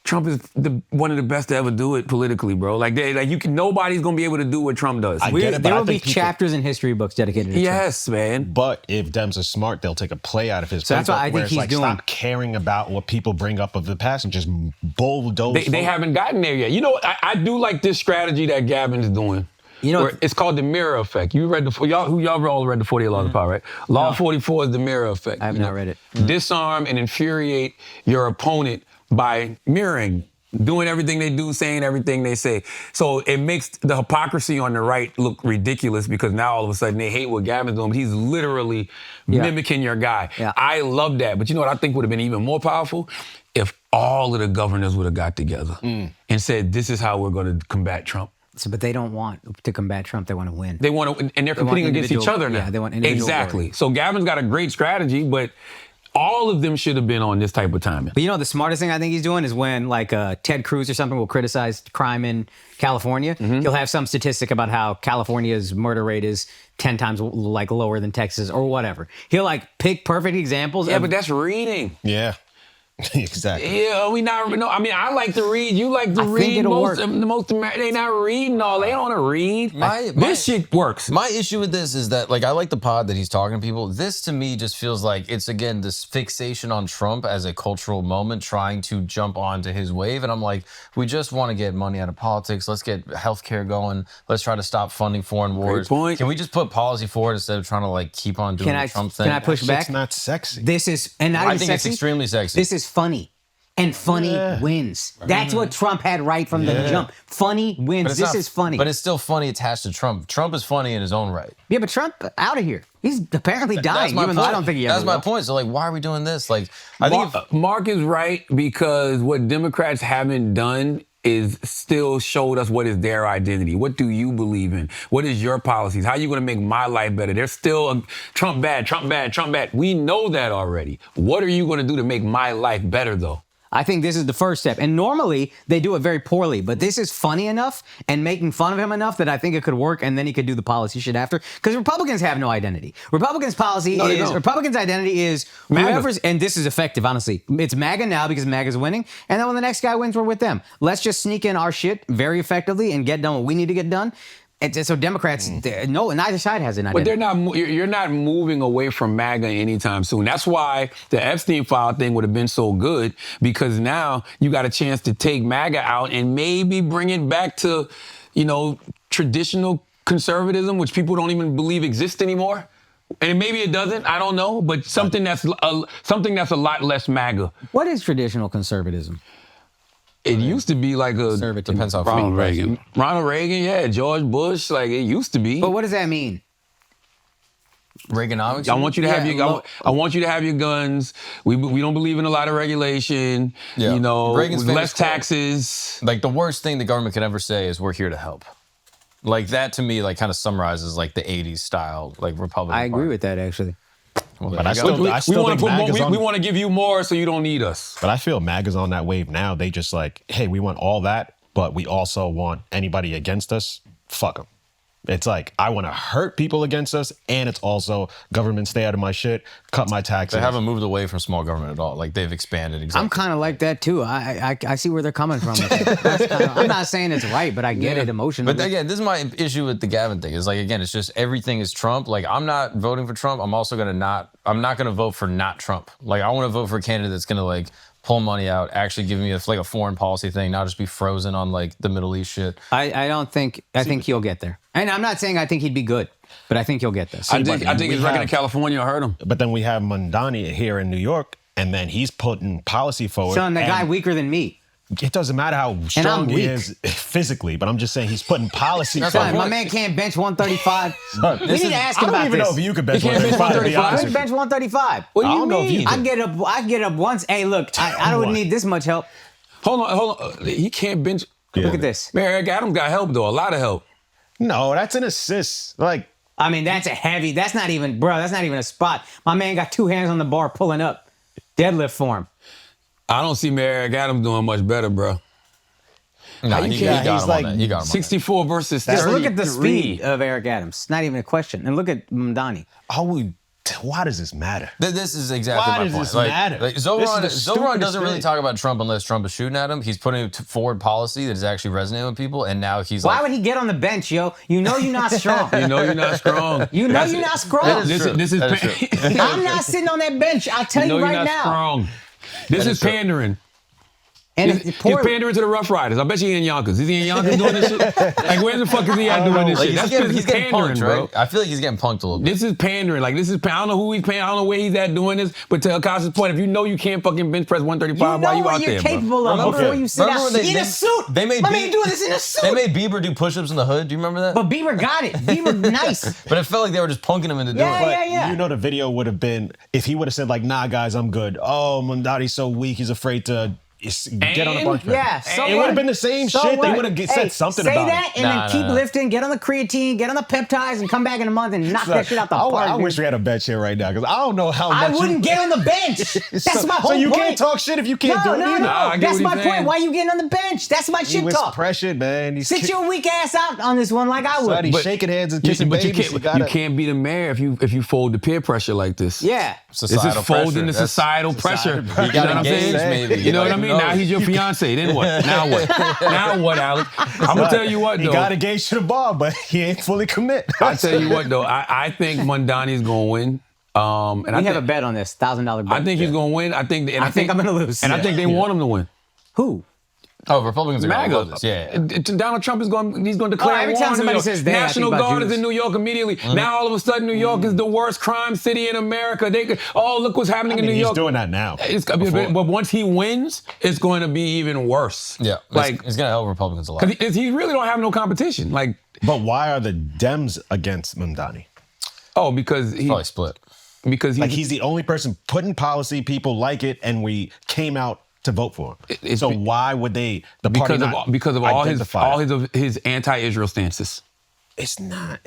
Trump is one of the best to ever do it politically, bro. Nobody's gonna be able to do what Trump does. There will be chapters in history books dedicated to Trump. Yes, man. But if Dems are smart, they'll take a play out of his. So that's what I think he's doing. Stop caring about what people bring up of the past and just bulldoze. They haven't gotten there yet. You know, I do like this strategy that Gavin's doing. You know, it's called the mirror effect. You read y'all all read the 48 Laws of Power, right? Law 44 is the mirror effect. I have not read it. Disarm and infuriate your opponent by mirroring, doing everything they do, saying everything they say. So it makes the hypocrisy on the right look ridiculous because now all of a sudden they hate what Gavin's doing, but he's literally mimicking your guy. I love that. But you know what I think would have been even more powerful? If all of the governors would have got together and said, this is how we're going to combat Trump. So, but they don't want to combat Trump. They want to win. They want to, and they're competing against each other now. Yeah, they want individual exactly. glory. So Gavin's got a great strategy, but all of them should have been on this type of timing. But you know, the smartest thing I think he's doing is when like Ted Cruz or something will criticize crime in California, he'll have some statistic about how California's murder rate is 10 times like lower than Texas or whatever. He'll like pick perfect examples. Yeah, but that's reading. Yeah. Exactly. Yeah, I mean, I like to read. You like to read. They not reading all. They don't want to read. This shit works. My issue with this is that, like, I like the pod that he's talking to people. This, to me, just feels like it's, again, this fixation on Trump as a cultural moment, trying to jump onto his wave. And I'm like, we just want to get money out of politics. Let's get healthcare going. Let's try to stop funding foreign wars. Great point. Can we just put policy forward instead of trying to, like, keep on doing the Trump thing? Can I push back? It's not sexy. This is, and not I even think sexy. it's extremely sexy. This is funny. And funny wins. That's what Trump had right from the jump. Funny wins. This is funny. But it's still funny attached to Trump. Trump is funny in his own right. Yeah, but Trump, out of here. He's apparently dying, even though I don't think he ever That's my point. So, like, why are we doing this? Like, I think Mark is right because what Democrats haven't done is still showed us what is their identity. What do you believe in? What is your policies? How are you going to make my life better? There's still Trump bad, Trump bad, Trump bad. We know that already. What are you going to do to make my life better, though? I think this is the first step. And normally, they do it very poorly. But this is funny enough and making fun of him enough that I think it could work, and then he could do the policy shit after. Because Republicans have no identity. Republicans' identity is whoever's, and this is effective, honestly. It's MAGA now because MAGA's winning. And then when the next guy wins, we're with them. Let's just sneak in our shit very effectively and get done what we need to get done. So Democrats, neither side has an identity. But you're not moving away from MAGA anytime soon. That's why the Epstein file thing would have been so good, because now you got a chance to take MAGA out and maybe bring it back to, you know, traditional conservatism, which people don't even believe exists anymore. And maybe it doesn't, I don't know, but something that's a lot less MAGA. What is traditional conservatism? It used to be like a... Depends how Ronald Reagan. Ronald Reagan, yeah. George Bush, like it used to be. But what does that mean? Reaganomics? I want you to have I want you to have your guns. We don't believe in a lot of regulation. Yeah. You know, Reagan's less quote, taxes. Like, the worst thing the government could ever say is, we're here to help. Like, that to me, like, kind of summarizes, like, the 80s style, like, Republican I agree with that, actually. Well, but I still think MAGA's we want to give you more so you don't need us. But I feel MAGA's on that wave now. They just like, hey, we want all that, but we also want anybody against us, fuck them. It's like, I want to hurt people against us, and it's also government, stay out of my shit, cut my taxes. They haven't moved away from small government at all. Like, they've expanded. Exactly. I'm kind of like that too. I see where they're coming from. I'm not saying it's right, but I get it emotionally. But again, this is my issue with the Gavin thing. Is like, again, it's just everything is Trump. Like, I'm not voting for Trump. I'm also I'm not gonna vote for not Trump. Like, I want to vote for a candidate that's gonna like pulling money out, actually giving me like a foreign policy thing, not just be frozen on like the Middle East shit. I don't think, I think he'll get there. And I'm not saying I think he'd be good, but I think he'll get there. I think his record in California will hurt him. But then we have Mamdani here in New York, and then he's putting policy forward. Son, the guy weaker than me. It doesn't matter how strong he is physically, but I'm just saying he's putting policy forward. My man can't bench 135. We need to ask him I about don't even this. know if you could bench 135. Could bench 135. What do you mean? I get up once. Hey, look, I don't need this much help. Hold on. He can't bench. Look at this. Man, Eric Adams got help though, a lot of help. No, that's an assist. Like, I mean, that's a heavy. That's not even, bro. That's not even a spot. My man got 2 hands on the bar pulling up, deadlift for him. I don't see Eric Adams doing much better, bro. No, he got him on that. He got him 64 versus 33. Just look at the speed of Eric Adams. Not even a question. And look at Mamdani. Why does this matter? This is exactly Why my does point. this matter? Like Zoran doesn't really talk about Trump unless Trump is shooting at him. He's putting forward policy that is actually resonating with people, and now he's Why would he get on the bench, yo? You know you're not strong. You know you're not strong. You know you're not strong. This is I'm not sitting on that bench. I'll tell you right now. Strong. This is pandering. And he's pandering to the Rough Riders. I bet you he in Yonkers. Is he in Yonkers doing this shit? Like, where the fuck is he at doing this shit? He's getting pandering, punked, bro. right? I feel like he's getting punked a little bit. This is pandering. Like, I don't know who he's paying. I don't know where he's at doing this. But to Akasha's point, if you know you can't fucking bench press 135, why you out there, you're capable of before you sit out in a suit. They made My man doing this in a suit. They made Bieber do push-ups in the hood. Do you remember that? But Bieber got it. Bieber nice. But it felt like they were just punking him into doing it. Yeah. You know, the video would have been if he would have said like, "Nah, guys, I'm good." Oh, Mamdani's so weak, he's afraid to get on the bench. Yeah, it would have been the same shit. They would have said something about it. Say that and then keep lifting, get on the creatine, get on the peptides, and come back in a month and knock that shit out the park. I wish we had a bench here right now because I don't know how much. I wouldn't get on the bench. That's my whole point. So you can't talk shit if you can't do it either. No, that's my point. Why are you getting on the bench? That's my shit talk. He was pressured, man. Sit your weak ass out on this one like I would. He's shaking hands and kissing babies. You can't be the mayor if you fold to peer pressure like this. Yeah. This is folding to societal pressure. You know what I'm saying? You know what I mean? Now he's your fiance. Then what? Now what? Now what, Alex? I'm gonna tell you what though. He got engaged to the bar, but he ain't fully commit. I tell you what though. I think Mamdani's gonna win. And I have a bet on this $1,000 bet. I think he's gonna win. I think I'm gonna lose. And I think they want him to win. Who? Oh, Republicans are going to love this. Yeah. Donald Trump is going to declare every time somebody says that, National Guard is in New York immediately. Now all of a sudden New York is the worst crime city in America. Look what's happening in New York. He's doing that now. But once he wins, it's going to be even worse. Yeah. Like it's going to help Republicans a lot. Because he really don't have no competition. But why are the Dems against Mamdani? Oh, because he probably split. Because he's the only person putting policy, people like it, and we came out to vote for him. So why would they? Because of all his anti-Israel stances. It's not.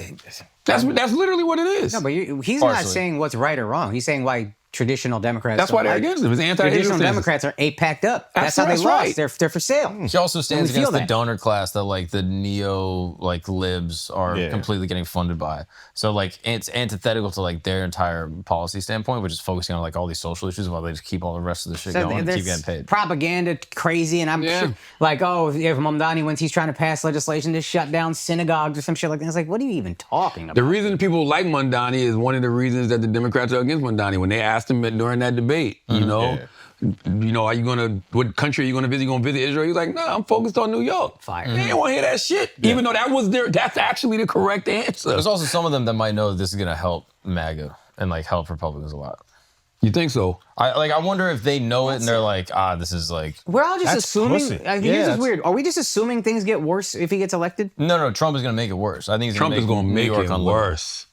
That's literally what it is. No, but he's not saying what's right or wrong. He's saying why traditional Democrats. That's why they're against him. It's anti-Israel Traditional stances. Democrats are packed up. That's how they lost. They're for sale. He also stands against the donor class that the neo libs are completely getting funded by. So it's antithetical to their entire policy standpoint, which is focusing on all these social issues while they just keep all the rest of the shit going and keep getting paid. Propaganda crazy, and I'm sure if Mamdani wins, he's trying to pass legislation to shut down synagogues or some shit like that. It's what are you even talking about? The reason people like Mamdani is one of the reasons that the Democrats are against Mamdani. When they asked him during that debate, are you what country are you gonna visit? You gonna visit Israel? He's like, no, I'm focused on New York. Fire. They didn't want to hear that shit, even though that's actually the correct answer. There's also some of them that might know that this is gonna help MAGA and help Republicans a lot. You think so? I wonder if they know it and they're this is We're all just assuming. Here's what's weird. Are we just assuming things get worse if he gets elected? No. Trump is gonna make it worse. I think Trump is gonna make it worse.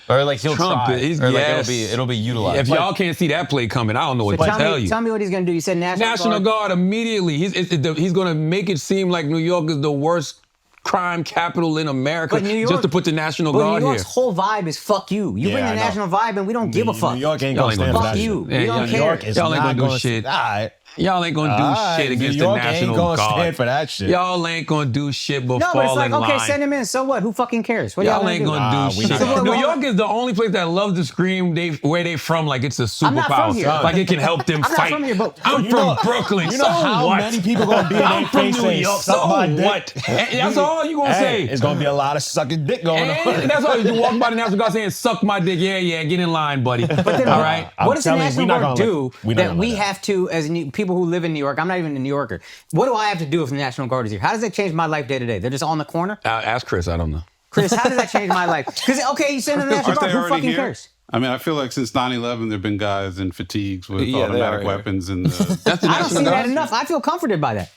Or he'll Trump try. Or it'll be utilized. If y'all can't see that play coming, I don't know what to tell you. Tell me what he's going to do. You said National Guard immediately. He's going to make it seem like New York is the worst crime capital in America just to put the National Guard New York's here. Whole vibe is fuck you. You bring the national vibe and we don't give a fuck. New York ain't going to stand for that shit. shit. We don't care. Y'all ain't going to do shit. All right. Y'all ain't gonna do shit against the National Guard. Ain't gonna stand for that shit. Y'all ain't gonna do shit but no, fall but it's in line. Okay, send him in. So what? Who fucking cares? What y'all ain't gonna do shit. New York is the only place that loves to scream where they from like it's a superpower. I'm not from here. Like it can help them I'm fight. Not from here, but I'm from Brooklyn. You know how many people gonna be in their face saying suck my dick? What? That's all you gonna say. It's gonna be a lot of sucking dick going on. That's all you walk by the National Guard saying suck my dick. Yeah, get in line, buddy. But then, all right. What does the National Guard do that we have to, as people people who live in New York. I'm not even a New Yorker. What do I have to do if the National Guard is here? How does that change my life day to day? They're just on the corner? Ask Chris. I don't know. Chris, how does that change my life? Because, okay, you send in the National Aren't Guard. they Who already fucking here? cares? I mean, I feel like since 9/11, there have been guys in fatigues with Yeah, they automatic are here. weapons and. I don't see that enough. I feel comforted by that.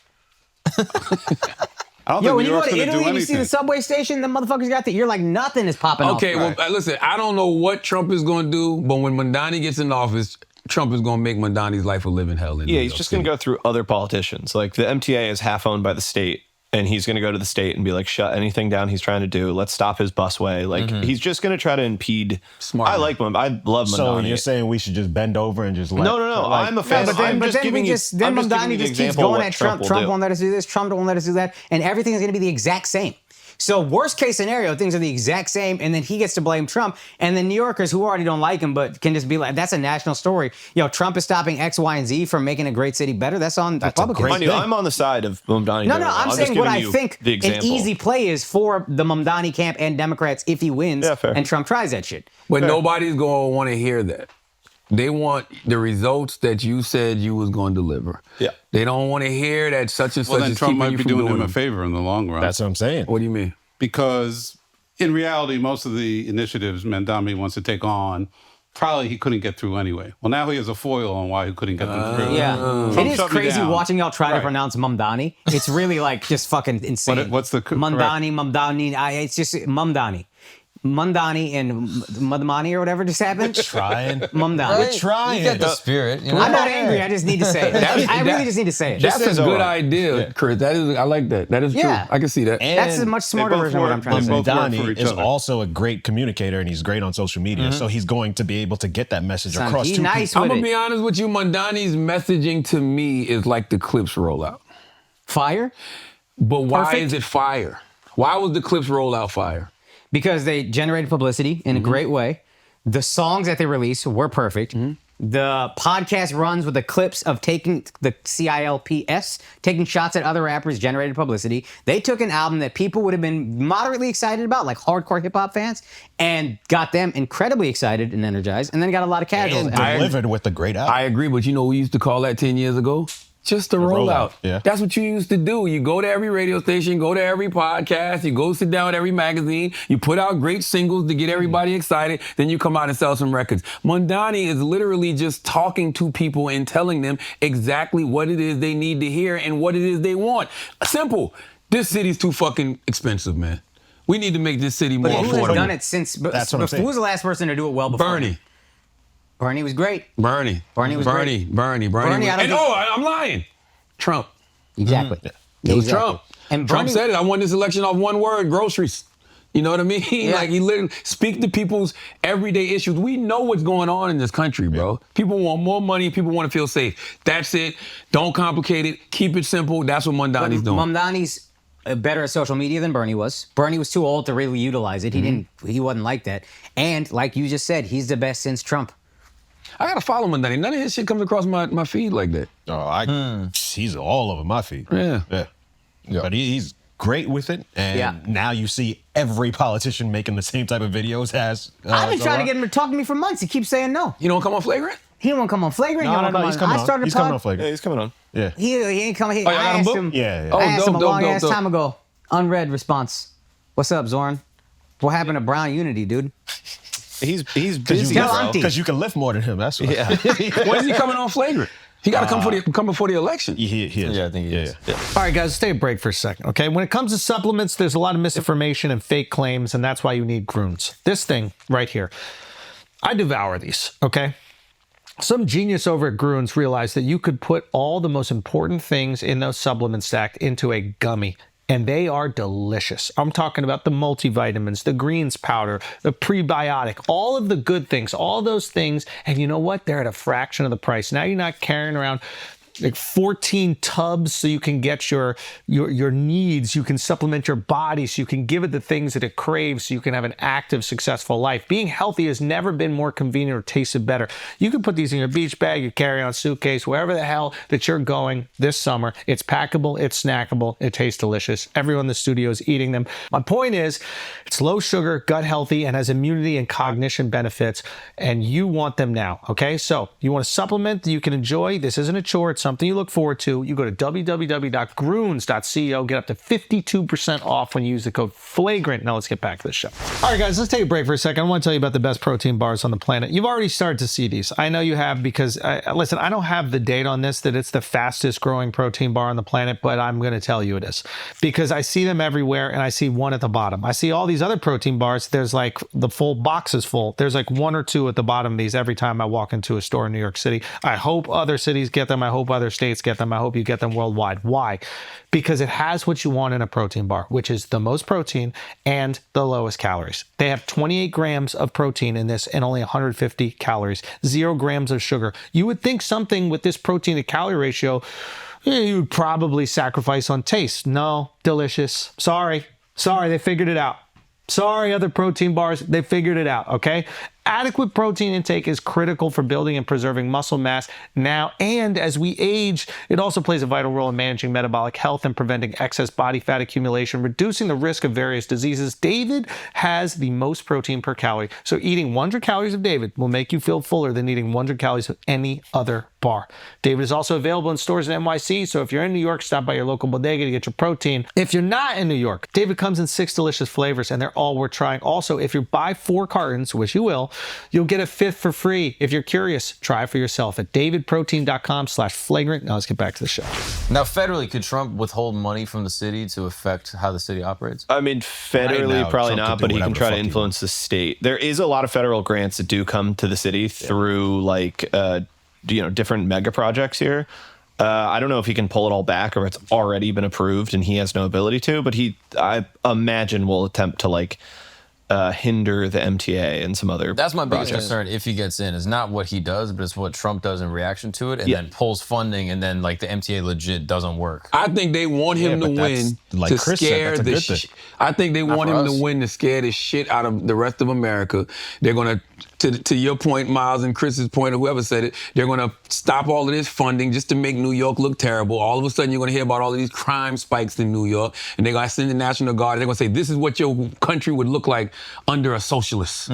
I don't Yo, think when New you go York's to gonna do Italy and you see anything. the subway station, the motherfuckers got that. You're like, nothing is popping off. Okay, well, listen, I don't know what Trump is going to do, but when Mamdani gets in office, Trump is going to make Mamdani's life a living hell. Yeah, he's just going to go through other politicians. Like the MTA is half owned by the state, and he's going to go to the state and be like, shut anything down he's trying to do. Let's stop his busway. Like he's just going to try to impede. Smart. I like him. I love Mamdani. So you're saying we should just bend over and just let? No. I'm a fan. But then, I'm but just then giving we you. just then I'm just giving Mamdani you the just keeps example of going what at Trump. will Trump do. won't let us do this. Trump won't let us do that, and everything's going to be the exact same. So worst case scenario, things are the exact same, and then he gets to blame Trump, and then New Yorkers who already don't like him but can just be like, that's a national story. Yo, Trump is stopping X, Y, and Z from making a great city better. That's on Republicans. Mind you, I'm on the side of Mamdani. No, doing it. I'm just saying what giving I you think the an example. easy play is for the Mamdani camp and Democrats if he wins fair. and Trump tries that shit. But nobody's going to want to hear that. They want the results that you said you was going to deliver. Yeah. They don't want to hear that such and Well, such then is Trump keeping might you be from doing him doing a them. favor in the long run. That's what I'm saying. What do you mean? Because in reality, most of the initiatives Mamdani wants to take on, probably he couldn't get through anyway. Well, now he has a foil on why he couldn't get them through. Yeah. Trump It is shut me crazy down. watching y'all try to Right. pronounce Mamdani. It's really like just fucking insane. What's the Mamdani, it's just Mamdani. Mamdani and Madmani or whatever just happened. Trying. Mamdani. Right? trying. You get the spirit. You know? I'm not angry. I just need to say it. I really just need to say it. That's a says good all. idea, Chris. That is, I like that. That is Yeah. true. I can see that. That's a And much smarter both version of what work- I'm trying to they say. both work for Mamdani each is other. also a great communicator and he's great on social media. So he's going to be able to get that message Son, across he to nice people. I'm with going to it. be honest with you. Mamdani's messaging to me is like the Clips rollout. Fire? But why Perfect. is it fire? Why was the Clips rollout fire? Because they generated publicity in a great way. The songs that they released were perfect. The podcast runs with the clips of taking the CILPS, taking shots at other rappers, generated publicity. They took an album that people would have been moderately excited about, like hardcore hip hop fans, and got them incredibly excited and energized, and then got a lot of casuals. And delivered with a great album. I agree, but you know what we used to call that 10 years ago? Just a rollout. Yeah. That's what you used to do. You go to every radio station, go to every podcast, you go sit down at every magazine, you put out great singles to get everybody excited, then you come out and sell some records. Mamdani is literally just talking to people and telling them exactly what it is they need to hear and what it is they want. Simple. This city's too fucking expensive, man. We need to make this city more But who has affordable. done it since? That's what I'm saying. Who was the last person to do it well before? Bernie. Bernie was great. Bernie. Bernie was Bernie. great. Bernie. Bernie, I don't And think- I'm lying. Trump. Exactly. It was Exactly. Trump. And Trump Bernie- said it. I won this election off one word: groceries. You know what I mean? Yeah. Like he literally speak to people's everyday issues. We know what's going on in this country, bro. People want more money. People want to feel safe. That's it. Don't complicate it. Keep it simple. That's what Mamdani's doing. Mamdani's better at social media than Bernie was. Bernie was too old to really utilize it. He wasn't like that. And like you just said, he's the best since Trump. I gotta follow Mamdani. None of his shit comes across my feed like that. Oh, he's all over my feed. Yeah. Yeah. But he's great with it. And Yeah. now you see every politician making the same type of videos as. I've been so trying to what? get him to talk to me for months. He keeps saying no. You don't come on Flagrant? He don't want to come on Flagrant. No, he no, don't no, come he's on. coming I on. started He's the coming pod. on Flagrant. Yeah, he's coming on. Yeah. He ain't coming here. Oh, y'all got I him asked booked? him. Yeah. I asked him a dope, long dope, ass dope. time ago. Unread response. What's up, Zorn? What happened to Brown Unity, dude? He's busy, Tell bro. Auntie. Because you can lift more than him. That's why. Yeah. When is he coming on Flagrant? He gotta come before the election. He is. Yeah, I think he is. Yeah. All right, guys, let's take a break for a second, okay? When it comes to supplements, there's a lot of misinformation and fake claims, and that's why you need Groons. This thing right here, I devour these, okay? Some genius over at Groons realized that you could put all the most important things in those supplements stacked into a gummy, and they are delicious. I'm talking about the multivitamins, the greens powder, the prebiotic, all of the good things, all those things. And you know what? They're at a fraction of the price. Now you're not carrying around like 14 tubs so you can get your needs. You can supplement your body so you can give it the things that it craves so you can have an active, successful life. Being healthy has never been more convenient or tasted better. You can put these in your beach bag, your carry-on suitcase, wherever the hell that you're going this summer. It's packable, it's snackable, it tastes delicious. Everyone in the studio is eating them. My point is, it's low sugar, gut healthy, and has immunity and cognition benefits, and you want them now, okay? So you want a supplement that you can enjoy. This isn't a chore, it's something you look forward to, you go to www.groons.co, get up to 52% off when you use the code FLAGRANT. Now let's get back to the show. All right, guys, let's take a break for a second. I want to tell you about the best protein bars on the planet. You've already started to see these. I know you have because, listen, I don't have the date on this that it's the fastest growing protein bar on the planet, but I'm going to tell you it is because I see them everywhere and I see one at the bottom. I see all these other protein bars. There's like the full box is full. There's like one or two at the bottom of these every time I walk into a store in New York City. I hope other cities get them. I hope other states get them. I hope you get them worldwide. Why? Because it has what you want in a protein bar, which is the most protein and the lowest calories. They have 28 grams of protein in this and only 150 calories, 0 grams of sugar. You would think something with this protein to calorie ratio, you would probably sacrifice on taste. No, delicious. Sorry, they figured it out. Sorry, other protein bars, they figured it out, okay? Adequate protein intake is critical for building and preserving muscle mass now and as we age. It also plays a vital role in managing metabolic health and preventing excess body fat accumulation, reducing the risk of various diseases. David has the most protein per calorie, so eating 100 calories of David will make you feel fuller than eating 100 calories of any other bar. David is also available in stores in NYC, so if you're in New York, stop by your local bodega to get your protein. If you're not in New York, David comes in 6 delicious flavors, and they're all worth trying. Also, if you buy 4 cartons, which you will, you'll get a 5th for free. If you're curious, try it for yourself at davidprotein.com/flagrant. Now let's get back to the show. Now, federally, could Trump withhold money from the city to affect how the city operates? I mean, federally, Right now, probably Trump not, can do but he can whatever try the to fuck he influence the state. There is a lot of federal grants that do come to the city through like, different mega projects here. I don't know if he can pull it all back or it's already been approved and he has no ability to, but I imagine will attempt to like hinder the MTA and some other. That's my biggest concern if he gets in, is not what he does, but it's what Trump does in reaction to it, and then pulls funding, and then like the MTA legit doesn't work. I think they want him to win like to Chris said, scare that's a the good thing. shit. I think they want him to win to scare the shit out of the rest of America. They're gonna, to your point, Miles, and Chris's point, or whoever said it, they're gonna stop all of this funding just to make New York look terrible. All of a sudden, you're gonna hear about all of these crime spikes in New York, and they're gonna send the National Guard. And they're gonna say, "This is what your country would look like under a socialist."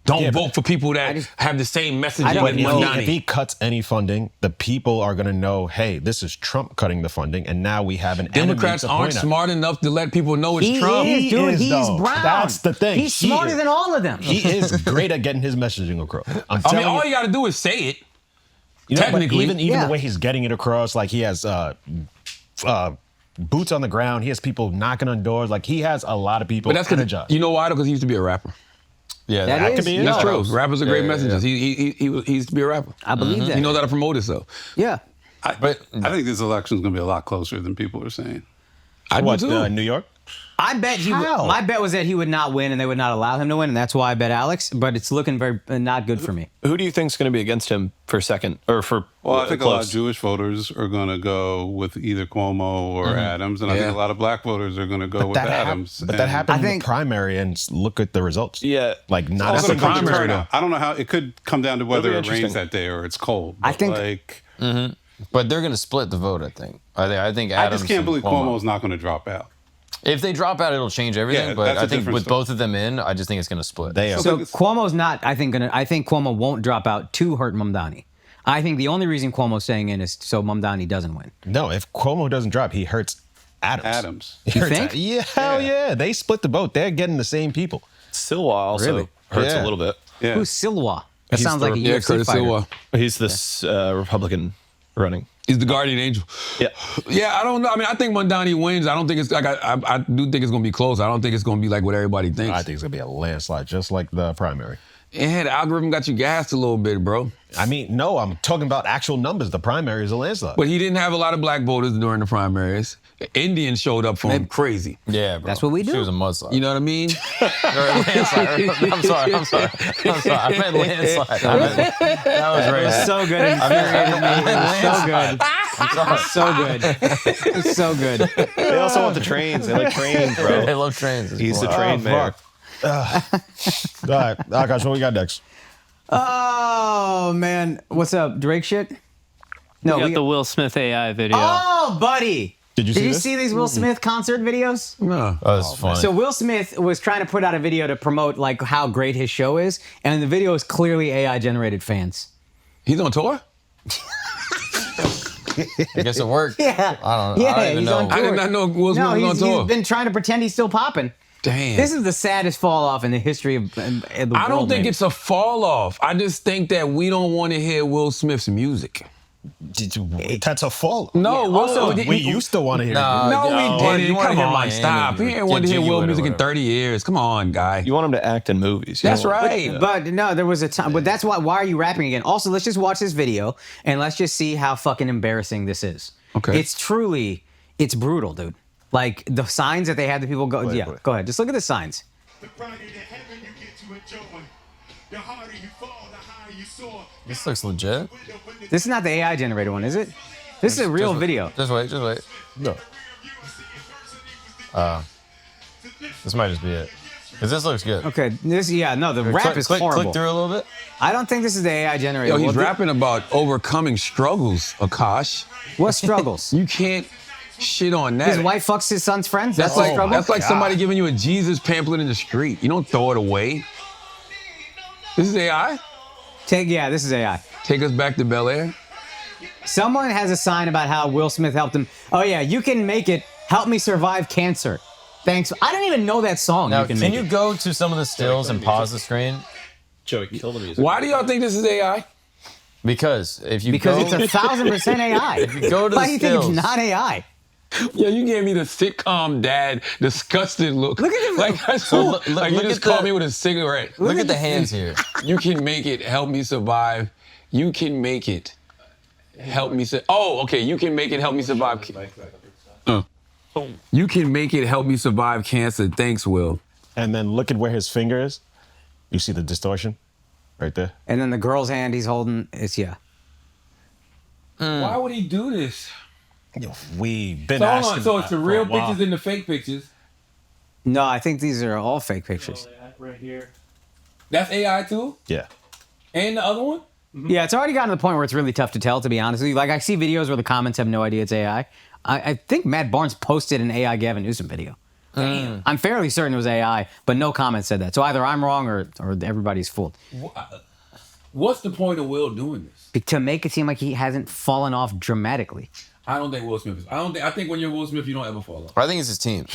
Don't vote for people that have the same messaging as Mamdani. If he cuts any funding, the people are going to know, hey, this is Trump cutting the funding, and now we have an Democrats enemy to aren't point at. smart enough to let people know it's Trump. Is, dude. He's brown. That's the thing. He's smarter than all of them. He is great at getting his messaging across. I mean, all you got to do is say it. You know, technically, but even the way he's getting it across, like he has boots on the ground. He has people knocking on doors. Like he has a lot of people. But that's because you know why? Because he used to be a rapper. Yeah, that could be That's true. Rappers are great Yeah, messengers. He used to be a rapper. I believe that. He knows how to promote himself. Yeah. But I think this election is going to be a lot closer than people are saying. I do too. New York? I bet my bet was that he would not win and they would not allow him to win, and that's why I bet Alex, but it's looking very not good for me. Who do you think is going to be against him for second or for Well, I think a close? lot of Jewish voters are going to go with either Cuomo or Adams, and I think a lot of black voters are going to go with Adams. But that happened in the primary, and look at the results. Yeah. Like not Also, a single primary. I don't know how it could come down to whether It'll be it rains interesting. that day or it's cold. I think- like But they're going to split the vote, I think. I think I Adams just can't and believe Cuomo's not going to drop out. If they drop out, it'll change everything. Yeah, but that's a I think different with story. both of them in, I just think it's going to split. They are. So Cuomo's not, I think Cuomo won't drop out to hurt Mamdani. I think the only reason Cuomo's staying in is so Mamdani doesn't win. No, if Cuomo doesn't drop, he hurts Adams. Adams. He hurts think? Yeah, hell yeah. They split the vote. They're getting the same people. Silwa also Really? hurts Yeah. a little bit. Yeah. Who's Silwa? That sounds like a Yeah, UFC Curtis fighter. Silva. He's this Republican running. He's the guardian angel. Yeah. Yeah, I don't know. I mean, I think Mamdani wins. I don't think it's like I do think it's gonna be close. I don't think it's gonna be like what everybody thinks. I think it's going to be a landslide, just like the primary. Yeah, the algorithm got you gassed a little bit, bro. I mean, no, I'm talking about actual numbers. The primary is a landslide. But he didn't have a lot of black voters during the primaries. Indians showed up for him crazy. Yeah, bro. That's what we do. She was a mudslide. You know what I mean? Or a landslide. I'm sorry. I meant landslide. That was racist. So good. Infuriated me. It was so good. So good. It's so good. They also want the trains. They like trains, bro. They love trains. It's He's the cool. train mayor. All right, Akash, what we got next? Oh, man. What's up? Drake shit? No, We got we the Will Smith AI video. Oh, buddy. Did you see this? see these Will Smith concert videos? No. That was funny. So Will Smith was trying to put out a video to promote like how great his show is, and the video is clearly AI generated fans. He's on tour? I guess it worked. Yeah. I don't even he's know. on tour. I did not know Will Smith was on tour. He's been trying to pretend he's still popping. Damn. This is the saddest fall off in the history of the world. I don't think maybe. it's a fall off. I just think that we don't want to hear Will Smith's music. That's a fall. No, also we used to want to hear. No, we didn't. Come on, stop. We ain't want to hear Will Genuine or music in whatever. 30 years. Come on, guy. You want him to act in movies. You That's don't want- right. But no, there was a time. But that's why are you rapping again? Also, let's just watch this video and let's just see how fucking embarrassing this is. Okay. It's brutal, dude. Like the signs that they have the people go. Go ahead. Just look at the signs. The brighter the heaven you get to enjoy. The harder you fall, the higher you soar. This looks legit. This is not the AI generated one, is it? This is a real video. Just wait. No. This might just be it. Because this looks good. Okay, the rap is horrible. Click through a little bit. I don't think this is the AI generated. Yo, he's Well, rapping about overcoming struggles, Akash. What struggles? You can't shit on that. His wife fucks his son's friends. That's a like struggle? that's like somebody giving you a Jesus pamphlet in the street. You don't throw it away. This is AI. This is AI. Take us back to Bel Air. Someone has a sign about how Will Smith helped him. Oh yeah, you can make it. Help me survive cancer. Thanks. I don't even know that song. Now, you can make you it. go to some of the stills and pause the screen? Joey, kill the music. Why do y'all think this is AI? Because if you Because go, it's 1,000% AI. if you go to Why the do you think stills, it's not AI? Yeah, you gave me the sitcom dad disgusted look. Look at him. Like that's So cool. look Like you at just the- called me with a cigarette. look at the hands here. You can make it. Help me survive. You can make it. Help me. Oh, okay. You can make it. Help me survive. You can make it. Help me survive cancer. Thanks, Will. And then look at where his finger is. You see the distortion right there. And then the girl's hand he's holding is Why would he do this? We've been So hold asking on. So it's the that for real a while. pictures and the fake pictures. No, I think these are all fake pictures. Right here. That's AI too. Yeah. And the other one. Yeah, it's already gotten to the point where it's really tough to tell, to be honest with you. Like, I see videos where the comments have no idea it's AI. I think Matt Barnes posted an AI Gavin Newsom video. I'm fairly certain it was AI, but no comment said that. So either I'm wrong or everybody's fooled. What's the point of Will doing this? To make it seem like he hasn't fallen off dramatically. I don't think Will Smith is. I think when you're Will Smith, you don't ever fall off. I think it's his team.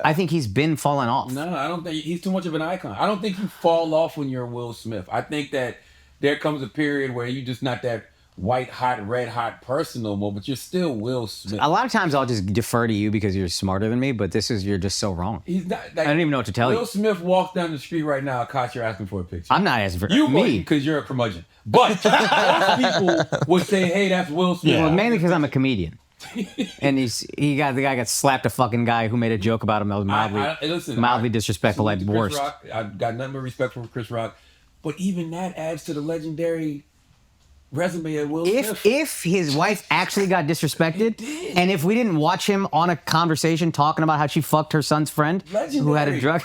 I think he's been falling off. No, I don't think he's too much of an icon. I don't think you fall off when you're Will Smith. I think that there comes a period where you're just not that white hot, red hot person no more, but you're still Will Smith. A lot of times I'll just defer to you because you're smarter than me, but you're just so wrong. He's not. I don't even know what to tell you. Will Smith walks down the street right now. Akash, you're asking for a picture. I'm not asking for you me. because you're a curmudgeon. But most people would say, "Hey, that's Will Smith." Well, mainly because I'm a comedian. And the guy got slapped a fucking guy who made a joke about him that was mildly disrespectful at Chris worst. Rock, I got nothing but respect for Chris Rock, but even that adds to the legendary resume of Will Smith. If his wife actually got disrespected, and if we didn't watch him on a conversation talking about how she fucked her son's friend who had a drug,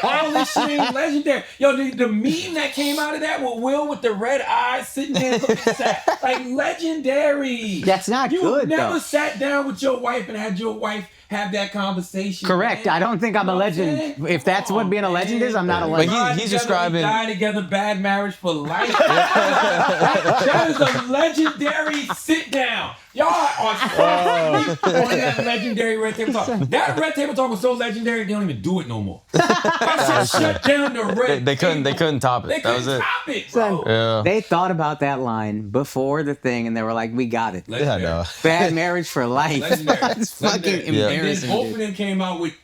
all this shit ain't legendary. Yo, the meme that came out of that with Will with the red eyes sitting there looking sad, like legendary. That's not you good, never though. sat down with your wife and had your wife have that conversation. correct. Man. I don't think I'm a legend. If that's what being a legend is, I'm not a legend. But he's describing. Die together, bad marriage for life. that is a legendary sit down. Y'all are on that legendary red table talk. That red table talk was so legendary they don't even do it no more. That shit shut down the red. They couldn't top it. They That was couldn't it. top it, Son, bro. They thought about that line before the thing, and they were like, "We got it." Yeah, no. Bad marriage for life. Legendary. That's fucking Legendary. embarrassing. And then both dude. of them came out with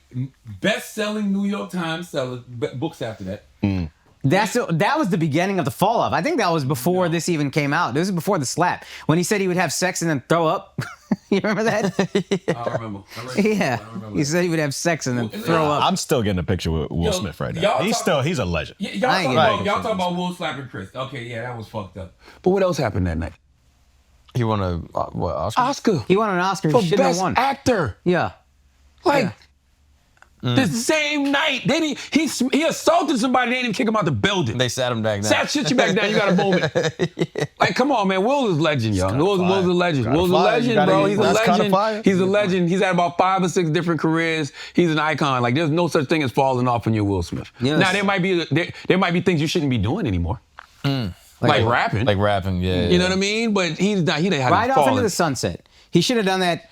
best-selling New York Times sellers books after that. That was the beginning of the fall off. I think that was before this even came out. This was before the slap. When he said he would have sex and then throw up. You remember that? I remember. Yeah. He said he would have sex and then throw up. I'm still getting a picture with Will Smith right now. He's a legend. Y'all talk about Will slapping Chris. Okay, yeah, that was fucked up. But what else happened that night? He won a what, Oscar? Oscar. He won an Oscar. For He shouldn't have best won. actor. Yeah. Like the same night. He assaulted somebody, they didn't even kick him out the building. They sat him back down. Sit you back down, you got a moment. Like, come on, man. Will is legend, yo. Will's a legend. Will's a legend, bro. He's a legend. He's a legend. He's had about 5 or 6 different careers. He's an icon. Like, there's no such thing as falling off when you're Will Smith. Yes. Now, there might be things you shouldn't be doing anymore. Like rapping. Like rapping, yeah. You know what I mean? But he's not. He didn't have Ride off fallen. into the sunset. He should have done that.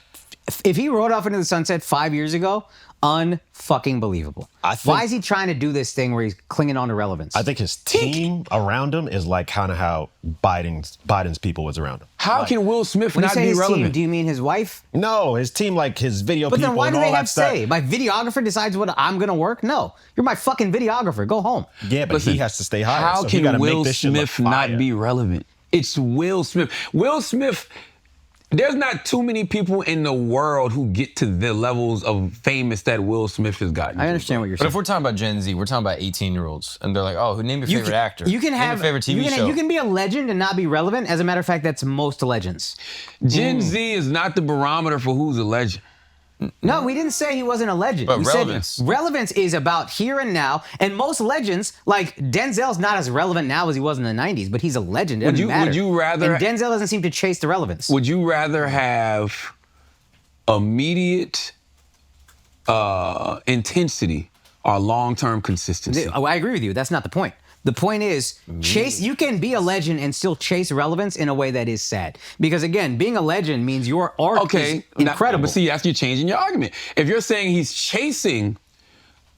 If he rode off into the sunset 5 years ago, unfucking believable. Why is he trying to do this thing where he's clinging on to relevance? I think his team around him is like kind of how Biden's people was around him. How can Will Smith when you not say be his relevant? Team, do you mean his wife? No, his team, like his video But people then why and do all they that have stuff. say? My videographer decides what I'm gonna work? No, you're my fucking videographer. Go home. Yeah, but Listen, he has to stay high. How so he can gotta Will make this shit look Smith not fire. be relevant? It's Will Smith. Will Smith. There's not too many people in the world who get to the levels of famous that Will Smith has gotten. I understand what you're But saying. if we're talking about Gen Z, we're talking about 18-year-olds, and they're like, "Oh, name your favorite actor. You can name have your favorite TV show." You can be a legend and not be relevant. As a matter of fact, that's most legends. Gen Z is not the barometer for who's a legend. No, we didn't say he wasn't a legend. But we relevance. said relevance is about here and now. And most legends, like Denzel's not as relevant now as he was in the 90s, but he's a legend. It doesn't matter. Would you rather? And Denzel doesn't seem to chase the relevance. Would you rather have immediate intensity or long-term consistency? I agree with you. That's not the point. The point is, you can be a legend and still chase relevance in a way that is sad. Because again, being a legend means your art is incredible. But see, that's you're changing your argument. If you're saying he's chasing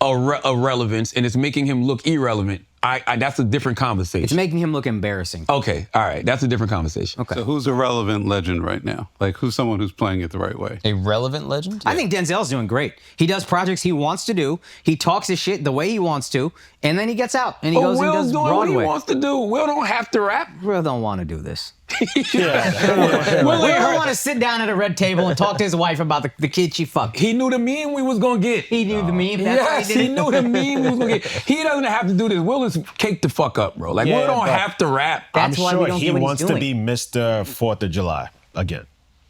a relevance and it's making him look irrelevant, that's a different conversation. It's making him look embarrassing. Okay, all right. That's a different conversation. Okay. So who's a relevant legend right now? Like who's someone who's playing it the right way? A relevant legend? I think Denzel's doing great. He does projects he wants to do. He talks his shit the way he wants to, and then he gets out and he goes and does doing Broadway. what he wants to do. Will don't have to rap. Will don't want to do this. Will don't want to sit down at a red table and talk to his wife about the kid she fucked. He knew the meme we was gonna get. He knew the meme. That's why Yes, he did he it. knew the meme we was gonna get. He doesn't have to do this. Will is cake the fuck up, bro. Like Yeah, Will don't but have to rap. I'm That's why we sure don't he get what he's wants to doing. be Mr. 4th of July again.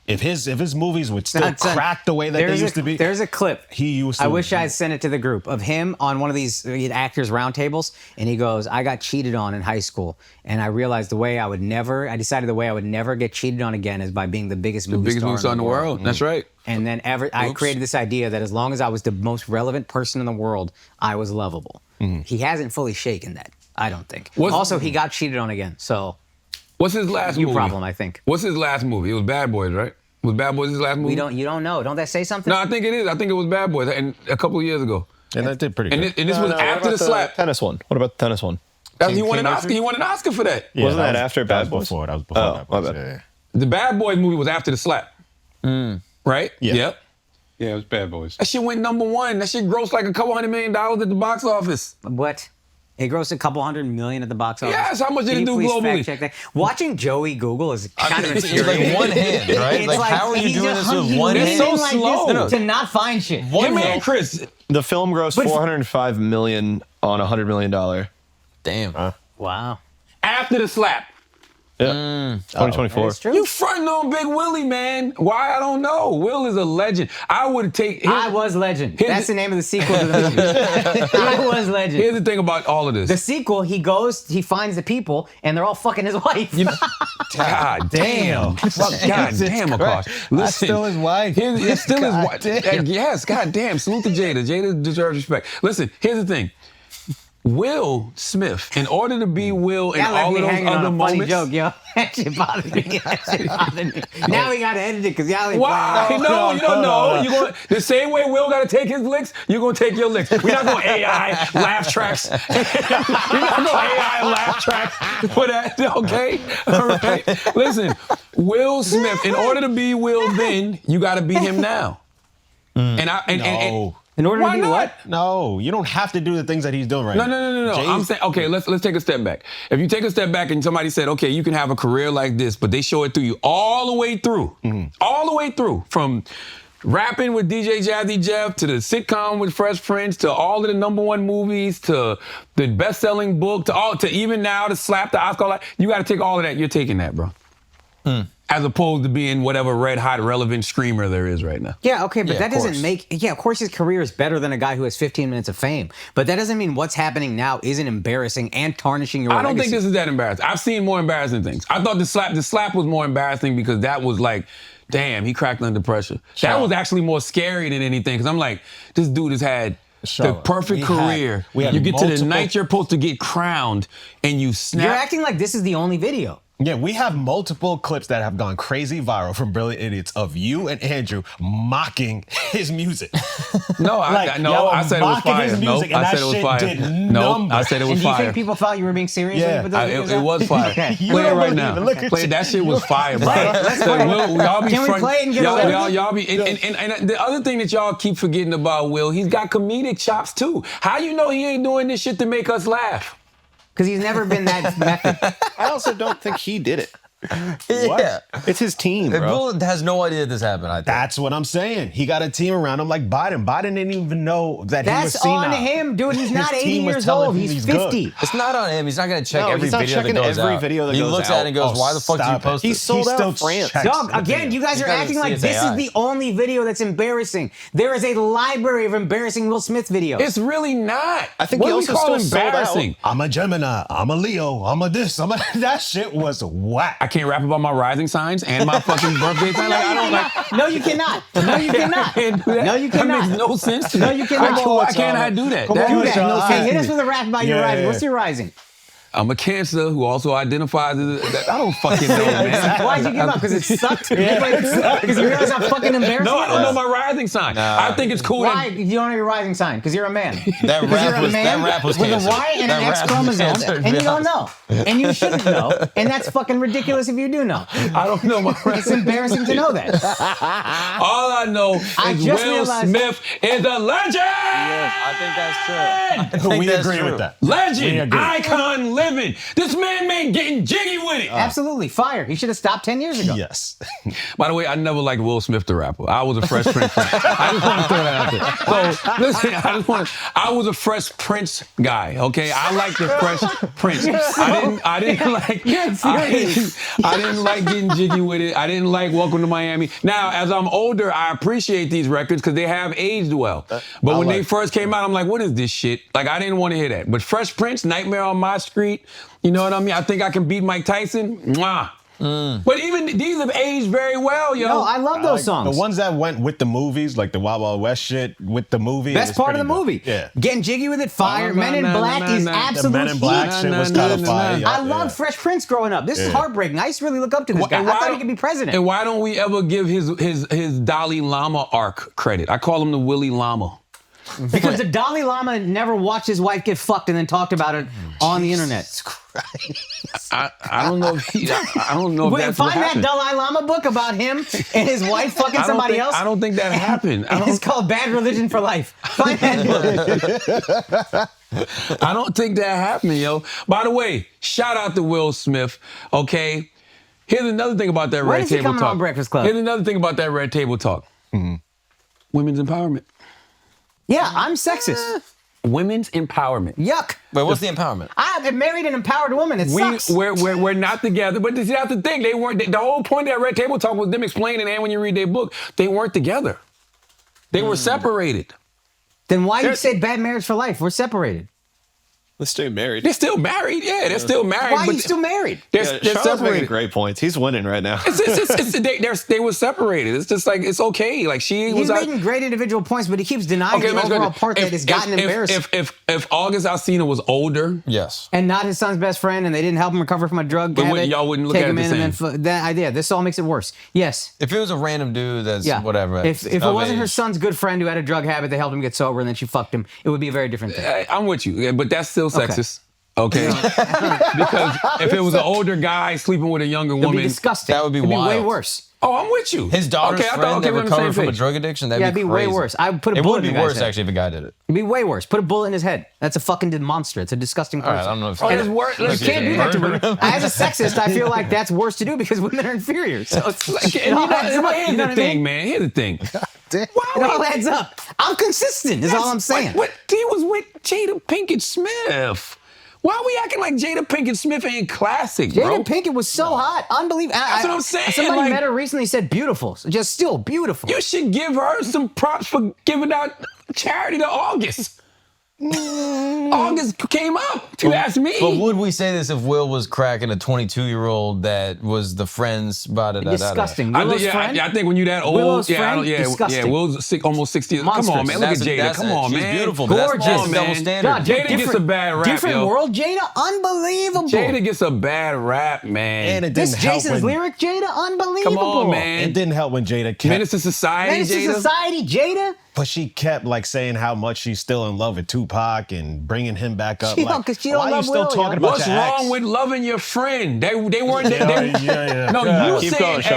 If his movies would still Son, crack the way that they used to be. There's a clip. He used to. I wish I had sent it to the group of him on one of these actors roundtables, and he goes, "I got cheated on in high school, and I realized I decided the way I would never get cheated on again is by being the biggest movie star in the world. That's right. And then I created this idea that as long as I was the most relevant person in the world, I was lovable. He hasn't fully shaken that, I don't think. Also, he got cheated on again, so What's his last movie? problem, I think. What's his last movie? It was Bad Boys, right? Was Bad Boys his last movie? You don't know. Don't that say something? No, I think it is. I think it was Bad Boys, and a couple of years ago. And that did pretty good. And this was after the slap. Tennis one. What about the tennis one? He won an Oscar. He won an Oscar for that. Yeah, Wasn't that after Bad That was Boys? before. That was before Oh, Bad my Boys. bad. Yeah. The Bad Boys movie was after the slap. Right? Yeah. Yep. Yeah, it was Bad Boys. That shit went #1. That shit grossed like a couple $100 million at the box office. What? It grossed a couple $100 million at the box office. Yes, how much did Can it you do please globally? fact check that? Watching Joey Google is kind of It's infuriating. like one hand, right? It's Like, how are you he's doing just this with one he's hand? so moving like slow. this to not find shit. Him and Chris. The film grossed But- $405 million on a $100 million. Damn. Wow. After the slap. Yeah. 2024. That's true. You fronting on Big Willie, man. Why? I don't know. Will is a legend. I would take... I Was Legend. Here's That's the- the name of the sequel to the movie. I Was Legend. Here's the thing about all of this. The sequel, he finds the people, and they're all fucking his wife. God damn. God damn, Akash. Listen. still his wife. It's still his God wife. damn. Yes, god damn. Salute to Jada. Jada deserves respect. Listen, here's the thing. Will Smith, in order to be Will in That left all me of those hanging on other a funny moments... joke, yo. That shit bothered me. Now we gotta edit it because y'all ain't Why? playing. No, you don't know. You're going the same way Will got to take his licks. You're going to take your licks. We're not going AI laugh tracks. You're not going AI laugh tracks for that. Okay, all right. Listen, Will Smith. In order to be Will, then you got to be him now. No. In order Why to be not? what? No, you don't have to do the things that he's doing right now. No. I'm saying, okay, let's take a step back. If you take a step back and somebody said, okay, you can have a career like this, but they show it through you all the way through, from rapping with DJ Jazzy Jeff to the sitcom with Fresh Prince to all of the #1 movies to the best-selling book to even now to slap the Oscar. You got to take all of that. You're taking that, bro. As opposed to being whatever red hot relevant screamer there is right now. Yeah, okay, but Yeah, that of doesn't course. make... Yeah, of course his career is better than a guy who has 15 minutes of fame. But that doesn't mean what's happening now isn't embarrassing and tarnishing your I don't legacy. think this is that embarrassing. I've seen more embarrassing things. I thought the slap was more embarrassing because that was like, damn, he cracked under pressure. That was actually more scary than anything because I'm like, this dude has had The perfect career. You get to the night you're supposed to get crowned, and you snap. You're acting like this is the only video. Yeah, we have multiple clips that have gone crazy viral from Brilliant Idiots of you and Andrew mocking his music. No, I said it was fire. No, I said it was fire. No, I said it was and do you fire. think people thought you were being serious? Yeah, it was fire. Okay. Play it right now. Play it. That shit was fire, bro. Let's play it. Y'all be Can we play it and get away with it? y'all be. And the other thing that y'all keep forgetting about Will, he's got comedic chops too. How you know he ain't doing this shit to make us laugh? Because he's never been that method. I also don't think he did it. Yeah. It's his team, bro. Will has no idea this happened, I think. That's what I'm saying. He got a team around him like Biden. Biden didn't even know that he was That's senile. on him, dude. He's not His 80 team was years telling old. him He's good. 50. It's not on him. He's not going to check No, every he's not video that checking goes every out. video that he goes looks out. at it and goes, why the fuck do you post He this? sold still out France. checks Dog, the again, video. you guys are He's gotta acting see like his this AI. is the only video that's embarrassing. There is a library of embarrassing Will Smith videos. It's really not. I think what he do we also call still sold out. embarrassing? I'm a Gemini. I'm a Leo. I'm a this. I'm a that shit was whack. I can't rap about my rising signs and my fucking birthday sign. Like, I don't like. No, you cannot. No, you cannot. I can't do that. No, you cannot. That makes no sense to me. No, you cannot. Why can't I do that? Come That- on, Do that. Sean. No, hey, hit us with a rap about your Yeah, rising. yeah. What's your rising? I'm a Cancer who also identifies as. I don't fucking know, man. Why'd you give up? Because it sucked? Because you realize how fucking embarrassing No, I it don't know was? my rising sign. I think it's cool. Why? That, You don't know your rising sign? Because you're a man. That Because rap you're a was- man that rap was with cancer. a Y and That an X rap was chromosome, cancer, and you yeah. don't know. And you shouldn't know. And that's fucking ridiculous if you do know. I don't know my It's rising. embarrassing to know that. All I know I is just Will realized- Smith is a legend. Yes, I think that's true. I think We that's agree true. with that. Legend, agree. icon, living. This man getting jiggy with it. Absolutely. Fire. He should have stopped 10 years ago. Yes. By the way, I never liked Will Smith the rapper. I was a Fresh Prince fan. I just want to throw that out there. So listen, I was a Fresh Prince guy. Okay, I liked the Fresh Prince. I didn't like getting jiggy with it. I didn't like Welcome to Miami. Now, as I'm older, I appreciate these records because they have aged well. But when they first came out, I'm like, what is this shit? Like, I didn't want to hear that. But Fresh Prince, Nightmare on My Street, you know what I mean? I think I can beat Mike Tyson. Mwah. But even these have aged very well, yo. No, I love those songs. The ones that went with the movies, like the Wild Wild West shit with the movie. Best is part of the pretty movie. good. Yeah. Getting jiggy with it, fire. Men in Black is absolute The Men in Black heat. shit was kind of fire. I loved Fresh Prince growing up. This is heartbreaking. I used to really look up to this guy. I thought he could be president. And why don't we ever give his Dalai Lama arc credit? I call him the Willy Lama. Because the Dalai Lama never watched his wife get fucked and then talked about it on the internet. I don't know if I don't know if Wait, that's what find that happened. Dalai Lama book about him and his wife fucking somebody else. I don't think that happened. It's called Bad Religion for Life. Find that book. I don't think that happened, yo. By the way, shout out to Will Smith, okay? Here's another thing about that When Red is he Table coming Talk. on Breakfast Club? Here's another thing about that Red Table Talk. Women's empowerment. Yeah, I'm sexist. Women's empowerment. Yuck. Wait, what's the empowerment? I married an empowered woman. It sucks. We're not together. But see, that's the thing. They weren't. The whole point of that Red Table Talk was them explaining, and when you read their book, they weren't together. They were separated. Then why you say bad marriage for life? We're separated. Let's stay married. They're still married. Yeah, they're still married. Why are but you still married? They're Charlamagne making separated. great points. He's winning right now. They were separated. It's just like, it's okay. Like she He's was making great individual points, but he keeps denying the overall part that has gotten embarrassing. If August Alsina was older, yes, and not his son's best friend, and they didn't help him recover from a drug habit, y'all wouldn't look take at him it the in, same. and then that idea. This all makes it worse. Yes. If it was a random dude that's whatever. If it wasn't her son's good friend who had a drug habit, they helped him get sober, and then she fucked him, it would be a very different thing. I'm with you, but that's still sexist. Okay, because if it was an older guy sleeping with a younger It'd woman, be disgusting. That would be It'd wild. Be way worse. Oh, I'm with you. His daughter's I friend thought, that we're on the recovered same from a page. drug addiction, that'd Yeah, it'd be way crazy. worse. I would put a It bullet would in be the guy's worse head. actually if a guy did it. It'd be way worse. Put a bullet in his head. That's a fucking monster. It's a disgusting person. All right, I don't know if Oh, it's worse. You can't do that to Murder women. As a sexist, I feel like that's worse to do because women are inferior. So it's like, Here's the thing, man. Here's the thing. It all adds up. I'm consistent, is all I'm saying. What he was with Jada Pinkett Smith. Why are we acting like Jada Pinkett Smith ain't classic, bro? Jada Pinkett was so hot. Unbelievable. That's what I'm saying. Somebody like, met her recently said beautiful. So just still beautiful. You should give her some props for giving out charity to August. August came up, if you ask me. But would we say this if Will was cracking a 22-year-old that was the friend's Disgusting. I Willow's think, friend? I think when you that old, Willow's friend? Disgusting. Will's almost 60. Come on, man, look at Jada. Come on, she's man. beautiful, but Gorgeous. that's more double standard. God, Jada gets a bad rap, Different yo. world, Jada, unbelievable. Jada gets a bad rap, man. And it This didn't help Jason's when, lyric, Jada, unbelievable. Come on, man. It didn't help when Jada kept, Menace to Society, Menace to Jada. Society, Jada. but she kept like saying how much she's still in love with Tupac and bringing him back up. She like, don't- 'cause she don't why are you love still Will, talking yo. about What's your wrong ex? with loving your friend? They weren't. Yeah. No, you Keep say going, ex.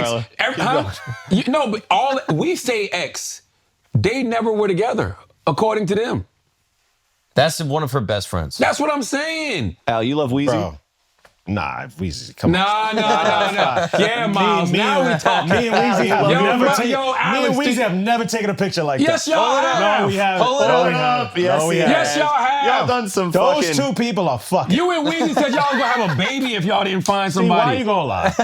Charla. No, but all we say ex. They never were together, according to them. That's one of her best friends. That's what I'm saying. Al, you love Weezy? Bro. Nah, Weezy, come on. No. Yeah, Miles. Now we talking. Me and Weezy have never bro, taken. yo, Me and Alex, Weezy have never taken a picture like Yes, that. y'all have. No, we haven't. Pull it No, up. we haven't. Yes, No, we he haven't. Yes, y'all have. Y'all done some Those fucking... two people are fucking. You and Weezy said y'all was gonna have a baby if y'all didn't find See, somebody. why you gonna lie?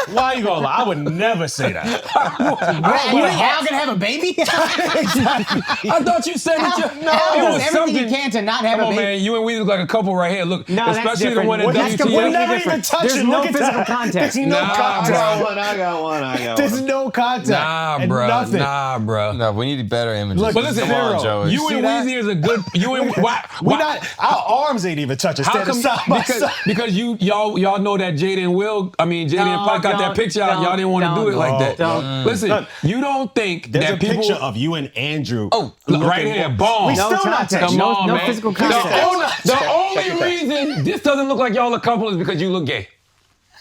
Why you gonna lie? I would never say that. You and Al gonna have a baby? I thought you said that you. Al it does was everything he something. can to not have Come a on, baby. man. You and Weezy look like a couple right here. Look, No, that's especially the different. one at That's WTF. completely We're never different. even touching. There's no Look at physical that. context. There's no Nah, context. bro. I got one. There's no context. Nah, And bro. Nothing. Nah, bro. No, we need better images. Look, But listen, Come on, Joey. you see and that? Weezy is a good. You and why? We not. Our arms ain't even touching. How Standing come? side by Because, side. because y'all know that Jada and Will. I mean, Jada and Pac got that picture out. Y'all didn't want to do it like that. Listen, you don't think There's that a people. picture of you and Andrew. Oh, look, right here, boom. We still not context. touching. No- Come on, no man. physical context. The only reason this doesn't look like y'all a couple is because you look gay.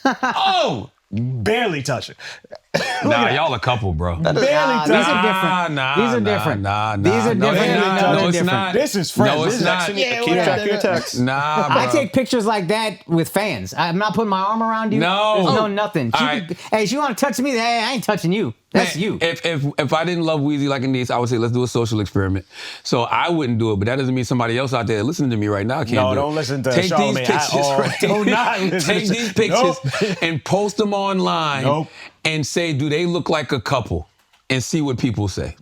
Oh, Barely touching. nah, y'all a couple, bro. Barely These touching. are different. These are different. These are No, different. it's not. No, No, they're it's different. not. This is friends. No, This it's is not. actually- Keep track of your texts. Nah, bro. I take pictures like that with fans. I'm not putting my arm around you. No. There's no nothing. All right. Hey, she want to touch me? Hey, I ain't touching you. That's Man, you. If I didn't love Weezy like a niece, I would say let's do a social experiment. So I wouldn't do it, but that doesn't mean somebody else out there listening to me right now can't No, do it. don't listen to Take these Charlamagne at pictures, all. right? Do not listen Take to- these pictures Nope. and post them online Nope. and say, do they look like a couple? And see what people say.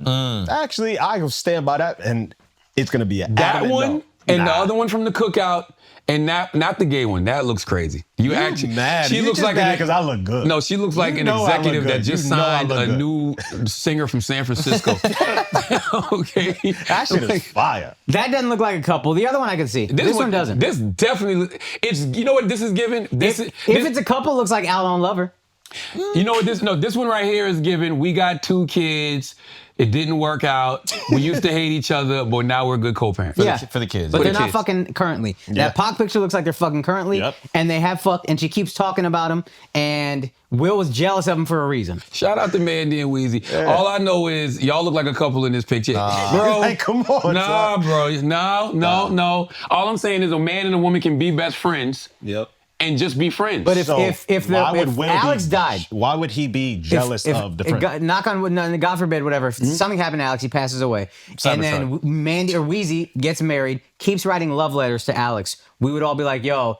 Actually, I will stand by that, and it's gonna be an That adamant one no. and the Nah. other one from the cookout, and not the gay one. That looks crazy. You actually mad. She You looks just like mad 'cause I look good. No, she looks like You an know I look executive that good. just You know I signed look a good. new singer from San Francisco. Okay, That shit is fire. That doesn't look like a couple. The other one I can see. This one doesn't. This definitely. It's you know what this is giving. if it's a couple, it looks like Al don't love her. You know what this? No, this one right here is giving. We got 2 kids. It didn't work out. We used to hate each other, but now we're good co-parents. For the kids. But For they're the not kids. fucking currently. Yeah. That Pac picture looks like they're fucking currently, Yep. and they have fucked, and she keeps talking about him, and Will was jealous of him for a reason. Shout out to Mandy and Weezy. All I know is y'all look like a couple in this picture. Bro, Like, come on, Nah, son. bro. No. All I'm saying is a man and a woman can be best friends. Yep. And just be friends. But if why would Will Alex be, died, why would he be jealous of the friend? God, knock on wood, God forbid, whatever. If something happened to Alex, he passes away, and then Mandy or Weezy gets married, keeps writing love letters to Alex, we would all be like, "Yo,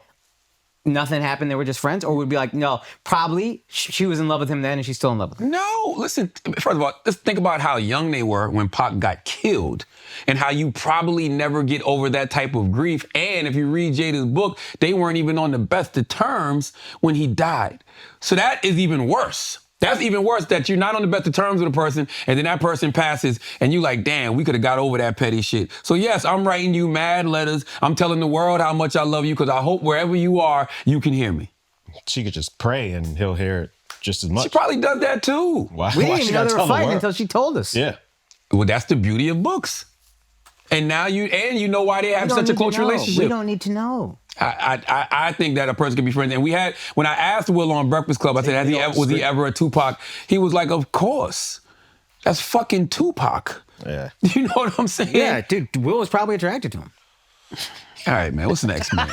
nothing happened. They were just friends," or we'd be like, "No, probably she was in love with him then, and she's still in love with him." No, listen, first of all, let's think about how young they were when Pac got killed and how you probably never get over that type of grief. And if you read Jada's book, they weren't even on the best of terms when he died. So that is even worse. That's even worse that you're not on the best of terms with a person and then that person passes and you like, damn, we could have got over that petty shit. So yes, I'm writing you mad letters. I'm telling the world how much I love you because I hope wherever you are, you can hear me. She could just pray and he'll hear it just as much. She probably does that too. Why? We why didn't she even know gotta they were tell the fighting world? until she told us. Yeah. Well, that's the beauty of books. And now you know why they have such a close relationship. We don't need to know. I think that a person can be friends. And when I asked Will on Breakfast Club, I said, was he ever a Tupac? He was like, of course. That's fucking Tupac. Yeah. You know what I'm saying? Yeah, dude, Will was probably attracted to him. All right, man. What's next, man?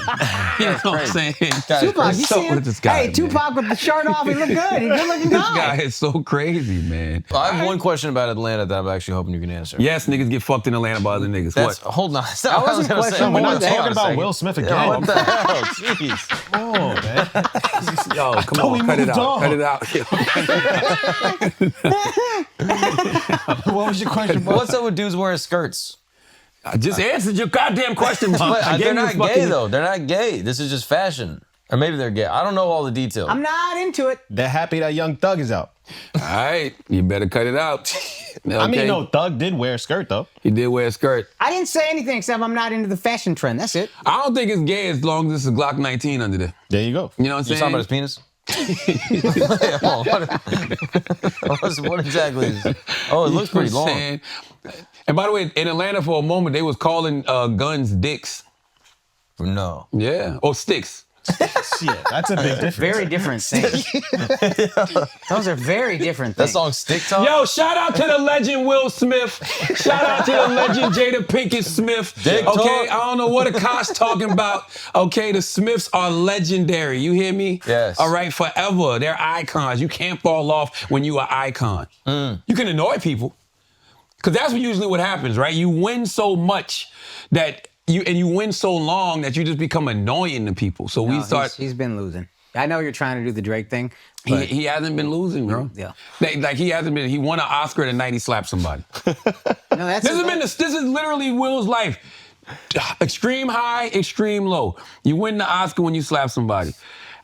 You know what I'm saying? Tupac, you see him? With this guy, Hey, Tupac with the shirt off, he look good. He's a good looking This guy. guy is so crazy, man. I have one question about Atlanta that I'm actually hoping you can answer. Yes, niggas get fucked in Atlanta by other niggas. That's, What? hold on. That's not That what I was wasn't going to a say. question. We're not Hang on talking a about second. Will Smith again. Yeah, what the hell? Jeez. Oh, man. Yo, come on, we cut it moved out. on. Cut it out. What was your question, bro? What's up with dudes wearing skirts? I just answered your goddamn question, Mom. But they're not gay, though. They're not gay. This is just fashion. Or maybe they're gay. I don't know all the details. I'm not into it. They're happy that Young Thug is out. All right, you better cut it out. Okay. I mean, no, Thug did wear a skirt, though. He did wear a skirt. I didn't say anything except I'm not into the fashion trend. That's it. I don't think it's gay as long as it's a Glock 19 under there. There you go. You know what I'm saying? You talking about his penis? What exactly is it? Oh, it looks pretty long. Saying? And by the way, in Atlanta for a moment, they was calling guns dicks. No. Yeah. Or sticks. Yeah, that's a big difference. Very different things. Those are very different things. That song Stick Talk? Yo, shout out to the legend Will Smith. Shout out to the legend Jada Pinkett Smith. Dick okay, talk. I don't know what Akash talking about. Okay, the Smiths are legendary. You hear me? Yes. All right, forever. They're icons. You can't fall off when you are icon. You can annoy people. Because that's usually what happens, right? You win so much that you win so long that you just become annoying to people. So we start. He's been losing. I know you're trying to do the Drake thing. He hasn't been losing, bro. Yeah. Like he hasn't been. He won an Oscar the night he slapped somebody. No, that's This is literally Will's life. Extreme high, extreme low. You win the Oscar when you slap somebody.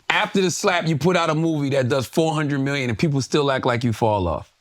After the slap, you put out a movie that does $400 million and people still act like you fall off.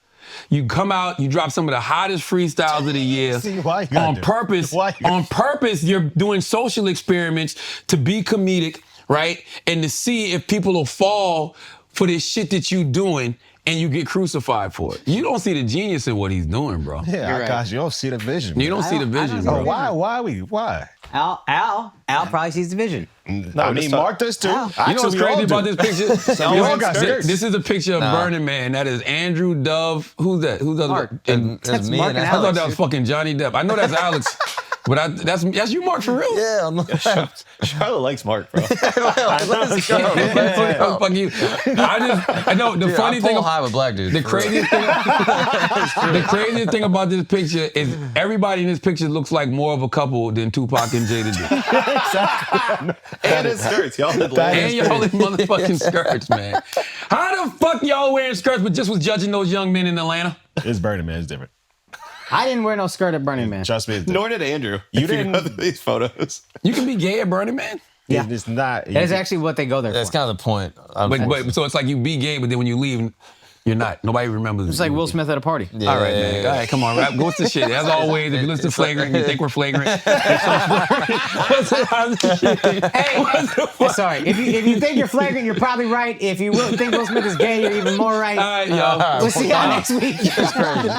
You come out, you drop some of the hottest freestyles of the year. See, why you gotta on do it? purpose. Why you- On purpose, you're doing social experiments to be comedic, right? And to see if people will fall for this shit that you doing and you get crucified for it. You don't see the genius in what he's doing, bro. Yeah, gosh, you don't see the vision. You don't see the vision, bro. Oh, why? Al probably sees the vision. I mean, Mark does too. You know what's crazy about this picture? We all got skirts. This is a picture of Burning Man. That is Andrew Dove. Who's that? Who's that? Mark. That's me Mark and and I thought Alex. that was fucking Johnny Depp. I know that's Alex, but that's you, Mark, for real? Yeah, I'm not. Charla likes Mark, bro. Fuck you. I know the funny thing. high with black dudes. The craziest thing. The craziest thing about this picture is everybody in this picture looks like more of a couple than Tupac and Jada did. Exactly. And his skirts. Y'all had And y'all in motherfucking skirts, man. How the fuck y'all wearing skirts but just was judging those young men in Atlanta? It's Burning Man. It's different. I didn't wear no skirt at Burning Man. Trust me. It's Nor did Andrew. You If didn't- know these photos. You can be gay at Burning Man? Yeah. It's not. That's actually what they go there That's for. kind of the point. But so it's like you be gay, but then when you leave, you're not. Nobody remembers. It's like Will Smith at a party. All right, man. All right, come on. Rap. What's the shit? As always, if you listen to Flagrant, you think we're flagrant. Hey, sorry. If you think you're flagrant, you're probably right. If you think Will Smith is gay, you're even more right. All right, y'all. We'll see y'all next week. That's crazy.